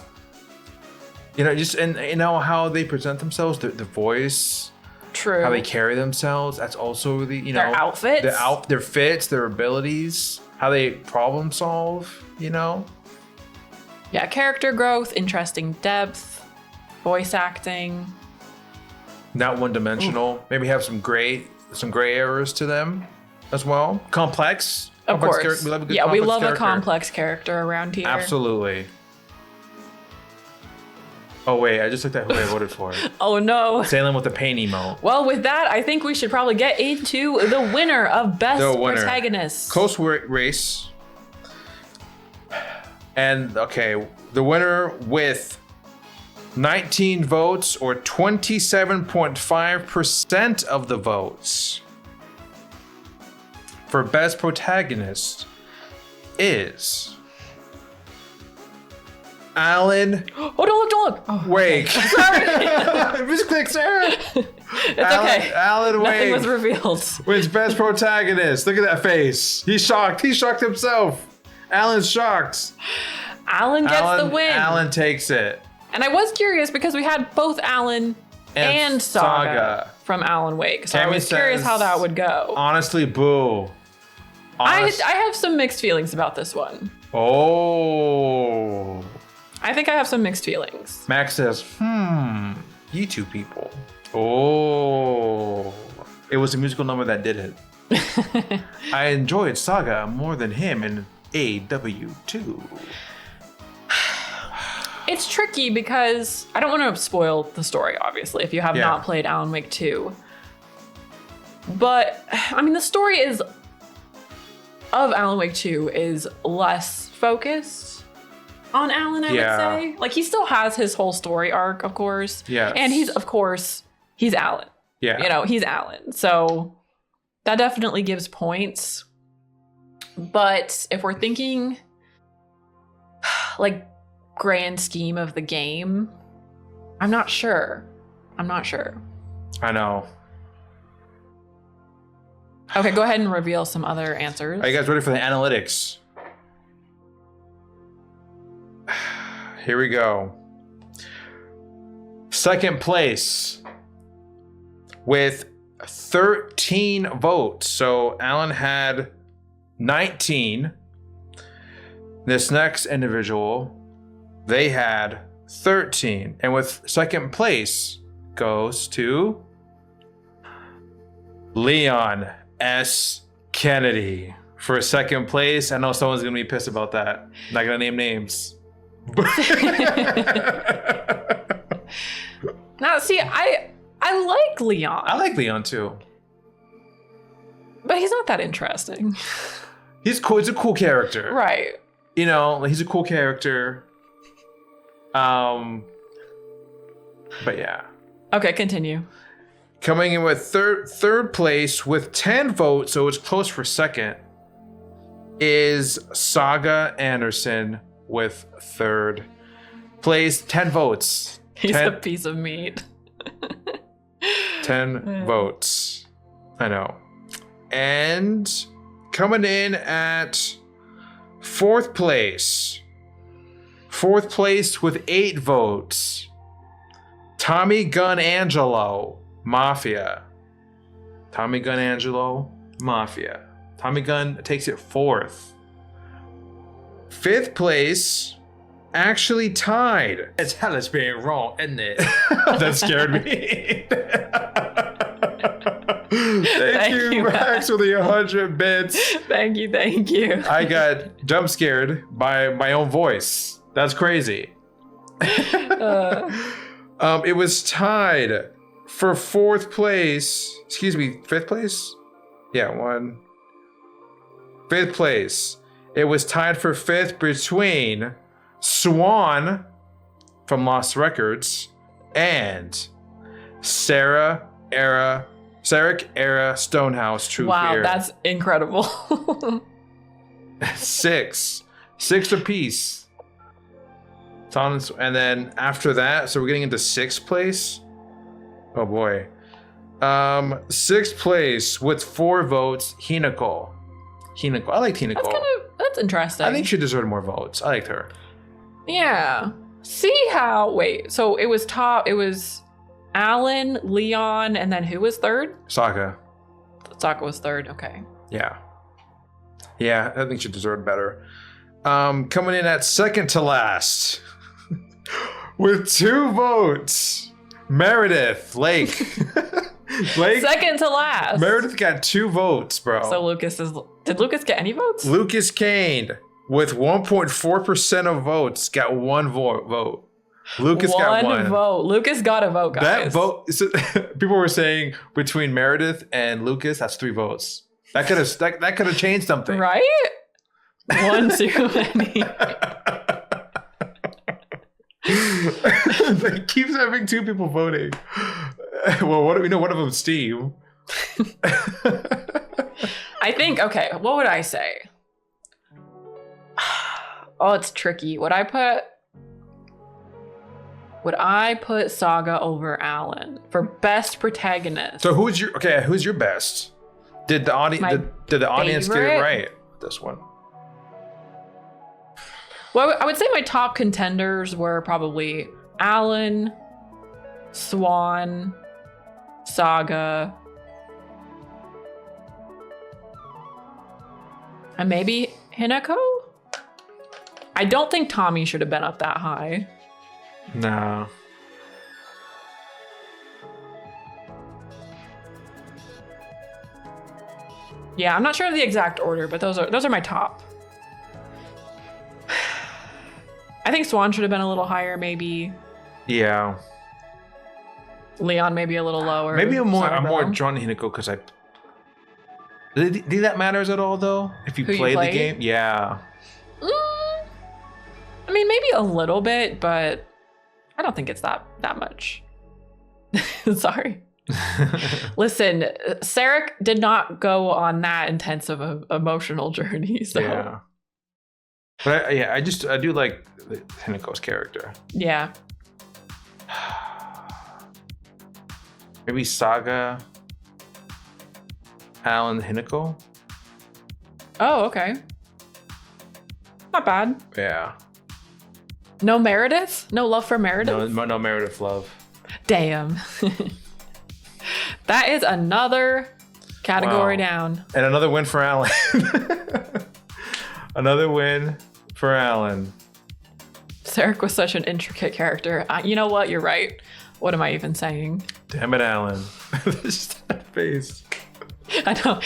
And how they present themselves, the voice, True. how they carry themselves. That's also really, their outfits, their fits, their abilities, how they problem solve. Yeah, character growth, interesting depth, voice acting. Not one dimensional. Maybe have some gray areas to them as well. Complex. Of course. We love a good we love character. a complex character around here. Absolutely. Oh wait, I just looked at who I voted for. Oh no. Salem with the pain emote. Well, with that, I think we should probably get into the winner of Best Protagonist. Close race. And okay, the winner with 19 votes, or 27.5% of the votes for Best Protagonist, is Alan. Oh, don't look. Oh, Wake. sorry. Just click, Sarah. It's okay. Alan Nothing Wake was revealed. wins Best Protagonist. Look at that face. He's shocked. He shocked himself. Alan's shocked. Alan gets the win. Alan takes it. And I was curious because we had both Alan and Saga from Alan Wake. So I was curious how that would go. Honestly, boo. I have some mixed feelings about this one. Oh. I think I have some mixed feelings. Max says, you two people. Oh. It was a musical number that did it. I enjoyed Saga more than him in AW2. It's tricky because I don't want to spoil the story, obviously, if you have not played Alan Wake 2. But, I mean, the story of Alan Wake 2 is less focused on Alan, I would say. Like, he still has his whole story arc, of course. Yes. And he's Alan. Yeah. He's Alan. So that definitely gives points. But if we're thinking, like, grand scheme of the game, I'm not sure. I know. Okay, go ahead and reveal some other answers. Are you guys ready for the analytics? Here we go. Second place with 13 votes. So Alan had 19. This next individual, they had 13. And with second place goes to Leon S. Kennedy for second place. I know someone's going to be pissed about that. Not going to name names. Now, see, I like Leon. I like Leon too. But he's not that interesting. He's cool. He's a cool character. Right. He's a cool character. But yeah. Okay, continue. Coming in with third place with 10 votes, so it's close for second, is Saga Anderson with third place, 10 votes. He's a piece of meat. 10 votes. I know. And coming in at fourth place with 8 votes, Tommy Gun Angelo, Mafia. Tommy Gun Angelo, Mafia. Tommy Gun takes it fourth. Fifth place, actually tied. It's hellish being wrong, isn't it? That scared me. Thank you, Max, for the 100 bits. Thank you. I got jump scared by my own voice. That's crazy. It was tied for fifth place. Yeah, fifth place. It was tied for fifth between Swan from Lost Records and Sarek Era Stonehouse True Fear. Wow, that's incredible. Six apiece. And then after that, so we're getting into sixth place. Oh boy. Sixth place with 4 votes, Hinako. I liked Hinako. That's interesting. I think she deserved more votes. I liked her. Yeah. So it was Alan, Leon, and then who was third? Sokka. Sokka was third, okay. Yeah, I think she deserved better. Coming in at second to last with 2 votes, Meredith Lake. Second to last. Meredith got 2 votes, bro. So did Lucas get any votes? Lucas Kane with 1.4% of votes got 1 vote. Lucas got 1 vote. Lucas got a vote, guys. That vote. So, people were saying between Meredith and Lucas, that's 3 votes. That could have changed something, right? 1 too many. It keeps having 2 people voting. Well, what do we know? One of them, Steve. I think. Okay, what would I say? Oh, it's tricky. Would I put Saga over Alan for best protagonist? So who's your best? Did the audience get it right? This one. Well, I would say my top contenders were probably Alan, Swan, Saga, and maybe Hinako? I don't think Tommy should have been up that high. No. Yeah, I'm not sure of the exact order, but those are my top. I think Swan should have been a little higher, maybe. Yeah. Leon maybe a little lower. Maybe I'm more drawn to Hinako because do you think that matters at all though? If you play the game? Yeah. I mean, maybe a little bit, but I don't think it's that much. Sorry. Listen, Sarek did not go on that intensive emotional journey. So. Yeah. But I do like Hinako's character. Yeah. Maybe Saga, Alan, Hinako. Oh, okay. Not bad. Yeah. No Meredith? No love for Meredith? No Meredith love. Damn. That is another category down. And another win for Alan. Another win for Alan. Sarek was such an intricate character. You know what? You're right. What am I even saying? Damn it, Alan. Just that face. I know.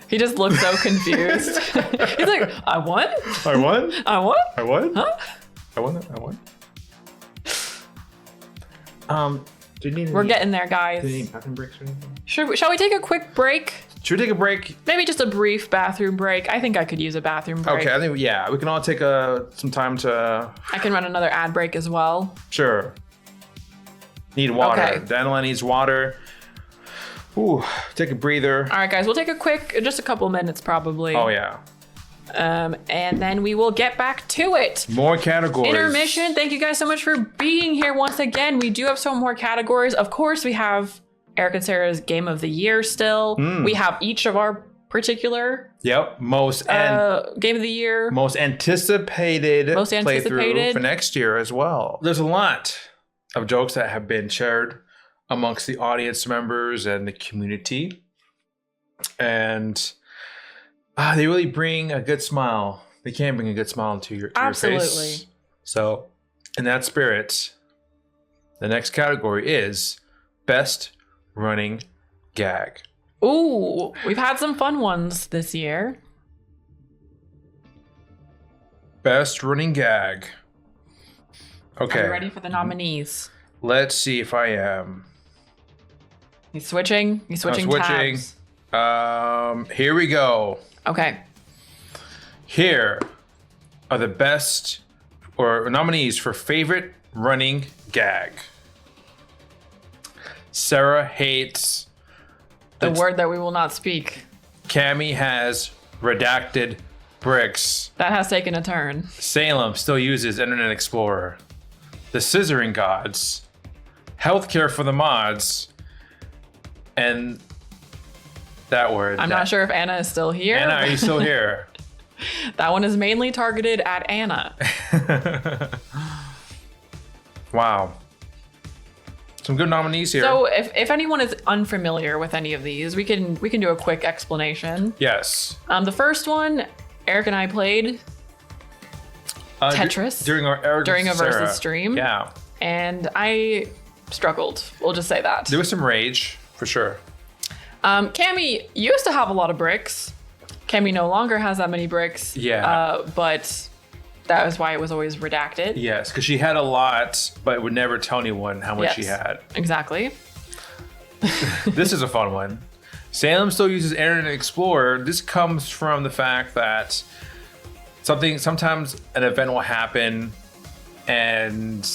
He just looks so confused. He's like, I won? I won? I won? I won? Huh? I won? We're getting there, guys. Do you need bathroom breaks or anything? Shall we take a quick break? Should we take a break? Maybe just a brief bathroom break. I think I could use a bathroom break. Okay, I think, we can all take some time to... I can run another ad break as well. Sure. Need water. Okay. Dandelion needs water. Ooh, take a breather. All right, guys, we'll take a quick, just a couple minutes probably. Oh, yeah. And then we will get back to it. More categories. Intermission. Thank you guys so much for being here once again. We do have some more categories. Of course, we have Eric and Sarah's Game of the Year still. We have each of our particular Yep. Game of the Year. Most anticipated playthrough for next year as well. There's a lot of jokes that have been shared amongst the audience members and the community. And they really bring a good smile. They can bring a good smile to your face. So, in that spirit, the next category is Best Running Gag. Ooh, we've had some fun ones this year. Best Running Gag. Okay. Are you ready for the nominees? Let's see if I am. He's switching. He's switching tabs. Here we go. Okay. Here are the best or nominees for favorite running gag. Sarah hates The word that we will not speak. Cammy has redacted bricks. That has taken a turn. Salem still uses Internet Explorer. The Scissoring Gods. Healthcare for the Mods. And that word. I'm not sure if Anna is still here. Anna, are you still here? That one is mainly targeted at Anna. Wow. Some good nominees here. So if anyone is unfamiliar with any of these, we can do a quick explanation. Yes. The first one, Eric and I played Tetris during a Versus stream. Yeah. And I struggled. We'll just say that. There was some rage, for sure. Cammy used to have a lot of bricks. Cammy no longer has that many bricks. Yeah. But that was why it was always redacted. Yes, because she had a lot, but would never tell anyone how much she had. Exactly. This is a fun one. Salem still uses Internet Explorer. This comes from the fact that sometimes an event will happen and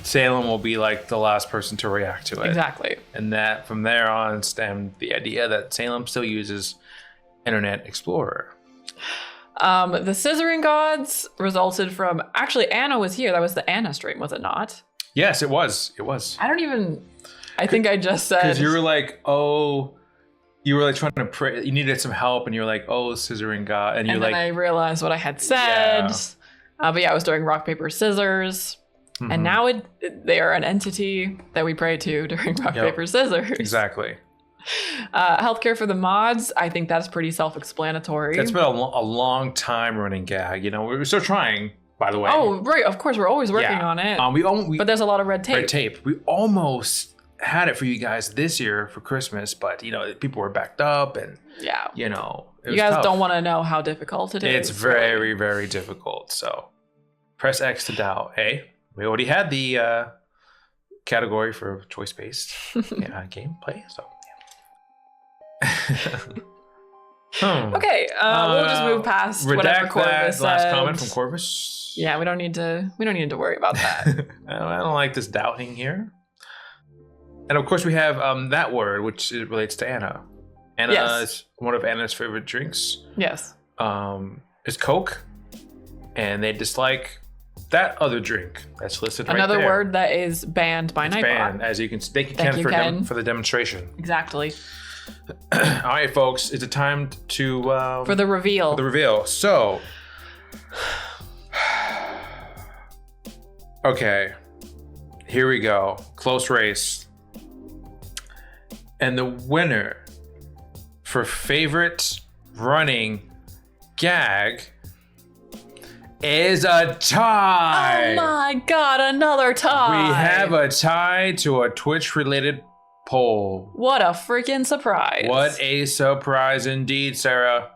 Salem will be like the last person to react to it. Exactly. And that from there on stemmed the idea that Salem still uses Internet Explorer. The Scissoring Gods resulted from, actually Anna was here. That was the Anna stream, was it not? Yes, it was. It was. I think I just said. Because you were like, you were like trying to pray. You needed some help, and you're like, Scissoring God. And you're like. And then I realized what I had said. Yeah. But yeah, I was doing rock, paper, scissors. Mm-hmm. And now they are an entity that we pray to during rock, paper, scissors. Exactly. Healthcare for the Mods. I think that's pretty self-explanatory. It's been a long time running gag. You know, we're still trying, by the way. Oh, right. Of course, we're always working on it. But there's a lot of red tape. We almost had it for you guys this year for Christmas, but you know, people were backed up, and you know, you guys don't want to know how difficult it is. It's very, very difficult. So press X to doubt. Hey, we already had the category for choice-based gameplay. So. Okay, we'll just move past whatever Corvus said. Last comment from Corvus. Yeah, we don't need to worry about that. I don't like this doubting here. And of course, we have that word, which relates to Anna. Anna is one of Anna's favorite drinks. Yes. Is Coke, and they dislike that other drink that's listed right there. Another word that is banned by Nightbot. Banned, as you can. Thank you, Ken, for the demonstration. Exactly. All right, folks, it's a time to for the reveal. So, okay, here we go. Close race, and the winner for favorite running gag is a tie. Oh my God, another tie! We have a tie to a Twitch-related poll. What a freaking surprise. What a surprise indeed, Sarah.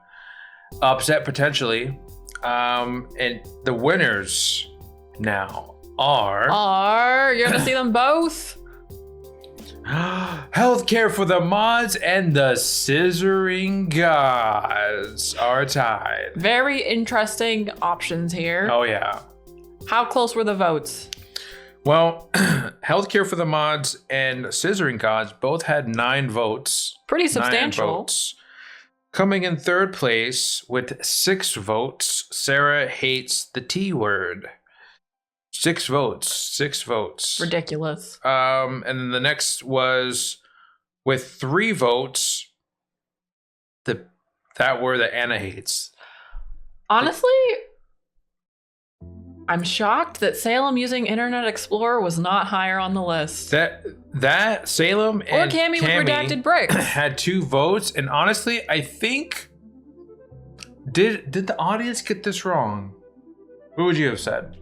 Upset potentially. And the winners now are you're gonna see them both. Healthcare for the Mods and the Scissoring Gods are tied. Very interesting options here. Oh yeah. How close were the votes? Well, Healthcare for the Mods and Scissoring Gods both had 9 votes. Pretty 9 substantial. votes. Coming in third place with 6 votes, Sarah Hates the T Word. 6 votes. 6 votes. Ridiculous. And then the next was with 3 votes, that word that Anna hates. Honestly, I'm shocked that Salem using Internet Explorer was not higher on the list. That Salem Or and Cammy with redacted bricks. had 2 votes, and honestly, I think did the audience get this wrong? What would you have said?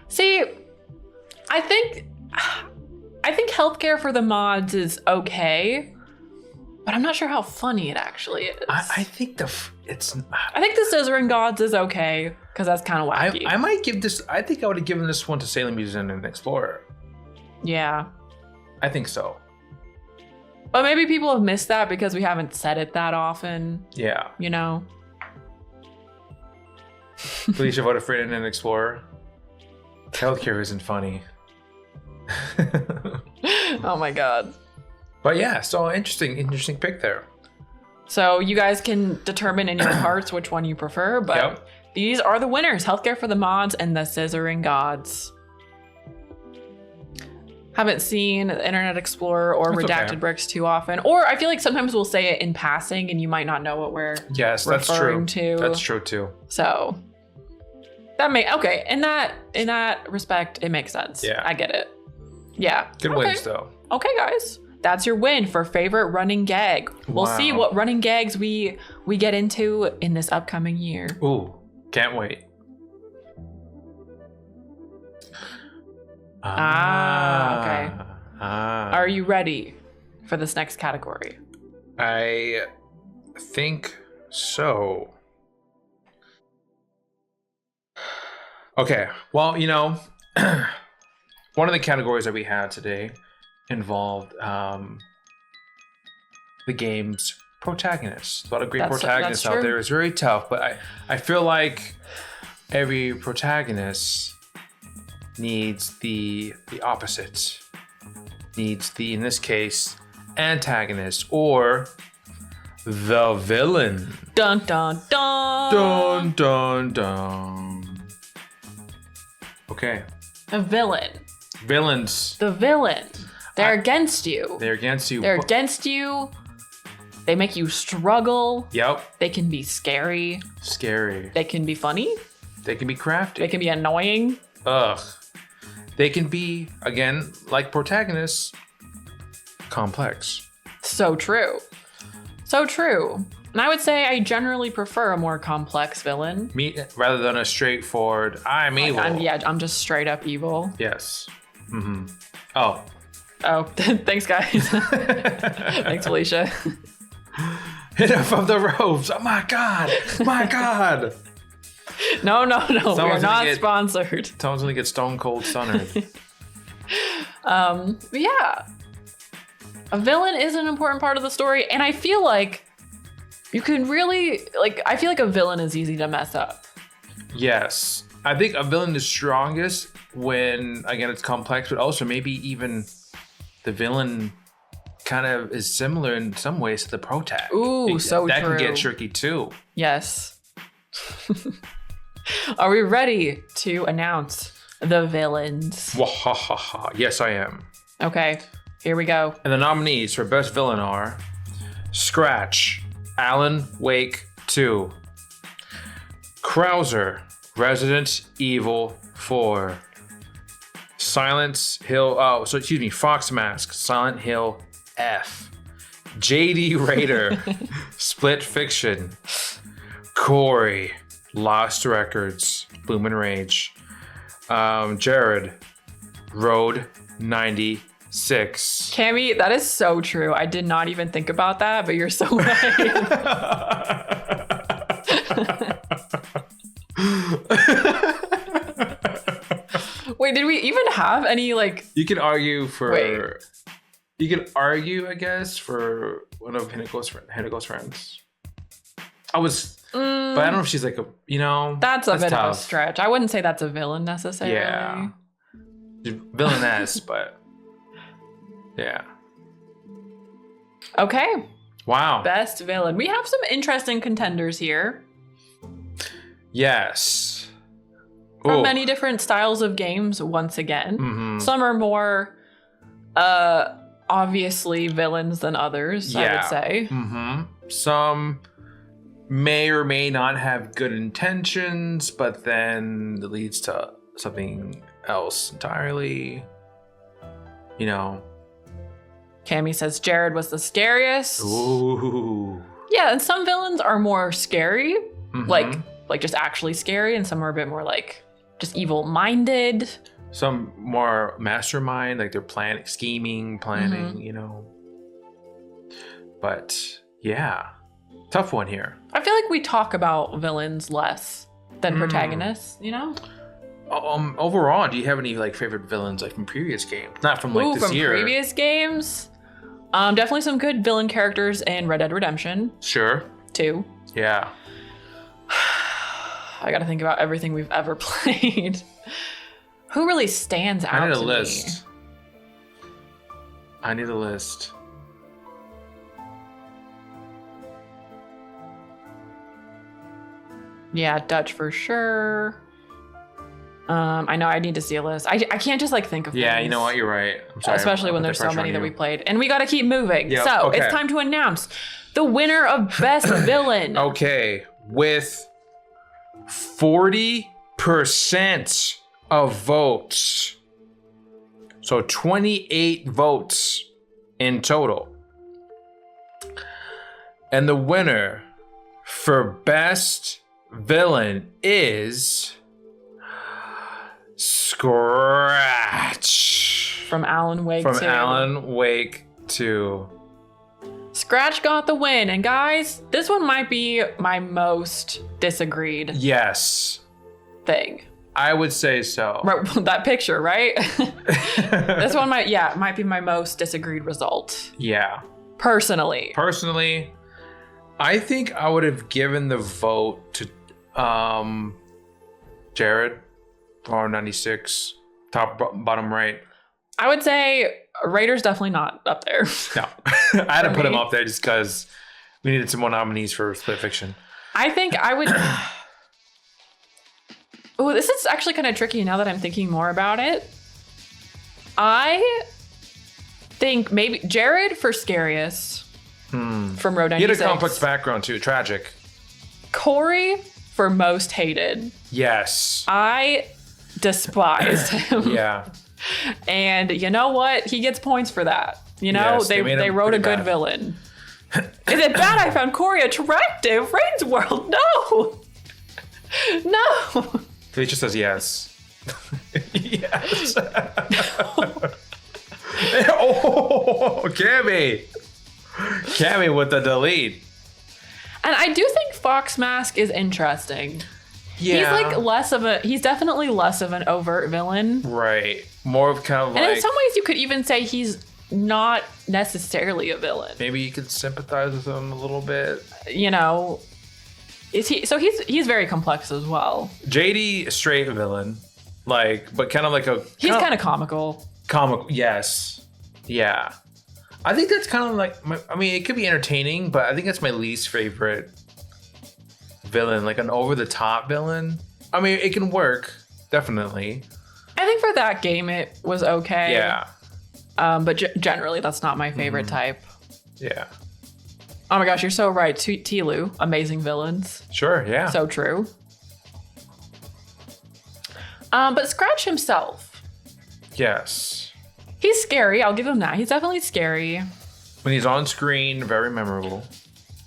See, I think healthcare for the mods is okay, but I'm not sure how funny it actually is. I think it's. I think the Scissoring Gods is okay because that's kind of wacky. I might give this. I think I would have given this one to Salem using an Explorer. Yeah, I think so. but maybe people have missed that because we haven't said it that often. Yeah. You know. Felicia voted for Internet Explorer. Healthcare isn't funny. Oh my god. But yeah, so interesting pick there. So you guys can determine in your hearts which one you prefer, but Yep. these are the winners: Healthcare for the Mods and the Scissoring Gods. Haven't seen Internet Explorer or That's Redacted okay. Bricks too often. Or I feel like sometimes we'll say it in passing and you might not know what we're Yes, that's true. referring to. That's true too. So that okay. In that respect, it makes sense. Yeah. I get it. Yeah. Good okay. wins though. Okay, guys. That's your win for favorite running gag. We'll see Wow. what running gags we get into in this upcoming year. Ooh, can't wait. Okay. Ah. Are you ready for this next category? I think so. Okay. Well, one of the categories that we had today involved the game's protagonists. A lot of great That's protagonists out true. there. It's very tough, but I feel like every protagonist needs the opposite. Needs in this case, antagonist or the villain. Dun dun dun. Dun dun dun. Okay. The villain. Villains. The villain. They're against you. They're against you. They're against you. They make you struggle. Yep. They can be scary. Scary. They can be funny. They can be crafty. They can be annoying. Ugh. They can be, again, like protagonists, complex. So true. So true. And I would say I generally prefer a more complex villain. Rather than a straightforward, I'm evil. I'm just straight up evil. Yes. Mm-hmm. Oh. Oh, thanks, guys. Thanks, Felicia. Hit him from the ropes. Oh my God. My God. No. We're Someone's gonna not get- sponsored. Someone's going to get stone cold stunnered. But yeah. A villain is an important part of the story, and I feel like you can really I feel like a villain is easy to mess up. Yes. I think a villain is strongest when, again, it's complex, but also maybe even the villain kind of is similar in some ways to the protag. Ooh, so that true. can get tricky too. Yes. Are we ready to announce the villains? Wahahaha. Yes, I am. Okay, here we go. And the nominees for Best Villain are Scratch, Alan Wake 2, Krauser, Resident Evil 4, Fox Mask, Silent Hill F, JD Raider, Split Fiction, Corey, Lost Records, Bloom and Rage, Jared, Road 96. Cammy, that is so true. I did not even think about that, but you're so right. Wait, did we even have any You can argue for. Wait. You can argue, I guess, for one of Hinako's friends. but I don't know if she's like a, That's a bit tough. of a stretch. I wouldn't say that's a villain necessarily. Yeah. Villainess, but yeah. Okay. Wow. Best villain. We have some interesting contenders here Yes. from Ooh. many different styles of games once again. Mhm. Some are more obviously villains than others, I would say. Some may or may not have good intentions, but then it leads to something else entirely. Cammy says Jared was the scariest. Ooh. Yeah, and some villains are more scary, Mhm. like just actually scary, and some are a bit more like just evil-minded. Some more mastermind, like they're planning, But yeah, tough one here. I feel like we talk about villains less than protagonists, Overall, do you have any like favorite villains like from previous games? Not from like Ooh, this from year. previous games. Definitely some good villain characters in Red Dead Redemption Sure. 2. Yeah. I gotta think about everything we've ever played. Who really stands out I need a to me? list. I need a list. Yeah, Dutch for sure. I know I need to see a list. I can't just like think of Yeah, things. you know what? You're right. I'm sorry. Especially when I'll put there's the so pressure many on that you. we played. And we gotta keep moving. Yep, So okay. it's time to announce the winner of Best Villain. Okay, with 40% of votes. So 28 votes in total. And the winner for Best Villain is Scratch. From Alan Wake From 2. Alan Wake 2. Scratch got the win. And guys, this one might be my most disagreed Yes, thing. I would say so. Right, that picture, right? This one might be my most disagreed result. Yeah. Personally. Personally, I think I would have given the vote to Jared, R96, bottom right. I would say Raider's definitely not up there. No, I had to For put him me? up there just because we needed some more nominees for Split Fiction. I think I would. Oh, this is actually kind of tricky now that I'm thinking more about it. I think maybe Jared for scariest from Road 96. He had a complex background too, tragic. Corey for most hated. Yes. I despised him. Yeah. And you know what? He gets points for that. Yes, they made him wrote a pretty good bad. villain. Is it bad I found Corey attractive? Rain's World, no. No. He just says yes. Yes. Oh, Cammy. Cammy with the delete. And I do think Fox Mask is interesting. Yeah. He's definitely less of an overt villain. Right. More of kind of And in like some ways you could even say he's not necessarily a villain. maybe you could sympathize with him a little bit. He's very complex as well. JD straight villain, but kind of like a He's kind of comical. comic. Yes. Yeah. I think that's kind of like it could be entertaining, but I think that's my least favorite villain, like an over the top villain. I mean, it can work, definitely. I think for that game it was okay. Yeah. But generally that's not my favorite type. Yeah. Oh my gosh, you're so right. Tilu, amazing villains. Sure, yeah. So true. But Scratch himself, yes. he's scary. I'll give him that. He's definitely scary. When he's on screen, very memorable.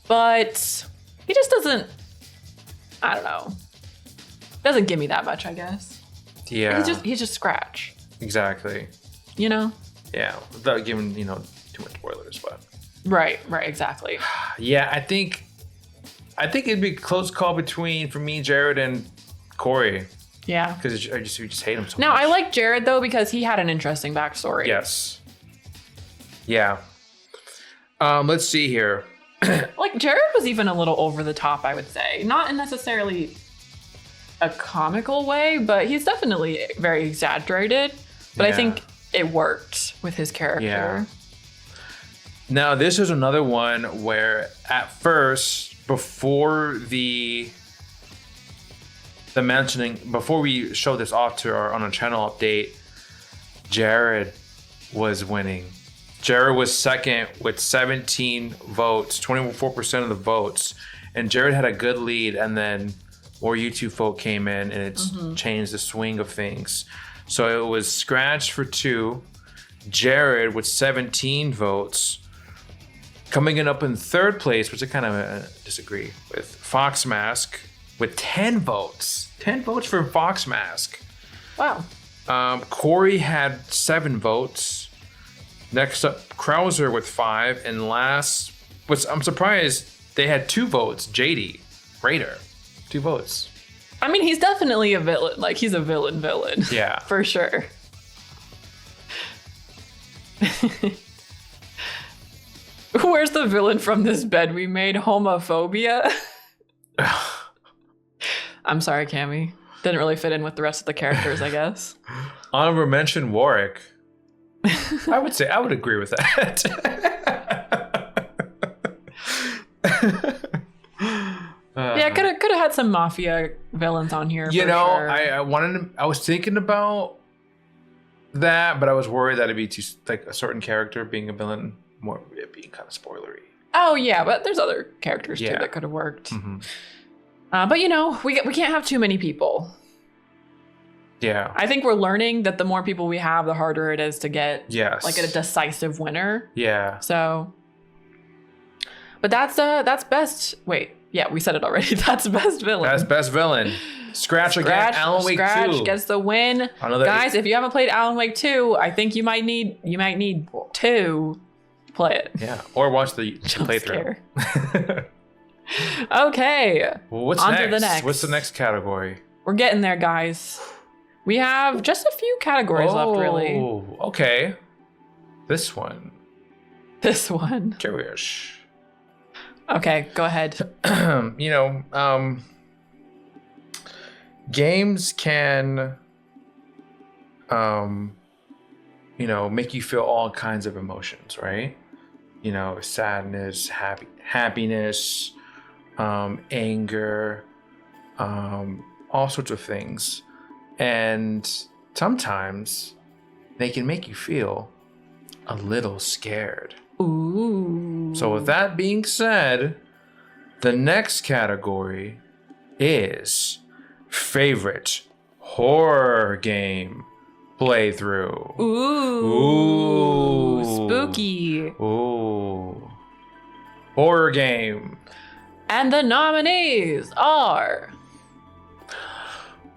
But he just doesn't, I don't know. Doesn't give me that much, I guess. Yeah. He's just Scratch. Exactly. Yeah, without giving, too much spoilers, but Right, exactly. yeah, I think it'd be a close call for me, Jared, and Corey. Yeah. Because we just hate him so Now, much. I like Jared, though, because he had an interesting backstory. Yes. Yeah. Let's see here. like Jared was even a little over the top, I would say. Not in necessarily a comical way, but he's definitely very exaggerated. But I Yeah. think it worked with his character. Yeah. Now, this is another one where at first, before the mentioning, before we show this off to our on a channel update, Jared was winning. Jared was second with 17 votes, 24% of the votes. And Jared had a good lead, and then more YouTube folk came in, and it's changed the swing of things. So it was Scratch for 2, Jared with 17 votes. Coming in up in third place, which I kind of disagree with, Fox Mask with 10 votes. 10 votes for Fox Mask. Wow. Corey had 7 votes. Next up, Krauser with 5. And last, which I'm surprised they had 2 votes, JD Raider. 2 votes. I mean, he's definitely a villain. Like, he's a villain. Yeah. For sure. Where's the villain from this bed we made? Homophobia? I'm sorry, Cammy. Didn't really fit in with the rest of the characters, I guess. Honorable mention Warwick. I would agree with that. Yeah, could have had some mafia villains on here. You for know, sure. I was thinking about that, but I was worried that it'd be too like a certain character being a villain, more it being kind of spoilery. Oh yeah, but there's other characters too Yeah. that could have worked. Mm-hmm. But you know, we can't have too many people. Yeah. I think we're learning that the more people we have, the harder it is to get Yes. like a decisive winner. Yeah. So, but that's best. Wait, yeah, we said it already. That's best villain. That's best villain. Scratch again. Alan Wake Scratch 2. gets the win. Another Guys, if you haven't played Alan Wake 2, I think you might need 2 to play it. Yeah. Or watch the Jump playthrough. scare. Okay, Well, what's On next? to the next. What's the next category? we're getting there, guys. We have just a few categories left, really. Oh, okay. This one. This one. Curious. Okay, go ahead. You know, games can, you know, make you feel all kinds of emotions, right? You know, sadness, happiness, anger, all sorts of things. And sometimes they can make you feel a little scared. Ooh. So with that being said, the next category is favorite horror game playthrough. Ooh. Ooh. Spooky. Ooh. Horror game. And the nominees are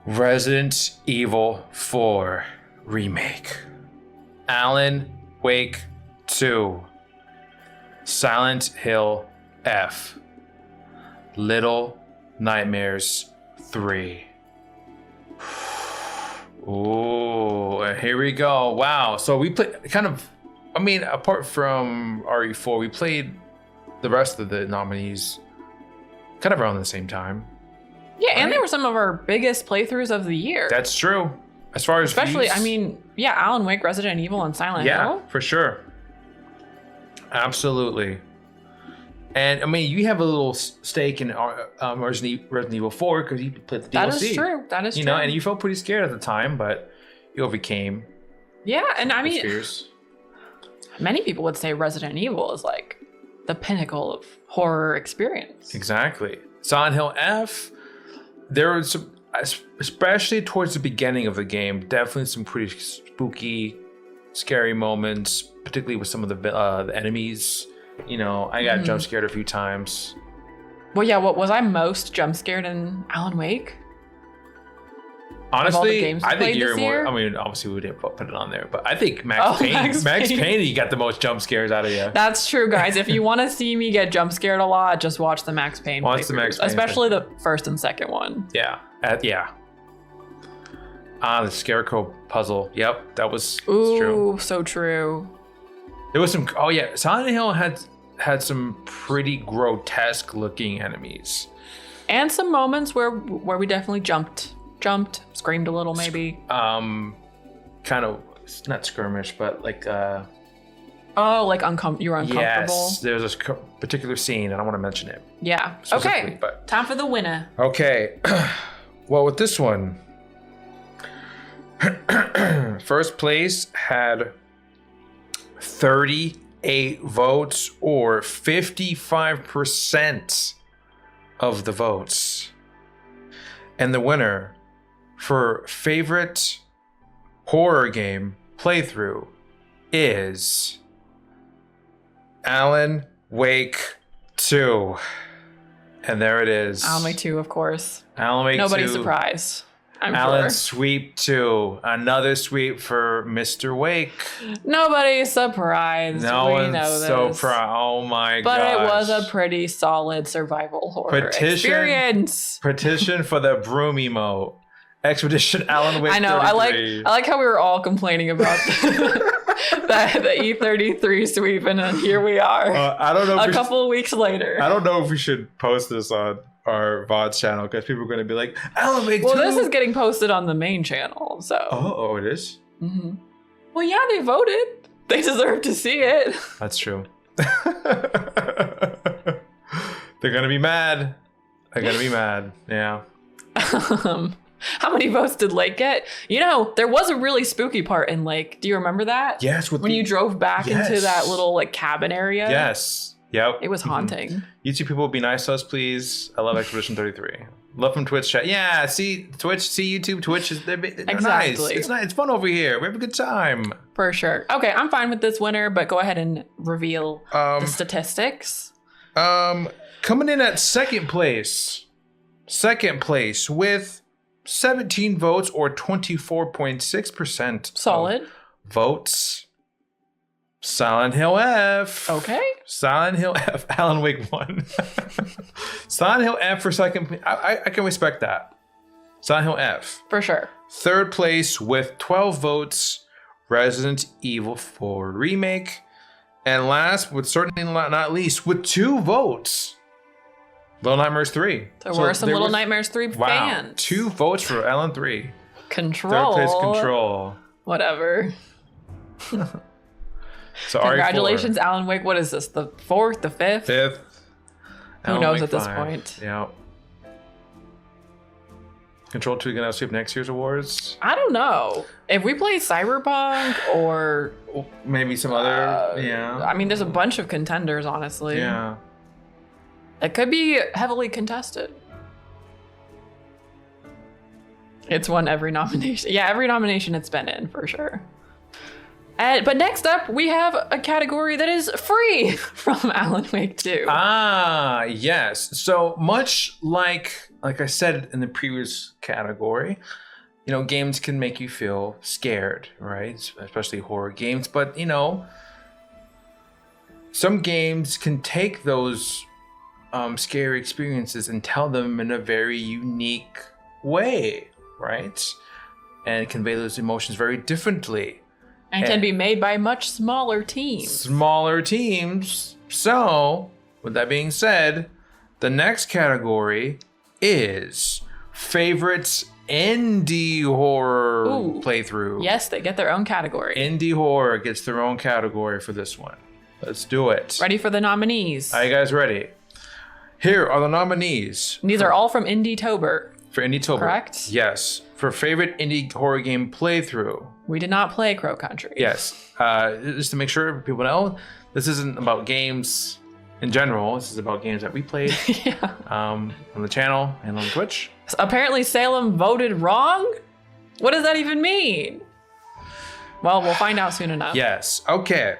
Resident Evil 4 Remake, Alan Wake 2, Silent Hill F, Little Nightmares 3. Ooh, and here we go. Wow. So we played kind of, I mean, apart from RE4, we played the rest of the nominees kind of around the same time. Yeah, and Right. they were some of our biggest playthroughs of the year. That's true. As far as Especially, views, I mean, yeah, Alan Wake, Resident Evil, and Silent yeah, Hill. for sure. Absolutely. And I mean, you have a little stake in Resident Evil 4 because you played the DLC. That is true. That is You true. know, and you felt pretty scared at the time, but you overcame yeah, and I those mean, fears. many people would say Resident Evil is like the pinnacle of horror experience. Exactly. Silent Hill F, there was some, especially towards the beginning of the game, definitely some pretty spooky, scary moments, particularly with some of the enemies. You know, I got jump scared a few times. Well, yeah, what was I most jump scared in Alan Wake? Honestly, games we I think played you're this more. year? I mean, obviously we didn't put it on there, but I think Max Oh, Payne. Max Max Payne. Payne, he got the most jump scares out of you. That's true, guys. If you want to see me get jump scared a lot, just watch the Max Payne Watch the playthroughs, Max Payne especially the first and second one. Yeah, yeah. The Scarecrow puzzle. Yep, that was Ooh, true. so true. There was some. Oh yeah, Silent Hill had had some pretty grotesque looking enemies. And some moments where we definitely jumped, screamed a little maybe. Kind of not skirmish, but like you were uncomfortable. Yes, there's this particular scene. I don't want to mention it. Yeah. specifically, Okay. but- Time for the winner. Okay. Well, with this one, first place had 38 votes, or 55% of the votes. And the winner for favorite horror game playthrough is Alan Wake 2. And there it is. Alan Wake 2, of course. Alan Wake 2. Nobody's surprised. I'm Alan sure. sweep 2. Another sweep for Mr. Wake. Nobody's surprised. No we one's know this. so proud. Oh my god. But it was a pretty solid survival horror experience. Petition for the broom emote. Expedition Alan Wake I know. 33. I like how we were all complaining about the E33 sweep, and then here we are, I don't know. If a couple of weeks later. I don't know if we should post this on our VOD channel because people are going to be like, Alan Wake 2. Well, this is getting posted on the main channel, so. Oh, it is? Mhm. Well, yeah, they voted. They deserve to see it. That's true. They're going to be mad. They're going to be mad. Yeah. How many votes did Lake get? You know, there was a really spooky part in Lake. Do you remember that? Yes. When you drove back into Yes. that little like cabin area. Yes. Yep. It was haunting. YouTube people, be nice to us, please. I love Expedition 33. Love from Twitch chat. Yeah, see Twitch, see YouTube, Twitch. They're nice. Exactly. It's nice. It's fun over here. We have a good time. For sure. Okay, I'm fine with this winner, but go ahead and reveal the statistics. Coming in at second place with 17 votes, or 24.6% Solid. votes. Silent Hill F. Okay. Silent Hill F. Alan Wake 1. Silent Hill F for second. I can respect that. Silent Hill F. For sure. Third place with 12 votes, Resident Evil 4 Remake. And last, but certainly not least, with 2 votes, Little Nightmares 3. There were some there Little was- Nightmares 3 Wow. fans. 2 votes for Alan 3. Control. Third place, Control. Whatever. So Congratulations, Alan Wake. What is this? The 4th? The 5th? 5th. Who knows at this point? Yeah. Control 2 gonna sweep next year's awards. I don't know. If we play Cyberpunk or Maybe some other. Yeah. I mean, there's a bunch of contenders, honestly. Yeah. It could be heavily contested. It's won every nomination. Yeah, every nomination it's been in, for sure. But next up, we have a category that is free from Alan Wake 2. Ah, yes. So much like I said in the previous category, you know, games can make you feel scared, right? Especially horror games. But, you know, some games can take those scary experiences and tell them in a very unique way, right? And convey those emotions very differently. And can be made by much smaller teams. Smaller teams. So, with that being said, the next category is favorites indie horror playthrough. Yes, they get their own category. Indie horror gets their own category for this one. Let's do it. Ready for the nominees? Are you guys ready? Here are the nominees. These are all from Indie-tober. For Indie-tober. Correct? Yes. For favorite indie horror game playthrough. We did not play Crow Country. Yes. Just to make sure people know, this isn't about games in general. This is about games that we played Yeah. on the channel and on Twitch. Apparently Salem voted wrong? What does that even mean? Well, we'll find out soon enough. Yes. Okay.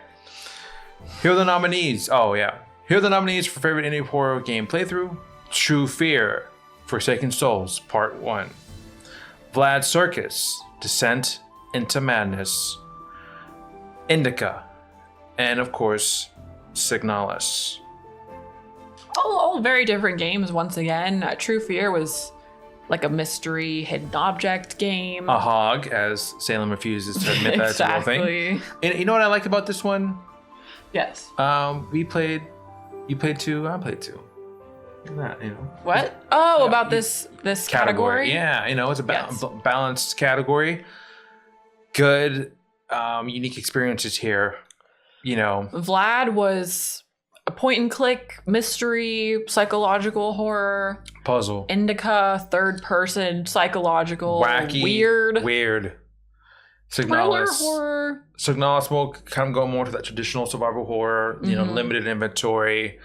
Here are the nominees. Oh, yeah. Here are the nominees for favorite indie horror game playthrough. True Fear, Forsaken Souls, Part 1. Vlad Circus, Descent into Madness. Indica. And, of course, Signalis. All very different games once again. True Fear was like a mystery hidden object game. A hog, as Salem refuses to admit that it's a real thing. Exactly. And you know what I liked about this one? Yes. We played You played 2. I played 2. Look at that, What? Oh, Yeah, about this category? Yeah, it's a Yes. balanced category. Good, unique experiences here. Vlad was a point and click mystery, psychological horror. Puzzle. Indica, third person, psychological, Wacky. Weird. thriller Signalis. horror. Signalis will kind of go more to that traditional survival horror, limited inventory.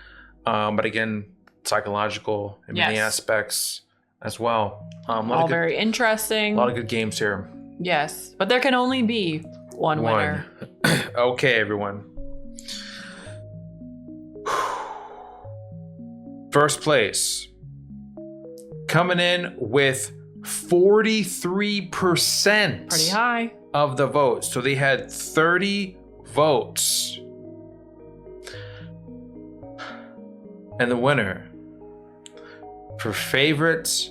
But again, psychological in many Yes. aspects as well. All very interesting. A lot of good games here. Yes, but there can only be one winner. Okay, everyone. First place. Coming in with 43% Pretty high. of the votes. So they had 30 votes. And the winner for favorite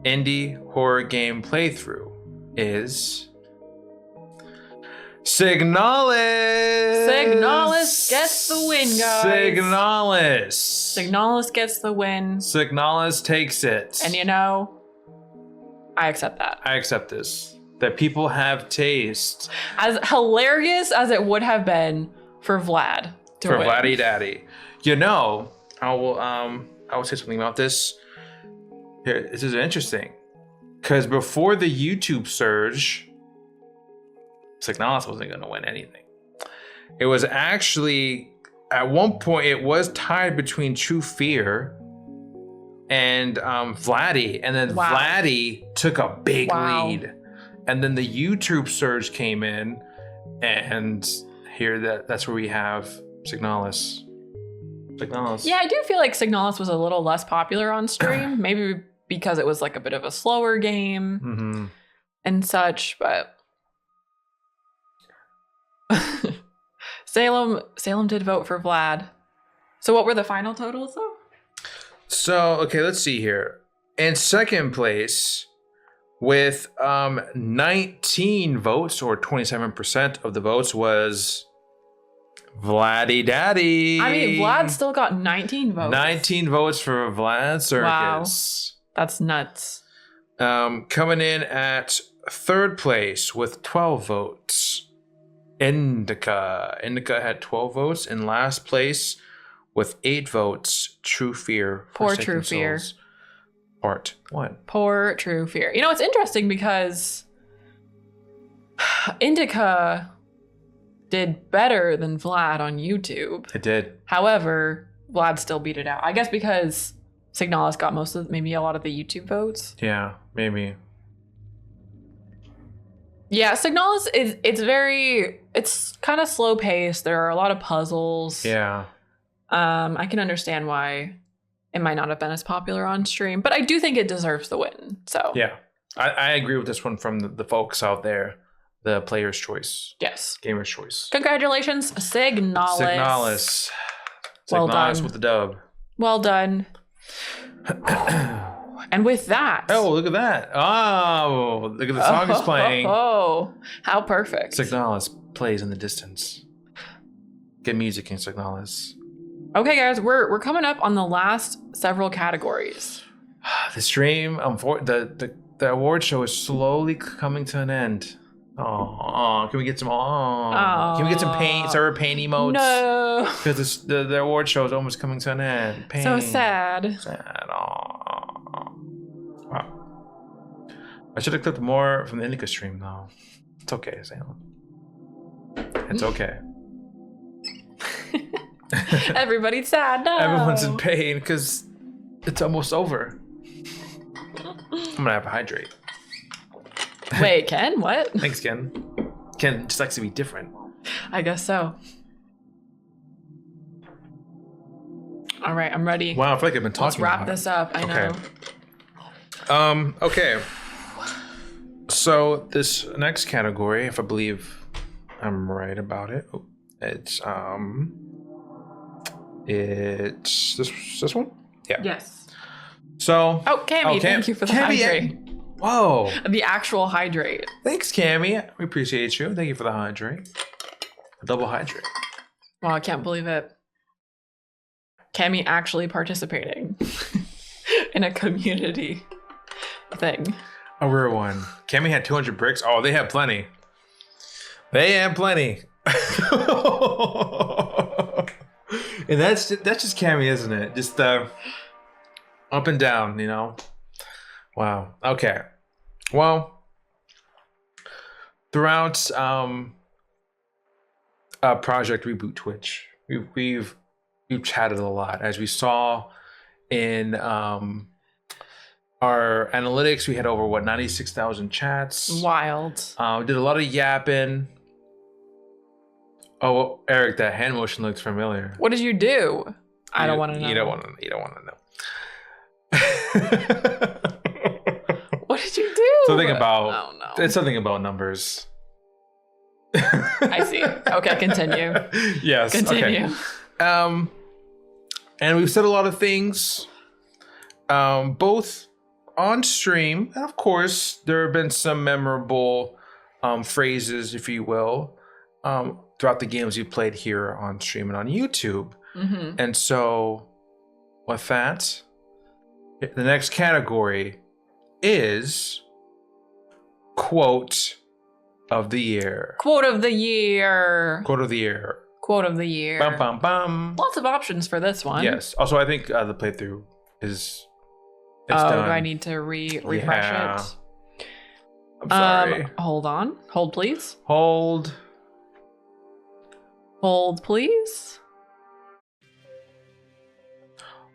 indie horror game playthrough is Signalis. Signalis gets the win, guys. Signalis Gets the win. Signalis takes it. And I accept that. I accept this. That people have taste. As hilarious as it would have been for Vlad to For win. Vladdy Daddy. I will say something about this. Here, this is interesting. Because before the YouTube surge, Signalis wasn't going to win anything. It was actually, at one point, it was tied between True Fear and Vladdy. And then Wow. Vladdy took a big Wow. lead. And then the YouTube surge came in. And here, that's where we have Signalis. Yeah, I do feel like Signalis was a little less popular on stream. Maybe because it was like a bit of a slower game Mm-hmm. and such, but Salem did vote for Vlad. So what were the final totals though? So, okay, let's see here. In second place, with 19 votes, or 27% of the votes, was Vladdy Daddy. I mean, Vlad still got 19 votes. 19 votes for Vlad Circus. That's nuts. Coming in at third place with 12 votes, Indica. Indica had 12 votes. In last place with 8 votes, True Fear. Poor Forsaken True Fear. Souls, Part 1. Poor True Fear. It's interesting because Indica did better than Vlad on YouTube. It did. However, Vlad still beat it out. I guess because Signalis got maybe a lot of the YouTube votes. Yeah, maybe. Yeah, Signalis it's kind of slow paced. There are a lot of puzzles. Yeah. I can understand why it might not have been as popular on stream, but I do think it deserves the win. So Yeah. I agree with this one from the folks out there. The player's choice. yes. Gamer's choice. Congratulations, Signalis. Signalis. Well Signalis done. with the dub. Well done. And with that. Oh, look at that. Oh, look at the song is playing. Oh, how perfect. Signalis plays in the distance. Get music in Signalis. Okay, guys, we're coming up on the last several categories. The stream, the award show is slowly coming to an end. Oh, can we get some? Can we get some paint? Server paint emotes? No. Because the award show is almost coming to an end. Pain. So sad. Sad. Wow. I should have clipped more from the Indica stream though. It's okay, Salem. It's okay. Everybody's sad now. Everyone's in pain because it's almost over. I'm gonna have to hydrate. Wait, Ken? What? Thanks, Ken. Ken just likes to be different. I guess so. All right, I'm ready. Wow, I feel like I've been talking. Let's wrap about it. this up. I know. Okay. So this next category, if I believe I'm right about it, it's this one. Yeah. Yes. So. Oh, Cammy, thank you for the hydrate. Whoa. The actual hydrate. Thanks, Cammy. We appreciate you. Thank you for the hydrate. A double hydrate. Wow, I can't believe it. Cammy actually participating in a community thing. A rare one. Cammy had 200 bricks. Oh, they have plenty. They have plenty. And that's just Cammy, isn't it? Just up and down, you know. Wow. Okay. Well, throughout Project Reboot Twitch, we've chatted a lot, as we saw in our analytics. We had over 96,000 chats. Wild. We did a lot of yapping. Oh, Eric, that hand motion looks familiar. What did you do? I don't want to know. You don't want to know. What did you do? Something about. Oh no. It's something about numbers. I see. Okay, continue. Yes. Continue. Okay. And we've said a lot of things, both on stream, and of course, there have been some memorable phrases, if you will, throughout the games you played here on stream and on YouTube. Mm-hmm. And so, with that, the next category is Quote of the Year. Quote of the year. Quote of the Year. Quote of the year. Bum, bum, bum. Lots of options for this one. Yes. Also, I think the playthrough is done. Do I need to refresh Yeah. it? I'm sorry. Hold on. Hold, please. Hold. Hold, please.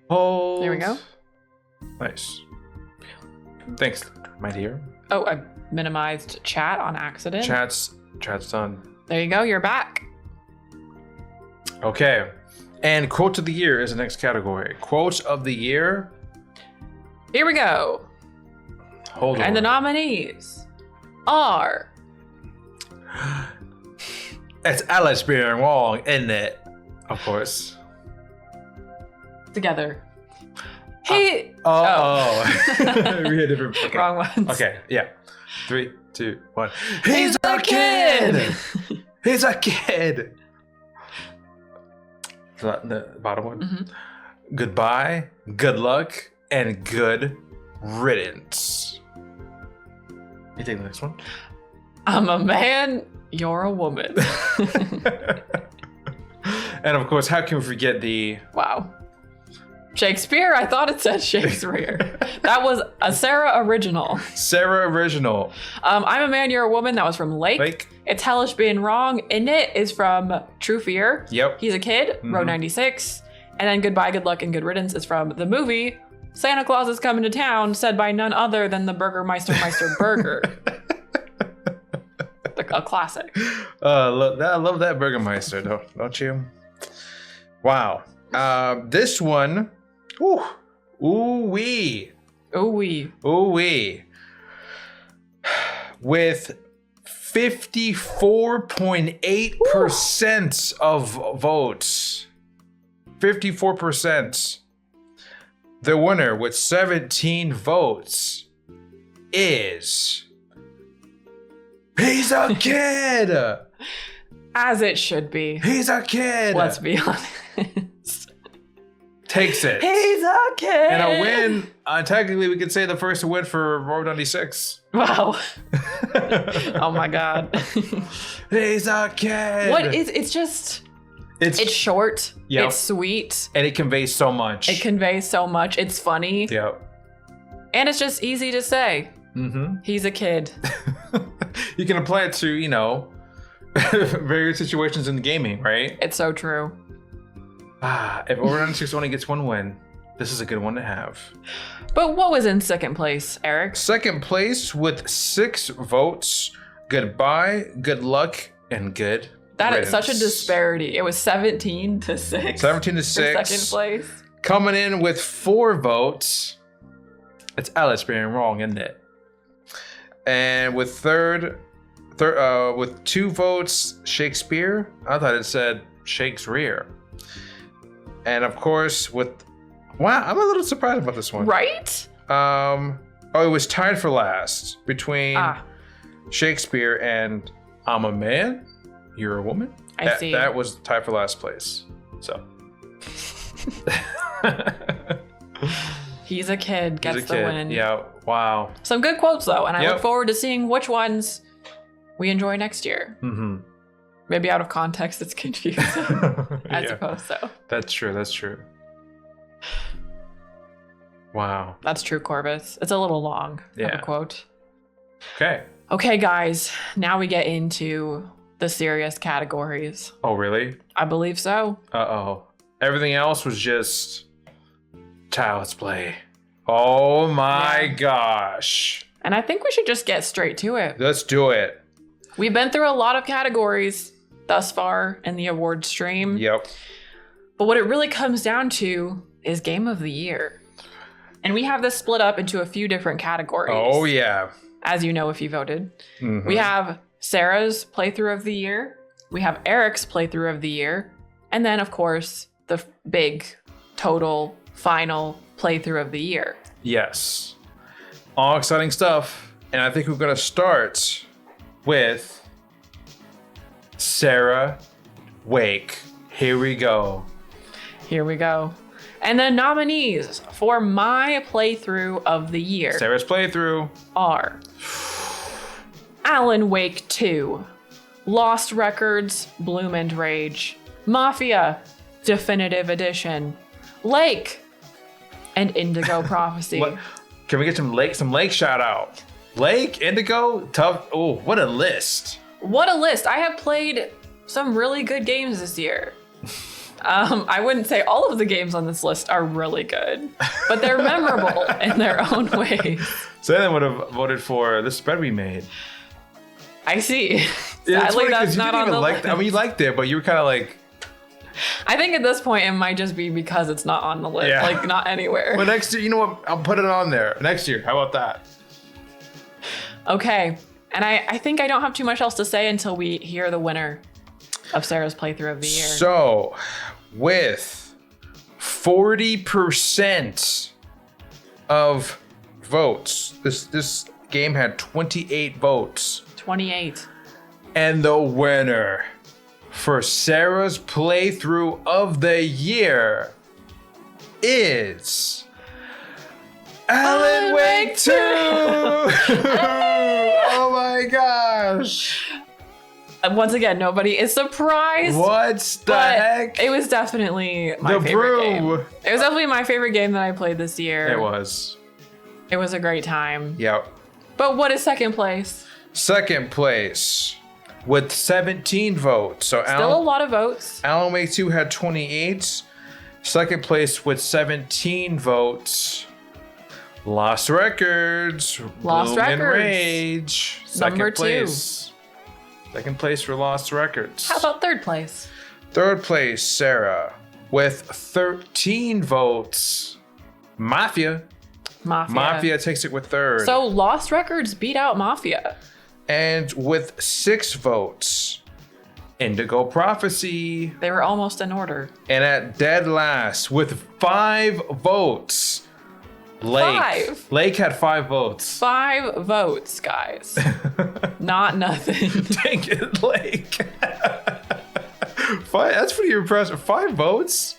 Hold. There we go. Nice. Thanks, my dear. Oh, I minimized chat on accident. Chat's done. There you go. You're back. Okay. And Quote of the Year is the next category. Quote of the Year. Here we go. Hold on. And the nominees are... It's Alice being wrong, isn't it? Of course. Together. Hey... Oh. We had different... Okay. Wrong ones. Okay, yeah. 3, 2, 1. He's a kid! He's a kid! The bottom one. Mm-hmm. Goodbye, good luck, and good riddance. You take the next one? I'm a man, you're a woman. And of course, how can we forget the... Wow. Shakespeare? I thought it said Shakespeare. That was a Sarah original. Sarah original. I'm a man, you're a woman. That was from Lake. Lake. It's hellish being wrong. In it is from True Fear. Yep. He's a kid, Row 96. And then Goodbye, Good Luck, and Good Riddance is from the movie Santa Claus is Coming to Town, said by none other than the Burgermeister Burger. A classic. I love that Burgermeister, don't you? Wow. This one... Ooh-wee. With 54.8% of votes. 54%. The winner with 17 votes is... He's a kid! As it should be. He's a kid! Let's be honest. Takes it. He's a kid! And a win. Technically, we could say the first win for Row 96. Wow. Oh my god. He's a kid! It's just... It's short. Yep. It's sweet. And it conveys so much. It conveys so much. It's funny. Yep. And it's just easy to say. Mm-hmm. He's a kid. You can apply it to, various situations in the gaming, right? It's so true. If Over 96 only gets one win, this is a good one to have. But what was in second place, Eric? Second place with 6 votes. Goodbye, good luck, and good That riddance. is such a disparity. It was 17 to 6. 17 to For 6. second place. Coming in with 4 votes. It's Alice being wrong, isn't it? And with third with 2 votes, Shakespeare. I thought it said Shakespeare. And of course, wow, I'm a little surprised about this one. Right? It was tied for last between Shakespeare and I'm a man, you're a woman. I see. That was tied for last place. So He's a kid, gets He's a the kid. win. Yeah. Wow. Some good quotes though, and I Yep. look forward to seeing which ones we enjoy next year. Mm-hmm. Maybe out of context, it's confusing. I suppose so. That's true. That's true. Wow. That's true, Corbus. It's a little long of Yeah. a quote. Okay. Okay, guys, now we get into the serious categories. Oh, really? I believe so. Uh-oh. Everything else was just child's play. Oh my Yeah. gosh. And I think we should just get straight to it. Let's do it. We've been through a lot of categories thus far in the award stream. Yep. But what it really comes down to is Game of the Year. And we have this split up into a few different categories. Oh, yeah. As you know, if you voted. Mhm. We have Sarah's playthrough of the year. We have Eric's playthrough of the year. And then, of course, the big total final playthrough of the year. Yes. All exciting stuff. And I think we're going to start with Sarah Wake. Here we go. Here we go. And the nominees for my playthrough of the year Sarah's playthrough. are Alan Wake 2, Lost Records, Bloom and Rage, Mafia, Definitive Edition, Lake, and Indigo Prophecy. What? Can we get some Lake shout out? Lake, Indigo, tough. Oh, what a list. What a list. I have played some really good games this year. I wouldn't say all of the games on this list are really good, but they're memorable in their own ways. So then I would have voted for the spread we made. I see. Yeah, it's Sadly, funny 'cause that's you not didn't on even the like list. I mean, you liked it, but you were kind of like, I think at this point it might just be because it's not on the list, Yeah. like not anywhere. well, next year, you know what? I'll put it on there. Next year. How about that? Okay, and I think I don't have too much else to say until we hear the winner of Sarah's playthrough of the year. So, with 40% of votes, this game had 28 votes. 28. And the winner for Sarah's playthrough of the year is Alan Wake 2! Oh my gosh! And once again, nobody is surprised. What the But heck? it was definitely my The favorite game. brew! It was definitely my favorite game that I played this year. It was. It was a great time. Yep. But what is second place? Second place with 17 votes. So Still a lot of votes. Alan Wake 2 had 28. Second place with 17 votes. Lost Records. Lost Bloom and Records. Rage. Second Number 2. place. Second place for Lost Records. How about third place? Third place, Sarah, with 13 votes. Mafia. Mafia takes it with third. So Lost Records beat out Mafia. And with 6 votes, Indigo Prophecy. They were almost in order. And at dead last, with 5 votes, Lake. 5? Lake had 5 votes. 5 votes, guys. Not nothing. Dang it, Lake. 5, that's pretty impressive. 5 votes?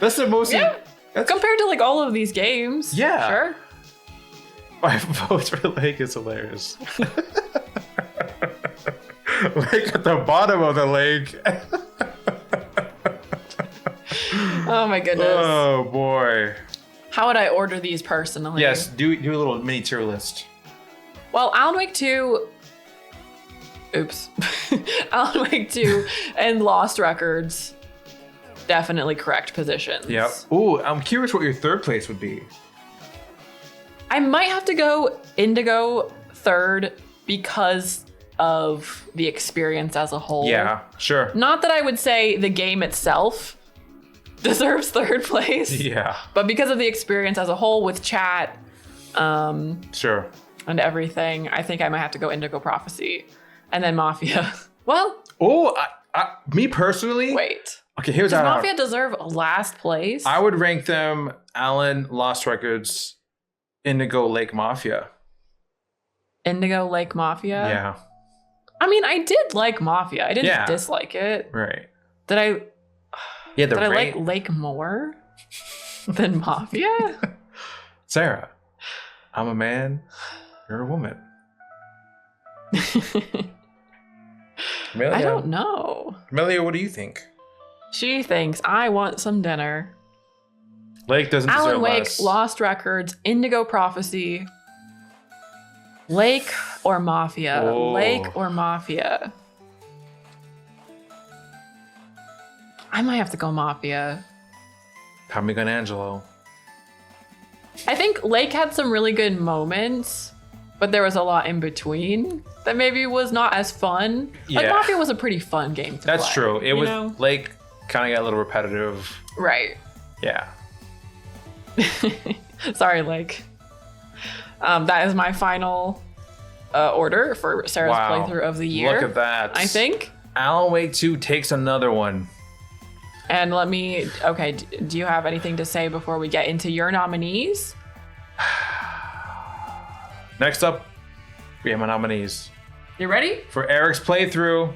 That's the most. Yeah. That's Compared to like all of these games. Yeah. Sure. 5 votes for Lake is hilarious. Lake at the bottom of the lake. Oh my goodness. Oh boy. How would I order these personally? Yes, do a little mini tier list. Well, Alan Wake 2. Oops. Alan Wake 2 and Lost Records. Definitely correct positions. Yep. Ooh, I'm curious what your third place would be. I might have to go Indigo third because of the experience as a whole. Yeah, sure. Not that I would say the game itself deserves third place, Yeah, but because of the experience as a whole with chat sure. and everything, I think I might have to go Indigo Prophecy and then Mafia. Well, Oh, me personally. wait. Okay, here's Does how Mafia deserve last place? I would rank them: Alan, Lost Records, Indigo, Lake, Mafia. Indigo Lake Mafia? Yeah, I mean, I did like Mafia. I didn't Yeah. dislike it. right. Did I Yeah, the did I rank. like Lake more? than Mafia? Sarah, I'm a man. You're a woman. Amelia, I don't know. Amelia, what do you think? She thinks I want some dinner. Lake doesn't Alan deserve Wake, less. Lost Records, Indigo Prophecy, Lake or Mafia? Whoa. Lake or Mafia? I might have to go Mafia. Tommy Angelo. I think Lake had some really good moments, but there was a lot in between that maybe was not as fun. Like Yeah. Mafia was a pretty fun game to That's play, true. It you was know? Lake kind of got a little repetitive. Right. Yeah. Sorry, Lake. That is my final order for Sarah's Wow. playthrough of the year. Look at that. I think. Alan Wake 2 takes another one. And let me, okay, do you have anything to say before we get into your nominees? Next up, we have my nominees. You ready? For Eric's playthrough,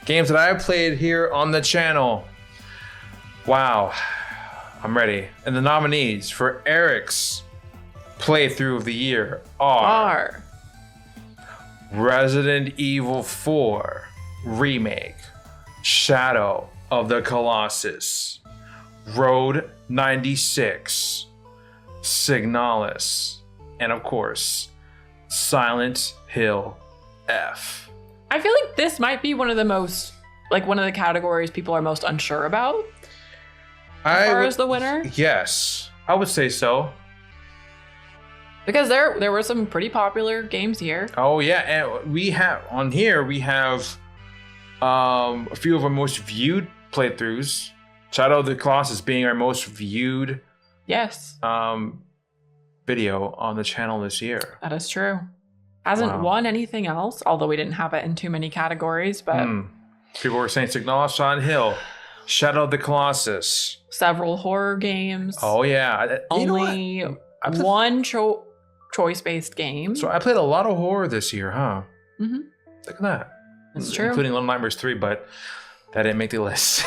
games that I have played here on the channel. Wow, I'm ready. And the nominees for Eric's playthrough of the year are Resident Evil 4 Remake, Shadow of the Colossus, Road 96, Signalis, and of course, Silent Hill F. I feel like this might be one of the most, like one of the categories people are most unsure about as far as the winner. Yes, I would say so. Because there were some pretty popular games here. Oh yeah, and we have on here a few of our most viewed playthroughs. Shadow of the Colossus being our most viewed Yes, video on the channel this year. that is true. Hasn't Wow. won anything else, although we didn't have it in too many categories, but People were saying Signalis, Silent Hill, Shadow of the Colossus. several horror games. Oh yeah, you know what? Only I played- one choice-based game. So I played a lot of horror this year, huh? Mhm. Look at that. That's true. Including Little Nightmares 3, but that didn't make the list.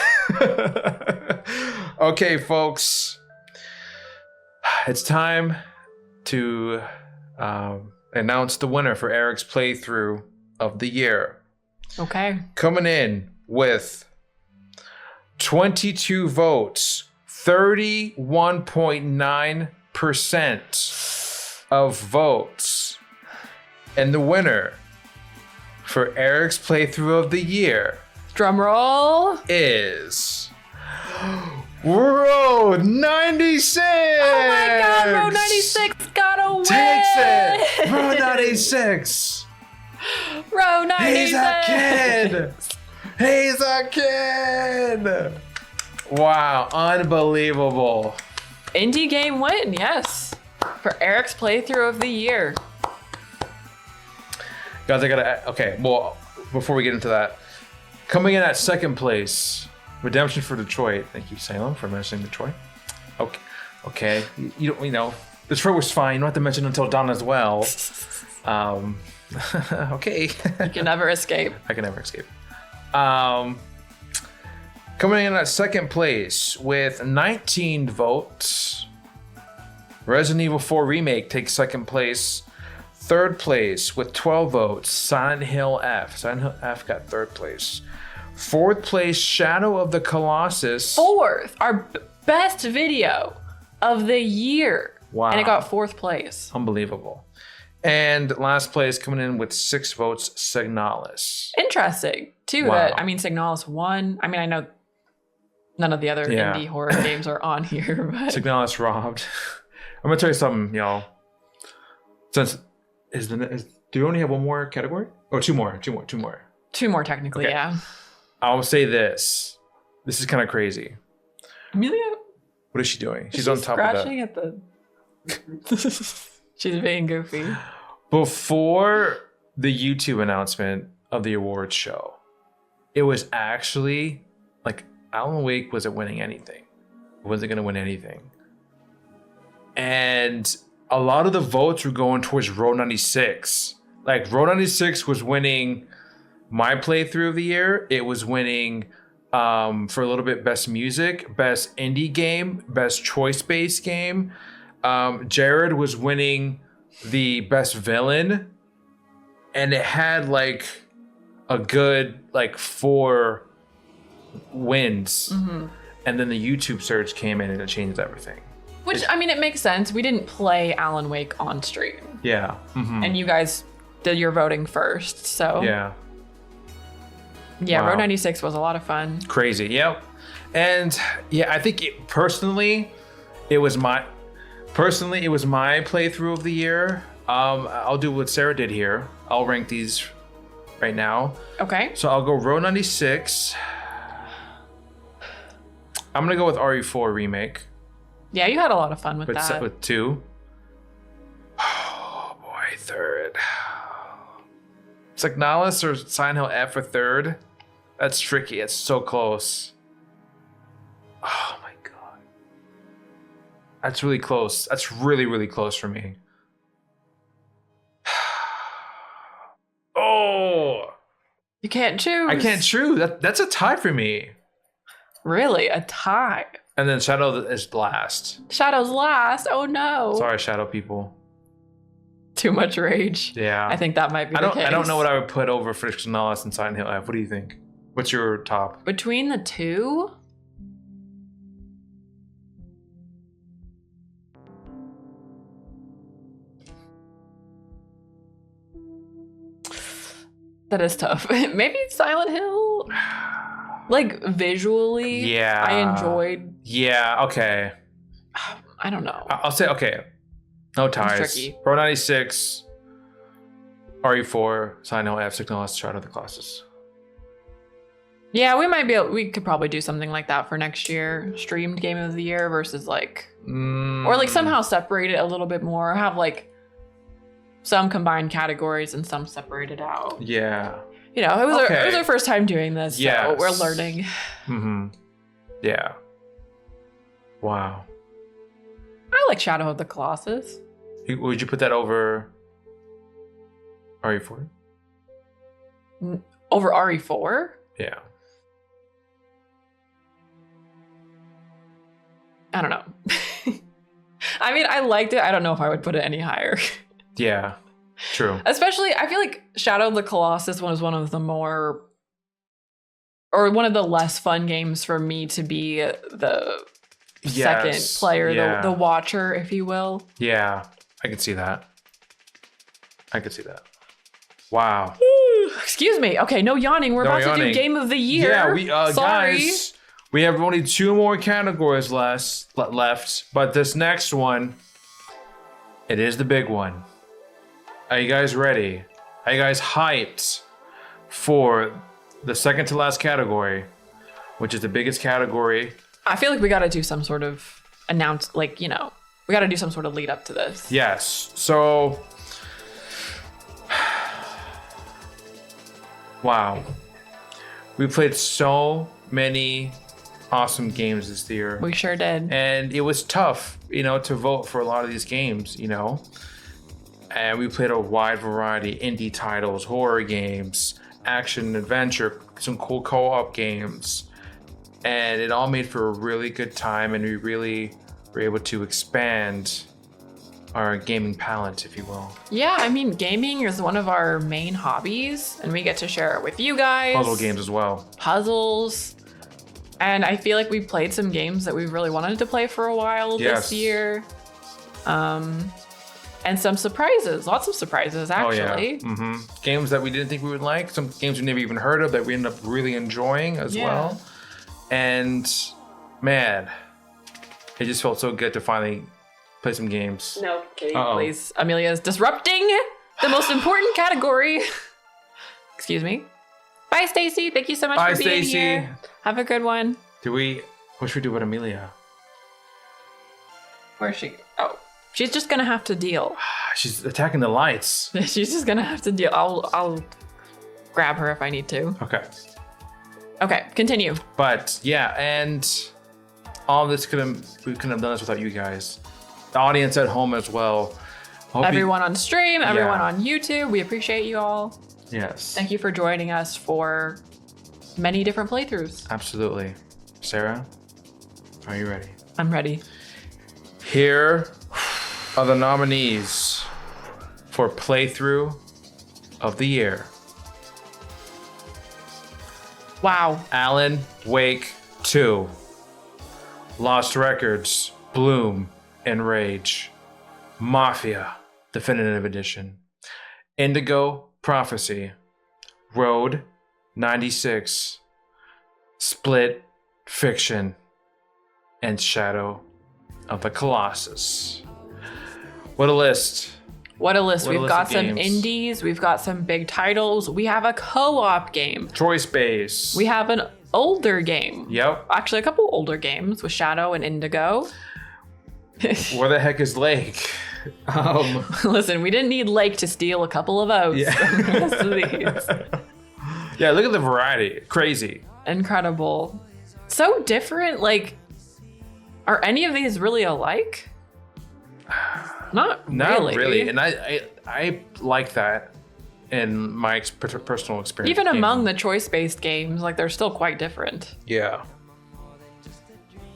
Okay, folks. It's time to announce the winner for Eric's playthrough of the year. Okay. Coming in with 22 votes, 31.9% of votes. And the winner for Eric's playthrough of the year Drum roll. is Road 96. Oh my God, Road 96 got a win. Takes it. Road 96. Road 96. He's a kid. He's a kid. Wow, unbelievable. Indie game win, yes. For Eric's playthrough of the year. Guys, I gotta. Okay, well, before we get into that, coming in at second place, Redemption for Detroit. Thank you, Salem, for mentioning Detroit. Okay. You don't. You know, Detroit was fine. You don't have to mention Until Dawn as well. Okay. You can never escape. I can never escape. Coming in at second place with 19 votes, Resident Evil 4 Remake takes second place. Third place with 12 votes, Silent Hill F. Silent Hill F got third place. Fourth place, Shadow of the Colossus. Fourth, our best video of the year. Wow. And it got fourth place. Unbelievable. And last place, coming in with 6 votes, Signalis. Interesting, too. Wow. That, I mean, Signalis won. I mean, I know none of the other Yeah. indie horror games are on here, but Signalis robbed. I'm gonna tell you something, y'all. Since do you only have one more category? Or two more. two more technically, Okay. yeah. I'll say this. This is kind of crazy. Amelia, What is she doing? She's is on she top of scratching at the. She's being goofy. that. Before the YouTube announcement of the awards show, it was actually like Alan Wake wasn't winning anything. Wasn't going to win anything. And a lot of the votes were going towards Road 96. Like Road 96 was winning my playthrough of the year. It was winning for a little bit, best music, best indie game, best choice-based game. Jared was winning the best villain, and it had like a good like 4 wins. And then the YouTube search came in and it changed everything. Which, I mean, it makes sense. We didn't play Alan Wake on stream. Yeah. And you guys did your voting first, so. Yeah. Yeah, Wow. Road 96 was a lot of fun. Crazy. Yep. And yeah, I think personally, it was my playthrough of the year. I'll do what Sarah did here. I'll rank these right now. Okay. So I'll go Road 96. I'm gonna go with RE4 remake. Yeah, you had a lot of fun with But that. set with 2. Oh boy, 3rd. Signalis or Silent Hill F for 3rd. That's tricky. It's so close. Oh my god. That's really close. That's really, really close for me. Oh, You can't choose. I can't choose. That's a tie for me. Really? A tie? And then Shadow is last. Shadow's last? Oh no. Sorry, Shadow people. Too much rage. Yeah. I think that might be I the case. don't know what I would put over Frictionalis and Silent Hill F. What do you think? What's your top? Between the two? That is tough. Maybe Silent Hill. Like visually, Yeah. I enjoyed. Yeah, okay. I don't know. I'll say, okay. No ties. tricky. Pro 96, RE4, Silent Hill F, Signalis, Shadow of the Colossus. Yeah, we could probably do something like that for next year. Streamed game of the year versus like, or like somehow separate it a little bit more. Have like some combined categories and some separated out. Yeah. You know, it was Okay. our first time doing this, so Yes. we're learning. Mm-hmm. Yeah. Wow. I like Shadow of the Colossus. Would you put that over RE4? Over RE4? Yeah. I don't know. I mean, I liked it. I don't know if I would put it any higher. Yeah. True. Especially, I feel like Shadow of the Colossus was one of the more, or one of the less fun games for me to be the second player, Yeah. the watcher, if you will. Yeah. I can see that. I can see that. Wow. Excuse me. Okay, no yawning. We're No about to yawning. do Game of the Year. Yeah, we Sorry. guys, we have only 2 more categories left, but this next one, it is the big one. Are you guys ready? Are you guys hyped for the second to last category, which is the biggest category? I feel like we got to do some sort of we got to do some sort of lead up to this. Yes. So, wow. We played so many awesome games this year. We sure did. And it was tough, to vote for a lot of these games, And we played a wide variety: indie titles, horror games, action, adventure, some cool co-op games. And it all made for a really good time, and we really were able to expand our gaming palette, if you will. Yeah, I mean, gaming is one of our main hobbies, and we get to share it with you guys. Puzzle games as well. Puzzles. And I feel like we played some games that we really wanted to play for a while this Yes. year. And some surprises, lots of surprises, actually. Oh, yeah. Games that we didn't think we would like, some games we never even heard of that we ended up really enjoying as Yeah. well. And man, it just felt so good to finally play some games. No, Katie, Uh-oh. please. Amelia is disrupting the most important category. Excuse me. Bye, Stacy. Thank you so much Bye, for being Stacy. here. Have a good one. What should we do with Amelia? Where's she? Oh, she's just gonna have to deal. She's attacking the lights. She's just gonna have to deal. I'll grab her if I need to. Okay. Okay, continue. But yeah, and all this we couldn't have done this without you guys. The audience at home as well. Hope Everyone on stream, everyone Yeah. on YouTube, we appreciate you all. Yes. Thank you for joining us for many different playthroughs. Absolutely. Sarah, are you ready? I'm ready. Here are the nominees for playthrough of the year. Wow. Alan Wake 2, Lost Records, Bloom and Rage, Mafia, Definitive Edition, Indigo Prophecy, Road 96, Split Fiction, and Shadow of the Colossus. What a list. What a list. What a We've list got of some games. indies. We've got some big titles. We have a co-op game. Choice base. We have an older game. Yep. Actually, a couple older games with Shadow and Indigo. Where the heck is Lake? Listen, we didn't need Lake to steal a couple of votes. Yeah. from the rest of these. Yeah, look at the variety. Crazy. Incredible. So different. Like, are any of these really alike? Not really. And I like that in my personal experience. Even among the choice-based games, like, they're still quite different. Yeah.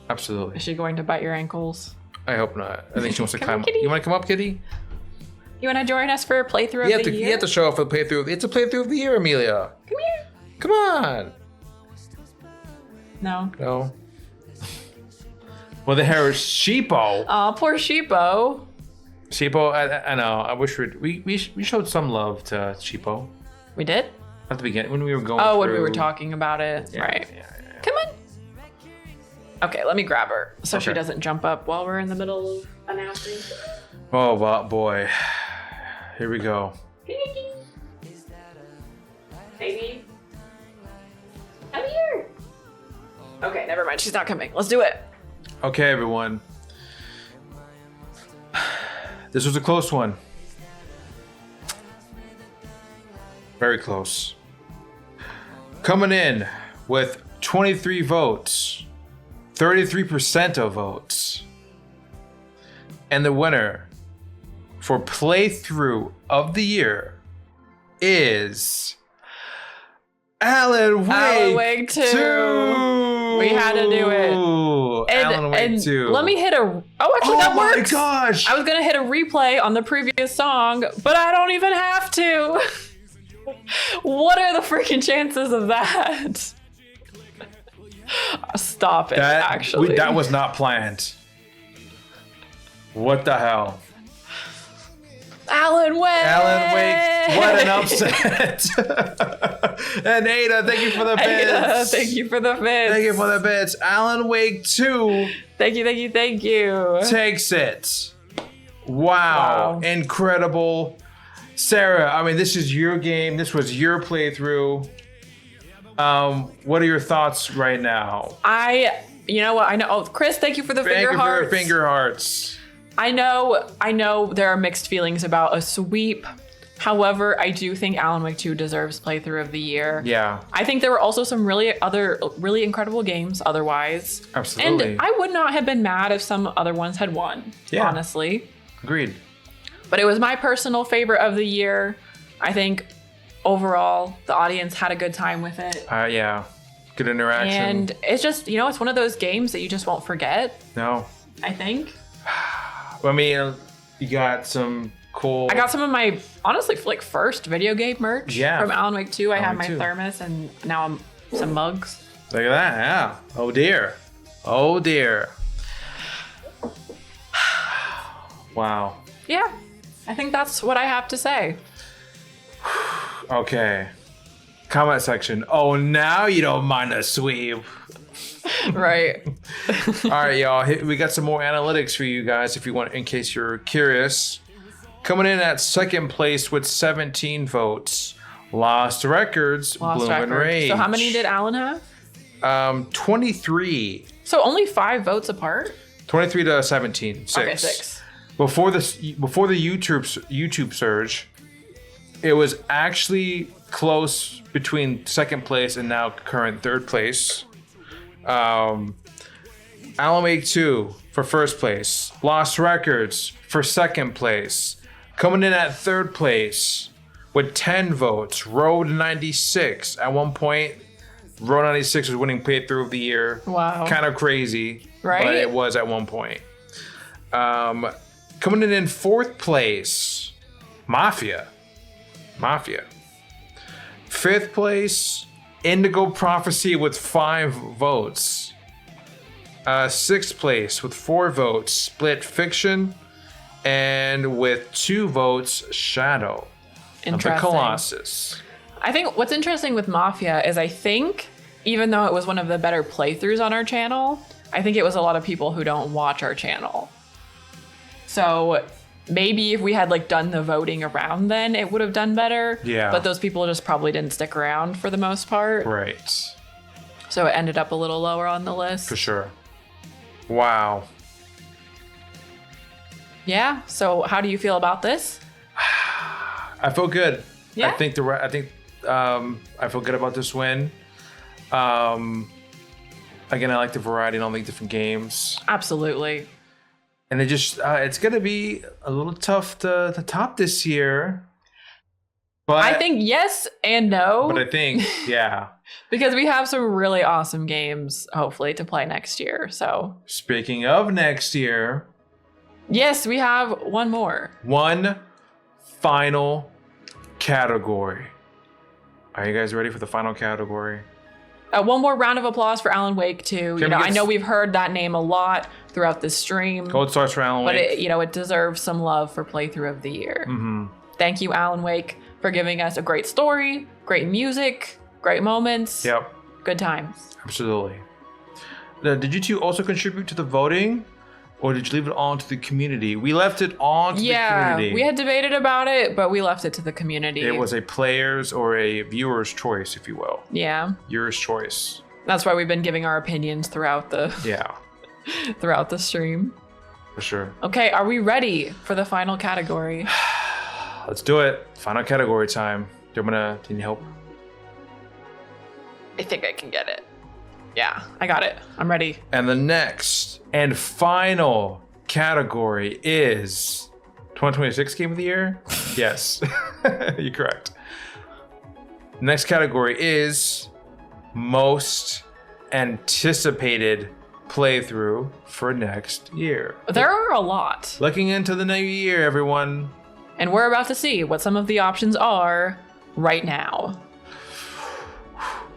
Absolutely. Is she going to bite your ankles? I hope not. I think she wants to Come climb. on, kitty. You want to come up, kitty? You want to join us for a playthrough You of have the to. year? You have to show up for the playthrough. It's a playthrough of the year, Amelia. Come here. Come on. No. No. Well, the hair is Sheepo. Oh, poor Sheepo. Sheepo. I know. I wish we showed some love to Sheepo We did? at the beginning when we were going. Oh, when we through- were talking about it. Yeah, Right. yeah, yeah. Come on. Okay, let me grab her so she Okay. doesn't jump up while we're in the middle of announcing. Oh boy. Here we go. Baby. Come here. Okay, never mind. She's not coming. Let's do it. Okay, everyone. This was a close one. Very close. Coming in with 23 votes, 33% of votes. And the winner for playthrough of the year is Alan Wake, Alan Wake 2. We had to do it. Alan Wake 2. Let me hit a. Oh, actually, Oh that my works. gosh! I was gonna hit a replay on the previous song, but I don't even have to. What are the freaking chances of that? Stop it. Actually, that was not planned. What the hell? Alan Wake. Alan Wake, what an upset! And Ada, thank you for the bits. Ada, thank you for the bits. Thank you for the bits. Alan Wake 2 Thank you. Thank you. takes it. Wow. Incredible. Sarah, I mean, this is your game. This was your playthrough. What are your thoughts right now? You know what? I know. Oh, Chris, thank you for the Thank finger you hearts. for your finger hearts. I know there are mixed feelings about a sweep. However, I do think Alan Wake 2 deserves playthrough of the year. Yeah, I think there were also some really incredible games otherwise. absolutely. And I would not have been mad if some other ones had won, Yeah. honestly. Agreed. But it was my personal favorite of the year. I think overall, the audience had a good time with it. Yeah. Good interaction. And it's just, it's one of those games that you just won't forget, No. I think. I mean, you got some cool. I got some of my, honestly, like first video game merch from Alan Wake 2. I have Alan my Wake 2. thermos and now some mugs. Look at that. Yeah. Oh dear. Oh dear. Wow. Yeah, I think that's what I have to say. Okay. Comment section. Oh, now you don't mind a sweep. Right. All right, y'all. We got some more analytics for you guys if you want, in case you're curious. Coming in at second place with 17 votes. Lost Records, Lost Bloom and Records. Rage. So how many did Alan have? 23. So only 5 votes apart? 23 to 17. 6. Okay, 6. Before the YouTube surge, it was actually close between second place and now current third place. Alan Wake 2 for first place. Lost Records for second place. Coming in at third place with 10 votes. Road 96. At one point, Row 96 was winning playthrough of the year. Wow. Kind of crazy. Right? But it was at one point. Coming in fourth place, Mafia. Fifth place, Indigo Prophecy with 5 votes. Sixth place with 4 votes, Split Fiction. And with 2 votes, Shadow of the Colossus. I think what's interesting with Mafia is I think, even though it was one of the better playthroughs on our channel, I think it was a lot of people who don't watch our channel. So maybe if we had like done the voting around then, it would have done better. Yeah. But those people just probably didn't stick around for the most part. Right. So it ended up a little lower on the list. For sure. Wow. Yeah. So how do you feel about this? I feel good. Yeah. I think I feel good about this win. Again, I like the variety in all the different games. Absolutely. And it just it's gonna be a little tough to top this year. But I think yes and no. But I think, yeah. Because we have some really awesome games, hopefully, to play next year. So Speaking of next year, yes, we have one more. one final category. Are you guys ready for the final category? One more round of applause for Alan Wake 2. I know we've heard that name a lot throughout this stream. Gold stars for Alan But Wake. it deserves some love for playthrough of the year. Mm-hmm. Thank you, Alan Wake, for giving us a great story, great music, great moments. Yep, Good times. absolutely. Now, did you two also contribute to the voting? Or did you leave it on to the community? We left it on to the community. We had debated about it, but we left it to the community. It was a player's or a viewer's choice, if you will. Yeah. Yours choice. That's why we've been giving our opinions throughout the Yeah, throughout the stream. for sure. Okay, are we ready for the final category? Let's do it. Final category time. Do you need help? I think I can get it. Yeah, I got it. I'm ready. And the next and final category is 2026 Game of the Year? Yes, you're correct. Next category is most anticipated playthrough for next year. There are a lot. Looking into the new year, everyone. And we're about to see what some of the options are right now.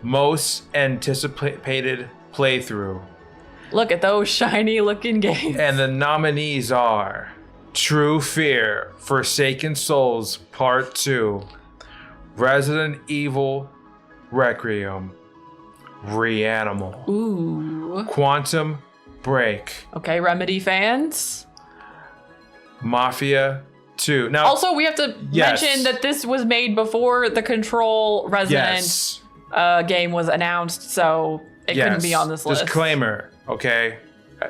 Most anticipated playthrough. Look at those shiny looking games. And the nominees are True Fear, Forsaken Souls Part 2, Resident Evil Requiem, Reanimal, Ooh. Quantum Break, Okay, Remedy fans. Mafia 2. Now, Also, we have to Yes. mention that this was made before the Control Resident yes, game was announced, so it couldn't be on this list. Disclaimer, okay?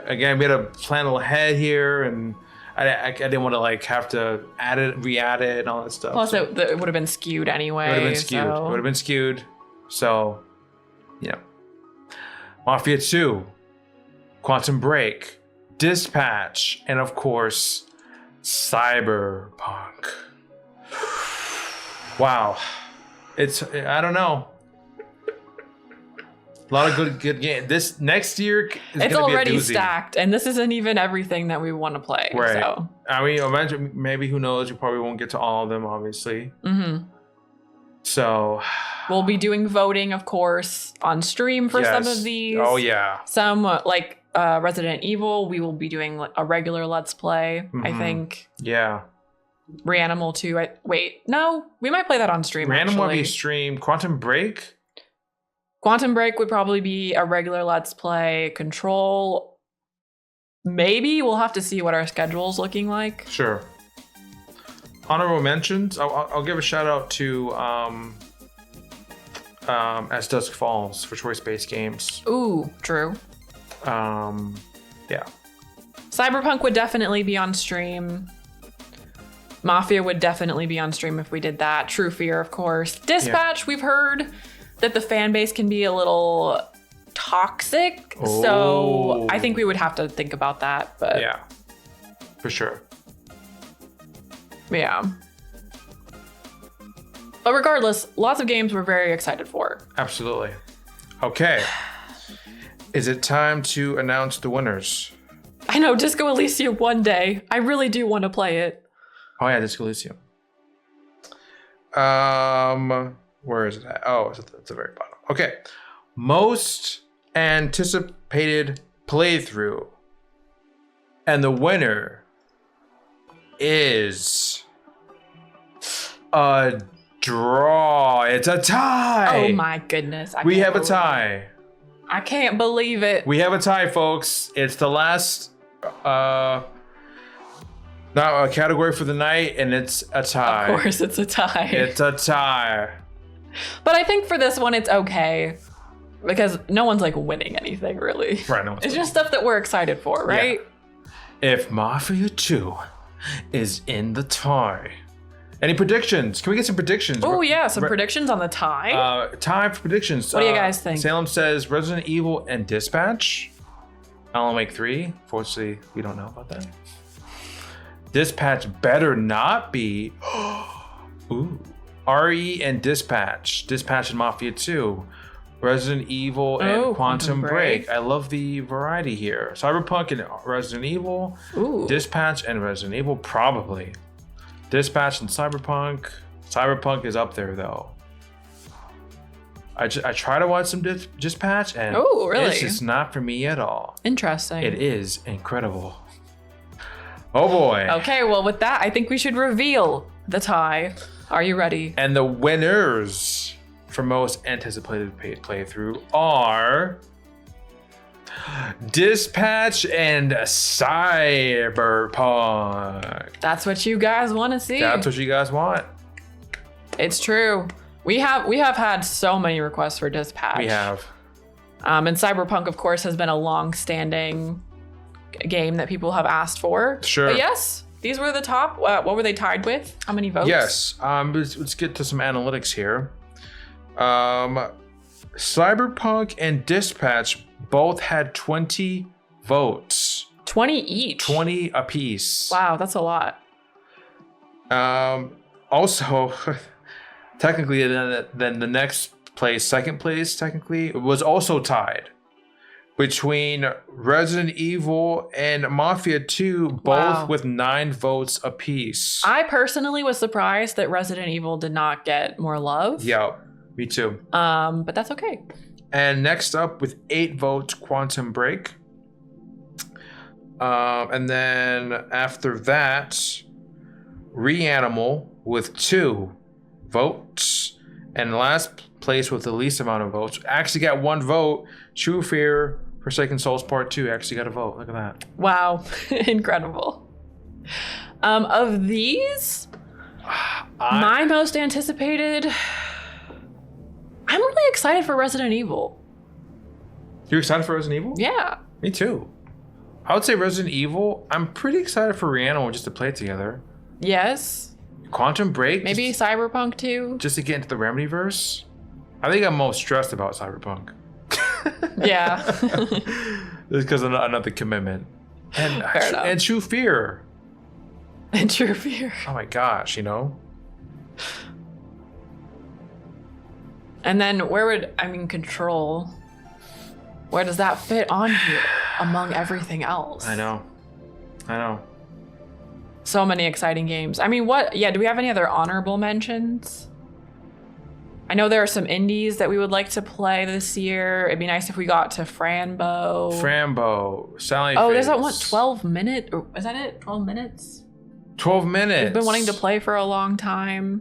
Again, we had to plan a little ahead here, and I didn't want to have to add it, re-add it, and all that stuff. Plus, so it would have been skewed anyway. it would have been skewed. so- It would have been skewed. So, yeah. Mafia 2, Quantum Break, Dispatch, and of course, Cyberpunk. Wow. I don't know. A lot of good games. This next year is It's going to be a already doozy. stacked, and this isn't even everything that we want to play. Right. So. I mean, imagine, maybe, who knows, you probably won't get to all of them, obviously. Mm-hmm. So, We'll be doing voting, of course, on stream for some yes. of these. Oh, yeah. Some, like Resident Evil, we will be doing a regular Let's Play, I Mhm. think. Yeah. Reanimal 2. Wait, no, we might play that on stream, Random will actually. be streamed. Quantum Break? Quantum Break would probably be a regular Let's Play. Control, maybe. We'll have to see what our schedule's looking like. Sure. Honorable mentions. I'll give a shout out to As Dusk Falls for choice-based games. Ooh, true. Yeah. Cyberpunk would definitely be on stream. Mafia would definitely be on stream if we did that. True Fear, of course. Dispatch, we've heard that the fan base can be a little toxic. So I think we would have to think about that. But Yeah. For sure. yeah. But regardless, lots of games we're very excited for. Absolutely. Okay. Is it time to announce the winners? I know Disco Elysium one day. I really do want to play it. Oh yeah, Disco Elysium. Where is it at? Oh, it's at the very bottom. Okay. Most anticipated playthrough. And the winner is a draw. It's a tie. Oh my goodness. We have a tie. I can't believe it. We have a tie, folks. It's the last not a category for the night, and it's a tie. Of course, it's a tie. It's a tie. But I think for this one, it's okay. Because no one's like winning anything, really. Right, no one's It's winning. just stuff that we're excited for, right? Yeah. If Mafia 2 is in the tie. Any predictions? Can we get some predictions? Oh, yeah. Some predictions on the tie. Time for predictions. What do you guys think? Salem says Resident Evil and Dispatch. Alan Wake 3. Fortunately, we don't know about that. Dispatch better not be. Ooh. RE and Dispatch. Dispatch and Mafia 2. Resident Evil and Quantum Break. I love the variety here. Cyberpunk and Resident Evil. Ooh. Dispatch and Resident Evil, probably. Dispatch and Cyberpunk. Cyberpunk is up there, though. I try to watch some Dispatch, and Oh, really? it's just not for me at all. Interesting. It is incredible. Oh, boy. Okay, well, with that, I think we should reveal the tie. Are you ready? And the winners for most anticipated playthrough are Dispatch and Cyberpunk. That's what you guys want to see. That's what you guys want. It's true. We have had so many requests for Dispatch. We have. And Cyberpunk, of course, has been a long-standing game that people have asked for. Sure. But yes, these were the top. What were they tied with? How many votes? Yes. Let's get to some analytics here. Cyberpunk and Dispatch both had 20 votes. 20 each. 20 apiece. Wow, that's a lot. Also, technically, then the next place, second place, technically, was also tied between Resident Evil and Mafia 2, both Wow. with 9 votes apiece. I personally was surprised that Resident Evil did not get more love. Yeah, me too. But that's okay. And next up with 8 votes, Quantum Break. And then after that, Reanimal with 2 votes. And last place with the least amount of votes actually got 1 vote. True Fear, Forsaken Souls Part 2 actually got a vote. Look at that. Wow, incredible. Of these, my most anticipated, I'm really excited for Resident Evil. You're excited for Resident Evil? Yeah. Me too. I would say Resident Evil. I'm pretty excited for Reanimal just to play it together. Yes. Quantum Break. Maybe Cyberpunk too. Just to get into the Remedyverse. I think I'm most stressed about Cyberpunk. Yeah. Just because of another commitment. And, Fair enough. and True Fear. And True Fear. Oh my gosh, you know? And then Control. Where does that fit on here among everything else? I know. So many exciting games. I mean, do we have any other honorable mentions? I know there are some indies that we would like to play this year. It'd be nice if we got to Frambo, Sally Oh, Face. there's that one 12 minute. Or is that it? 12 minutes? 12 minutes. We've been wanting to play for a long time.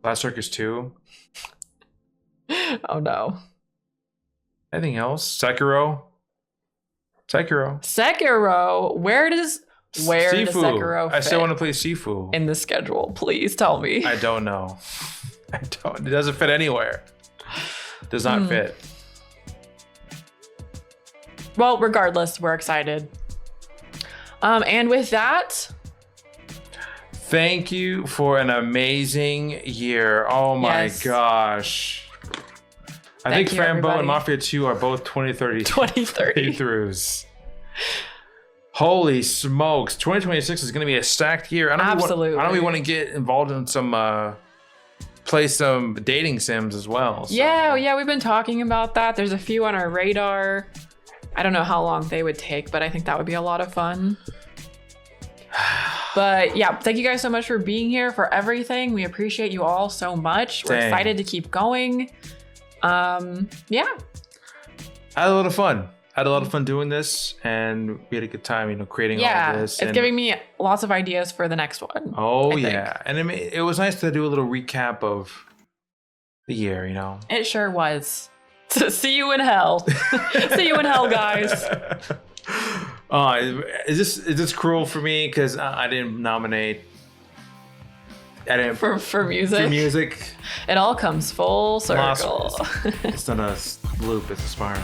Last Circus 2. Oh no. Anything else? Sekiro. Sekiro. Where does Sekiro fit I still want to play Sifu. in the schedule? Please tell me. I don't know. It doesn't fit anywhere. Does not fit. Well, regardless, we're excited. And with that, thank you for an amazing year. Oh my Yes. gosh. I Thank think you, Frambo everybody. and Mafia 2 are both 2030 2030. playthroughs. Holy smokes! 2026 is going to be a stacked year. Absolutely. I don't even want to get involved in play some dating sims as well. So. Yeah, we've been talking about that. There's a few on our radar. I don't know how long they would take, but I think that would be a lot of fun. But yeah, thank you guys so much for being here, for everything. We appreciate you all so much. We're excited to keep going. Yeah. I had a lot of fun. Doing this, and we had a good time, creating all this. It's giving me lots of ideas for the next one. Oh, yeah. And it was nice to do a little recap of the year, It sure was. See you in hell. See you in hell, guys. Is this cruel for me because I didn't nominate? For music. For music. It all comes full circle. It's not a loop; it's a spiral.